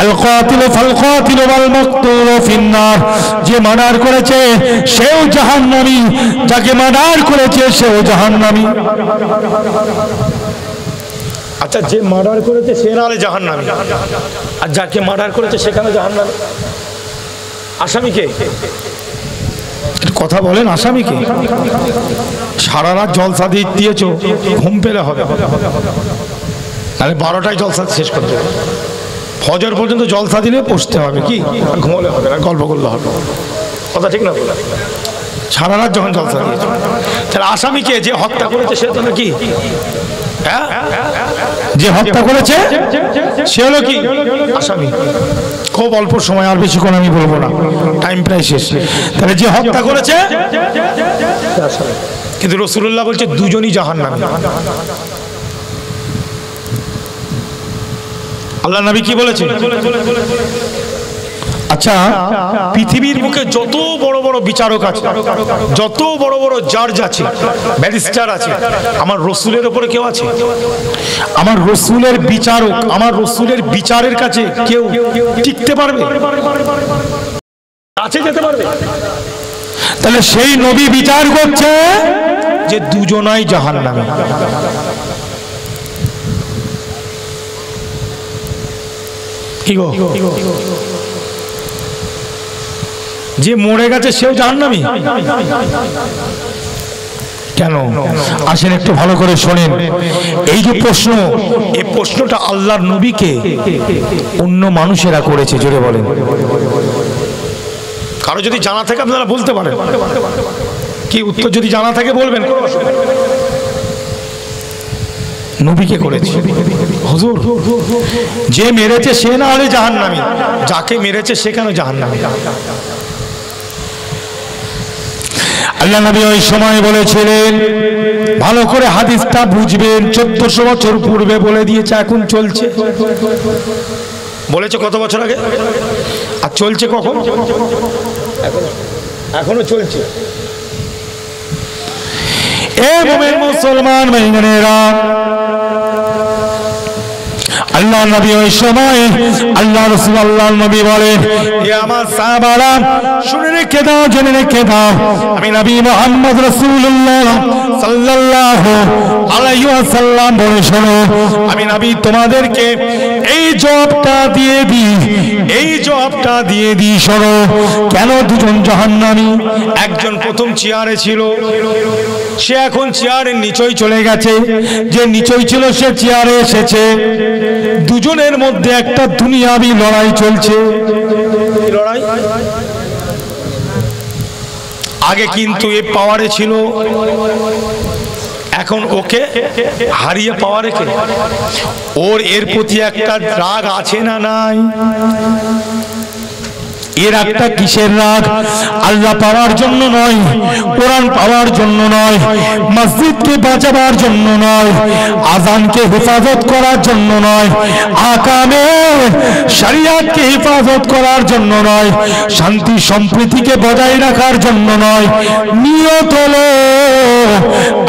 আল কাতিলু ফাল কাতিলু ওয়াল মাকতুলু ফিন্নার। যে মার্ডার করেছে সেও জাহান্নামী, যাকে মার্ডার করেছে সেও জাহান্নামী। আচ্ছা, যে মার্ডার করেছে সে নালে জাহান্নামী, আর যাকে মার্ডার করেছে সেখানে জাহান্নামী। আসামিকে কথা বলেন, আসামিকে সারা রাত জলসা দিয়েছো, ঘুম পেলে হবে, তাহলে 12টায় জলসা শেষ করতে হবে, ফজর পর্যন্ত জলসা দিলে বসতে হবে, কি ঘুমলে হবে না, গল্প করলে হবে, কথা ঠিক না? সারা রাত যখন জলসা দিয়েছো, তাহলে আসামিকে যে হত্যা করেছে সে তো কি, যে হত্যা করেছে সে হলো কি আসামি। খুব অল্প সময়, আর বেশিক্ষণ আমি বলবো না, টাইম প্রায় শেষ। তাহলে যে হত্যা করেছে, কিন্তু রাসূলুল্লাহ বলছে দুজনই জাহান্নামী। আল্লাহ নবী কি বলেছে? আচ্ছা, পৃথিবীর বুকে যত বড় বড় বিচারক আছে, যত বড় বড় জাজ আছে, ব্যারিস্টার আছে, আমার রাসূলের উপরে কেউ আছে? আমার রাসূলের বিচারক, আমার রাসূলের বিচারের কাছে কেউ টিকতে পারবে? কাছে যেতে পারবে? তাহলে সেই নবী বিচার করছে যে দুজনাই জাহান্নামী। কি গো, যে মরে গেছে সেও জাহান্নামী? কেন? আসেন একটু ভালো করে শোনেন। এই যে প্রশ্ন, এই প্রশ্নটা আল্লাহর নবীকে অন্য মানুষেরা করেছে, জোরে বলেন। কারো যদি জানা থাকে আপনারা বলতে পারেন, কি উত্তর যদি জানা থাকে বলবেন। নবীকে করেছে। হুজুর, যে মেরেছে সে না হলে জাহান্নামী, যাকে মেরেছে সে কেন জাহান্নামী? আল্লাহ নবী ওই সময় বলেছিলেন, ভালো করে হাদিসটা বুঝবেন, 1400 বছর পূর্বে বলে দিয়েছে, এখন চলছে। বলেছে কত বছর আগে, আর চলছে কখন? এখনো চলছে। এ মুমিন মুসলমান ভাইয়েরা, আল্লাহ নবী ওই সময়, আল্লাহ রাসূল আল্লাহ নবী বলেন, এ আমার সাহাবারা শুনে রেখে দাও, জেনে রেখে দাও, আমি নবী মুহাম্মদ রাসূলুল্লাহ সাল্লাল্লাহু আলাইহি ওয়াসাল্লাম বলে শোনো, আমি নবী তোমাদেরকে এই জবাবটা দিয়ে দিই, এই জবাবটা দিয়ে দিই, শোনো কেন দুজন জাহান্নামী? একজন প্রথম চেয়ারে ছিল, সে এখন চেয়ারের নিচেই চলে গেছে, যে নিচেই ছিল সে চেয়ারে এসেছে। দুজনের মধ্যে একটা দুনিয়াবি লড়াই চলছে। লড়াই আগে কিন্তু এ পাওয়ারে ছিল, এখন ওকে হারিয়ে পাওয়ারে কে? ওর এর প্রতি একটা রাগ আছে না নাই? এর একটা কিসের রাগ? আল্লাহ পাওয়ার জন্য নয়, কোরআন পাওয়ার জন্য নয়, মসজিদকে বাঁচাবার জন্য নয়, আযানকে হেফাজত করার জন্য নয়, আকামে শরিয়াতকে হেফাজত করার জন্য নয়, শান্তি সম্প্রীতিকে বজায় রাখার জন্য নয়। নিয়ত হলো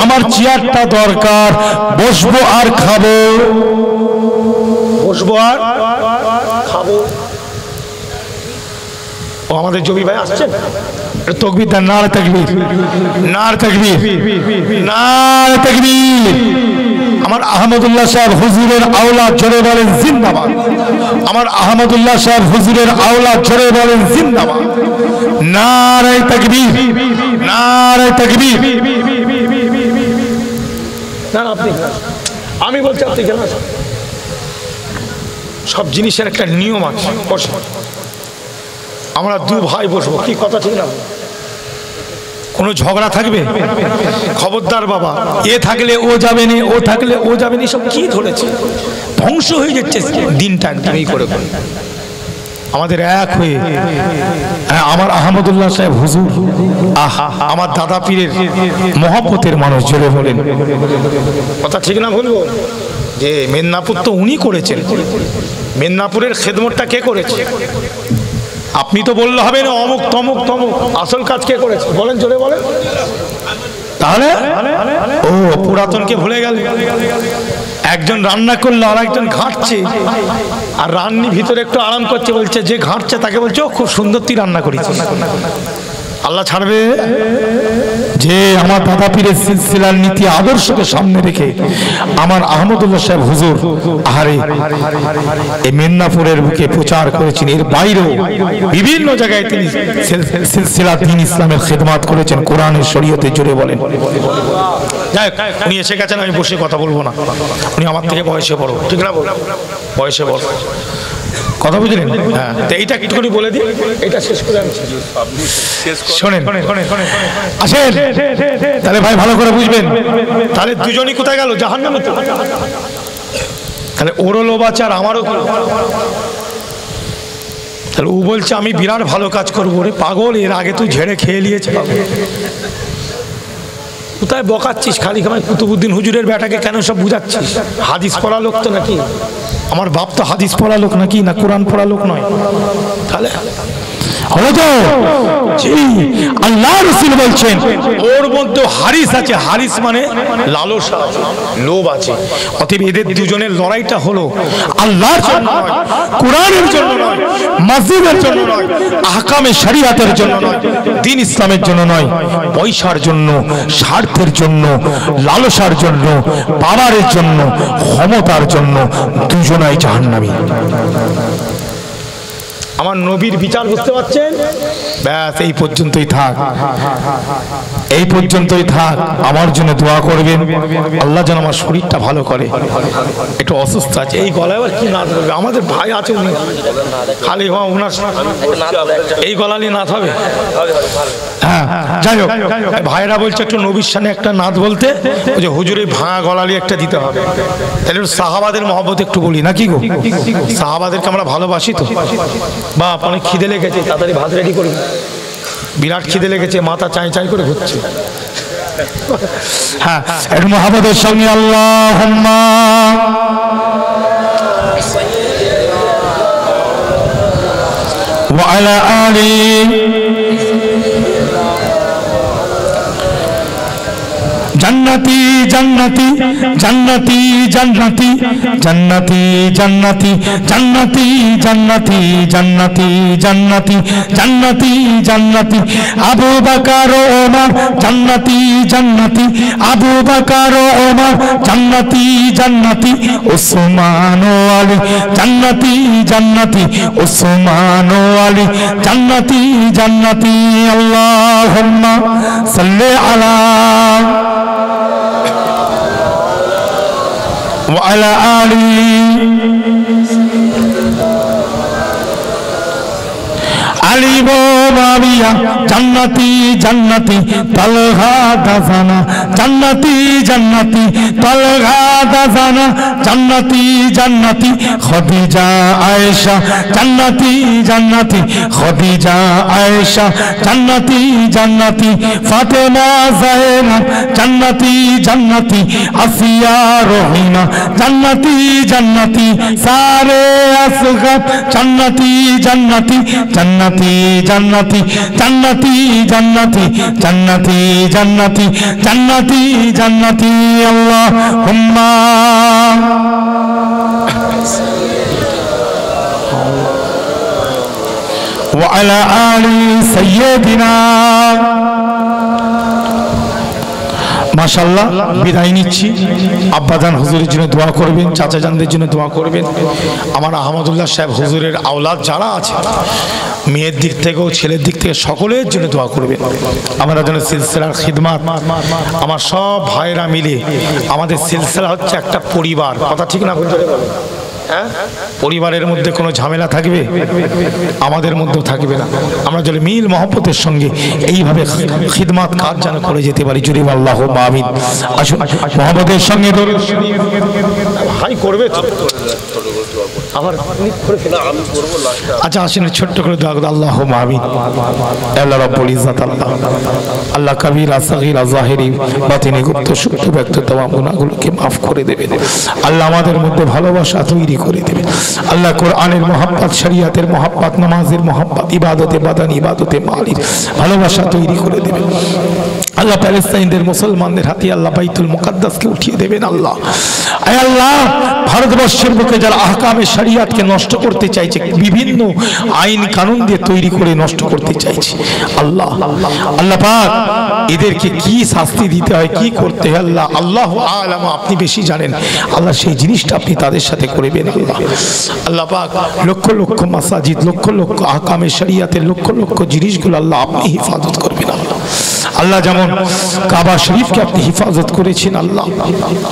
আমার চেয়ারটা দরকার, বসবো আর খাবো, বসবো আর খাবো। ও আমাদের জমি ভাই আসছেন, তকবীর দেন, নারে তাকবীর, নারে তাকবীর, নারে তাকবীর। আমার আহমদুল্লাহ সাহেব হুজুরের আওলাদ, জোরে বলেন জিন্দাবাদ। আমার আহমদুল্লাহ সাহেব হুজুরের আওলাদ, জোরে বলেন জিন্দাবাদ। নারে তাকবীর, নারে তাকবীর। না আপনি, আমি বলছি আপনি কেন? সব জিনিসের একটা নিয়ম আছে। আমরা দু ভাই বসবো, কি কথা ঠিক না? কোনো ঝগড়া থাকবে? খবরদার বাবা, এ থাকলে ও যাবে না, ও থাকলে ও যাবে না, সব কি ধরেছে? ধ্বংস হয়ে যাচ্ছে দিনটা একদমই করে। আমাদের এক হয়ে, আমার আহমদুল্লাহ সাহেব হুজুর, আমার দাদা পীরের মহব্বতের মানুষ, জোরে বলেন। কথা ঠিক না বলবো? যে মেদিনীপুর তো উনি করেছেন, মেদিনীপুরের খেদমতটা কে করেছে? আপনি তো বললে হবে না অমুক তমুক তমুক, আসল কাজ কে করেছে বলেন, জোরে বলেন। তাহলে ও পুরাতনকে ভুলে গেল। একজন রান্না করলো আর একজন ঘাঁটছে, আর রান্নি ভিতরে একটু আরাম করছে, বলছে যে ঘাঁটছে তাকে বলছে ও খুব সুন্দর তুই রান্না করেছিস। আল্লাহ ছাড়বে? যে আমার দাদা পীরের সিলসিলার নীতি আদর্শকে সামনে রেখে আমার আহমদুল্লাহ সাহেব হুজুর আহারে এই মেদিনীপুরের বুকে প্রচার করেছেন, এর বাইরেও বিভিন্ন জায়গায় তিনি সিলসিলা দ্বীন ইসলামের খেদমত করেছেন, কোরআনের শরীয়তে, জোরে বলেন। যাই হোক, উনি এসে গেছেন, আমি বসে কথা বলবো না। উনি আমার থেকে বয়সে বড়, ঠিক না? বল বয়সে বড়, কথা বুঝলেন? হ্যাঁ, তো এইটা একটুখানি বলে দিই, এটা শেষ করে আমি শোনেন, আসেন তাহলে ভাই ভালো করে বুঝবেন। তাহলে দুজনই কোথায় গেল? জাহান্নামে। তাহলে ওরও লোভ আছে আর আমারও। তাহলে ও বলছে আমি বিরাট ভালো কাজ করবো। রে পাগল, এর আগে তুই ঝেড়ে খেয়ে নিয়েছে। কোথায় বকাচ্ছিস খালি খামাই? কুতুবুদ্দিন হুজুরের বেটাকে কেন সব বুঝাচ্ছিস? হাদিস পড়া লোক তো নাকি? আমার বাপ তো হাদিস পড়া লোক নাকি? না কোরআন পড়া লোক নয়? তাহলে হলো তো? জি, আল্লাহ রাসূল বলছেন ওর মধ্যে হারিস আছে। হারিস মানে লালসা, লোভ আছে। অতএব এদের দুজনের লড়াইটা হলো আল্লাহর জন্য নয়, কোরআনের জন্য নয়, মসজিদের জন্য নয়, আহকামে শরিয়াতের জন্য নয়, দ্বীন ইসলামের জন্য নয়, পয়সার জন্য, স্বার্থের জন্য, লালসার জন্য, পাওয়ারের জন্য, ক্ষমতার জন্য। দুজনাই জাহান্নামী। আমার নবীর বিচার বুঝতে পারছেন? ব্যাস এই পর্যন্তই থাক, এই পর্যন্তই থাক, আমার জন্য দোয়া করবেন, আল্লাহ যেন আমার শরীরটা ভালো করে। একটু অসুস্থ আছে, এই গলায় আবার কি নাচ হবে? আমাদের ভাই আছে উনি খালি ওনার এই গলা নিয়ে নাচ হবে। হ্যাঁ যাই হোক, ভাইরা বলছে একটু নবীর সামনে একটা নাচ বলতে, ওই যে হুজুরের ভাঙা গলালি একটা দিতে হবে। তাহলে সাহাবাদের মহব্বত একটু বলি নাকি গো? সাহাবাদেরকে আমরা ভালোবাসি তো। বা অনেক খিদে লেগেছে, তাড়াতাড়ি ভাত রেডি করবি, বিরাট খিদে লেগেছে, মাথা চাই চাই করে ঘুরছে। হ্যাঁ একটু মহব্বতের সঙ্গে আল্লাহুম্মা ওয়া আলা আলি जन्नती जन्नती जन्नती जन्नती जन्नती जन्नती जन्नती जन्नती जन्नती जन्नती जन्नती जन्नती अबू बकर उमर जन्नती जन्नती अबू बकर उमर जन्नती जन्नती उस्मान अली जन्नती जन्नती उस्मान अली जन्नती जन्नती अल्लाहुम्मा सल्ली अला وعلى آله علي معاوية जन्नती जन्नती तलहा दफना जन्नती जन्नती तलहा दफना जन्नती जन्नती खदीजा आयशा जन्नती जन्नती खदीजा आयशा जन्नती जन्नती फातिमा ज़ैनब जन्नती जन्नती अफिया रोहिना जन्नती जन्नती सारे असगब जन्नती जन्नती जन्नती जन्नती जन्नती जन्नती जन्नती जन्नती जन्नती जन्नती अल्लाहुम्मा व अला आली सय्यदिना। মাশাআল্লাহ বিদায় নিচ্ছি। আব্বাজান হুজুরের জন্য দোয়া করবেন, চাচাজানদের জন্য দোয়া করবেন। আমার আহমদুল্লাহ সাহেব হুজুরের আওলাদ যারা আছে, মেয়ের দিক থেকেও ছেলের দিক থেকে সকলের জন্য দোয়া করবেন। আমরা যেন সিলসিলার খিদমাত, আমার সব ভাইরা মিলে, আমাদের সিলসিলা হচ্ছে একটা পরিবার, কথা ঠিক না? হ্যাঁ, পরিবারের মধ্যে কোনো ঝামেলা থাকবে, আমাদের মধ্যেও থাকবে না। আমরা যদি মিল মহব্বতের সঙ্গে এইভাবে খিদমাত কাজ যেন করে যেতে পারি, জুড়ে আল্লাহুম্মা আমিন। আসুন মহব্বতের সঙ্গে ভাই করবে তো আবার আচ্ছা আসেন ছোট্ট করে দোয়া করুন, আল্লাহুম্মা আমিন। আল্লাহ রাব্বুল ইজ্জত, আল্লাহ কবিরা সগীরা জাহিরি বাতিনি গুপ্ত সুপ্ত ব্যক্ত তমাম গুনাহগুলোকে মাফ করে দেবেন। আল্লাহ আমাদের মধ্যে ভালোবাসা তৈরি করে দেবেন। আল্লাহ কোরআনের মহব্বত, শরিয়াতের মহব্বত, নামাজের মহব্বত, ইবাদতে বাদানি, ইবাদতে মালির ভালোবাসা তৈরি করে দেবেন। আল্লাহ প্যালেস্তাইনদের মুসলমানদের হাতে আল্লাহ বাইতুল মুকাদ্দাসকে উঠিয়ে দেবেন। আল্লাহ আয় আল্লাহ ভারতবর্ষের বুকে যারা আহকামে শরিয়াতকে নষ্ট করতে চাইছে, বিভিন্ন আইন কানুন দিয়ে তৈরি করে নষ্ট করতে চাইছে, আল্লাহ আল্লাহ পাক এদেরকে কি শাস্তি দিতে হয়, কি করতে হয়, আল্লাহ আল্লাহু আ'লাম, আপনি বেশি জানেন। আল্লাহ সেই জিনিসটা আপনি তাদের সাথে করবেন। আল্লাহ আল্লাহ পাক লক্ষ লক্ষ মাসাজিদ, লক্ষ লক্ষ আহকামে শরিয়াতের লক্ষ লক্ষ জিনিসগুলো আল্লাহ আপনি হিফাজত করবেন। আল্লাহ আল্লাহ যেমন কাবা শরীফকে আপনি হিফাজত করেছেন, আল্লাহ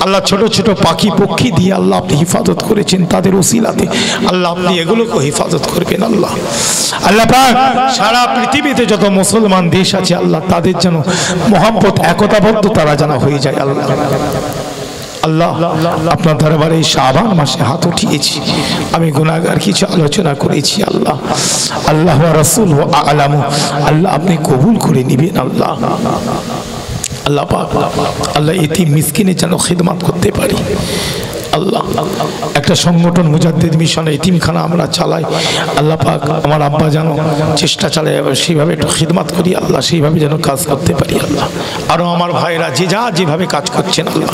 আল্লাহ ছোট ছোট পাখি পক্ষী দিয়ে আল্লাহ আপনি হিফাজত করেছেন, তাদের ওসিলাতে আল্লাহ আপনি এগুলোকে হিফাজত করবেন। আল্লাহ আল্লাহ পাক সারা পৃথিবীতে যত মুসলমান দেশ আছে আল্লাহ তাদের যেন মহব্বত, একতাবদ্ধ তারা যেন হয়ে যায়। আল্লাহ আল্লাহ আপনার দরবারে শাবান মাসে হাত উঠিয়েছি, আমি গুনাহগার কিছু আলোচনা করেছি, আল্লাহ আল্লাহ ওয়া রাসূলুহু আ'লামু, আল্লাহ আপনি কবুল করে নেবেন। আল্লাহ আল্লাহ পাক আল্লাহ এতিম মিসকিনের যেন খিদমত করতে পারি। আল্লাহ একটা সংগঠন মুজাদ্দিদ মিশন এতিমখানা আমরা চালাই, আল্লাহ পাক আমার আব্বা যেন চেষ্টা চালায় সেইভাবে একটু খিদমত করি, আল্লাহ সেইভাবে যেন কাজ করতে পারি। আল্লাহ আরও আমার ভাইরা যে যা যেভাবে কাজ করছেন আল্লাহ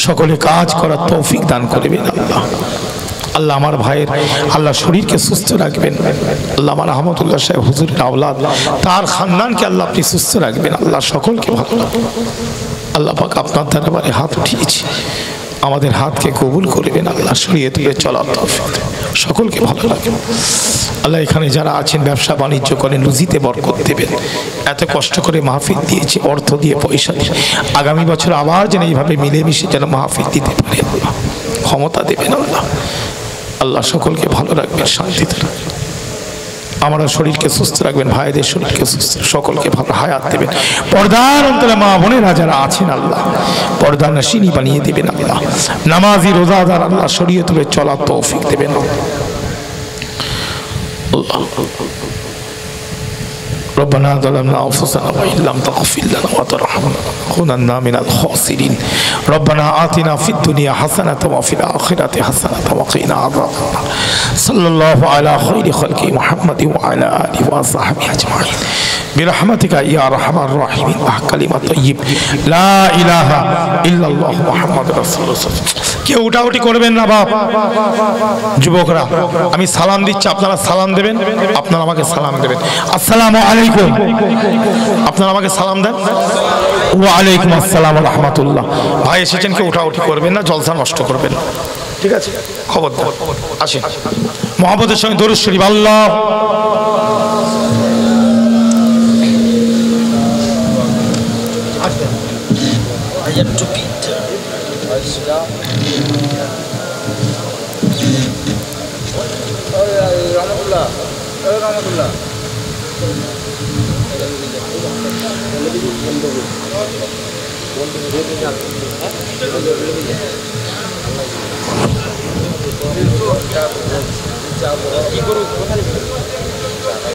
সকলে কাজ করার তৌফিক দান করবেন। আল্লাহ আল্লাহ আমার ভাইয়ের আল্লাহ শরীরকে সুস্থ রাখবেন। আল্লাহ আমার আহমদুল্লাহ সাহেব হুজুরের আওলাদ, তার খানদানকে আল্লাহ আপনি সুস্থ রাখবেন। আল্লাহ সকলকে ভালো রাখবেন। আল্লাহ পাক আপনার দরবারে হাত উঠিয়েছি, আমাদের হাতকে কবুল করবেন আল্লাহ, সরিয়ে তুলে চলার তৌফিক দেন। সকলকে ভালো লাগে আল্লাহ। এখানে যারা আছেন ব্যবসা বাণিজ্য করেন, রুজিতে বরকত দেবেন। এত কষ্ট করে মাহফিল দিয়েছে, অর্থ দিয়ে পয়সা দিয়ে, আগামী বছর আবার যেন এইভাবে মিলেমিশে যেন মাহফিল দিতে পারে আল্লাহ, ক্ষমতা দেবেন আল্লাহ। আল্লাহ সকলকে ভালো রাখবেন, শান্তিতে রাখবেন, আমরা শরীরকে সুস্থ রাখবেন, ভাইদের শরীরকে সুস্থ, সকলকে ভালো হায়াত দেবেন। পর্দার অন্তরে মা বোনেরা যারা আছেন আল্লাহ, পর্দা নাশিনী বানিয়ে দেবেন আল্লাহ। নামাজি রোজাদার আল্লাহ সরিয়ে তুলে চলার তৌফিক দেবেন আল্লাহ। ربنا ظلمنا أنفسنا وإن لم تغفر لنا وترحمنا لنكونن من الخاسرين. ربنا آتنا في الدنيا حسنة وفي الآخرة حسنة وقنا عذاب النار. صلى الله على خير خلق محمد وعلى آله وصحبه أجمعين برحمتك يا أرحم الراحمين. كلمة طيب لا إله إلا الله محمد رسول الله. কেউ উঠাউটি করবেন না বাপ, যুবকরা আমি সালাম দিচ্ছি, আপনারা সালাম দেবেন, আপনারা আমাকে সালাম দেবেন। আসসালামু আলাইকুম, আপনারা আমাকে সালাম দেন। ওয়া আলাইকুম আসসালাম ওয়া রাহমাতুল্লাহ। ভাই এসেছেন, কেউ উঠাউটি করবেন না, জলসা নষ্ট করবেন না, ঠিক আছে? খবরদার আসেন, মুহাম্মদের সঙ্গে দরুদ শরীফ। আল্লাহ কি করব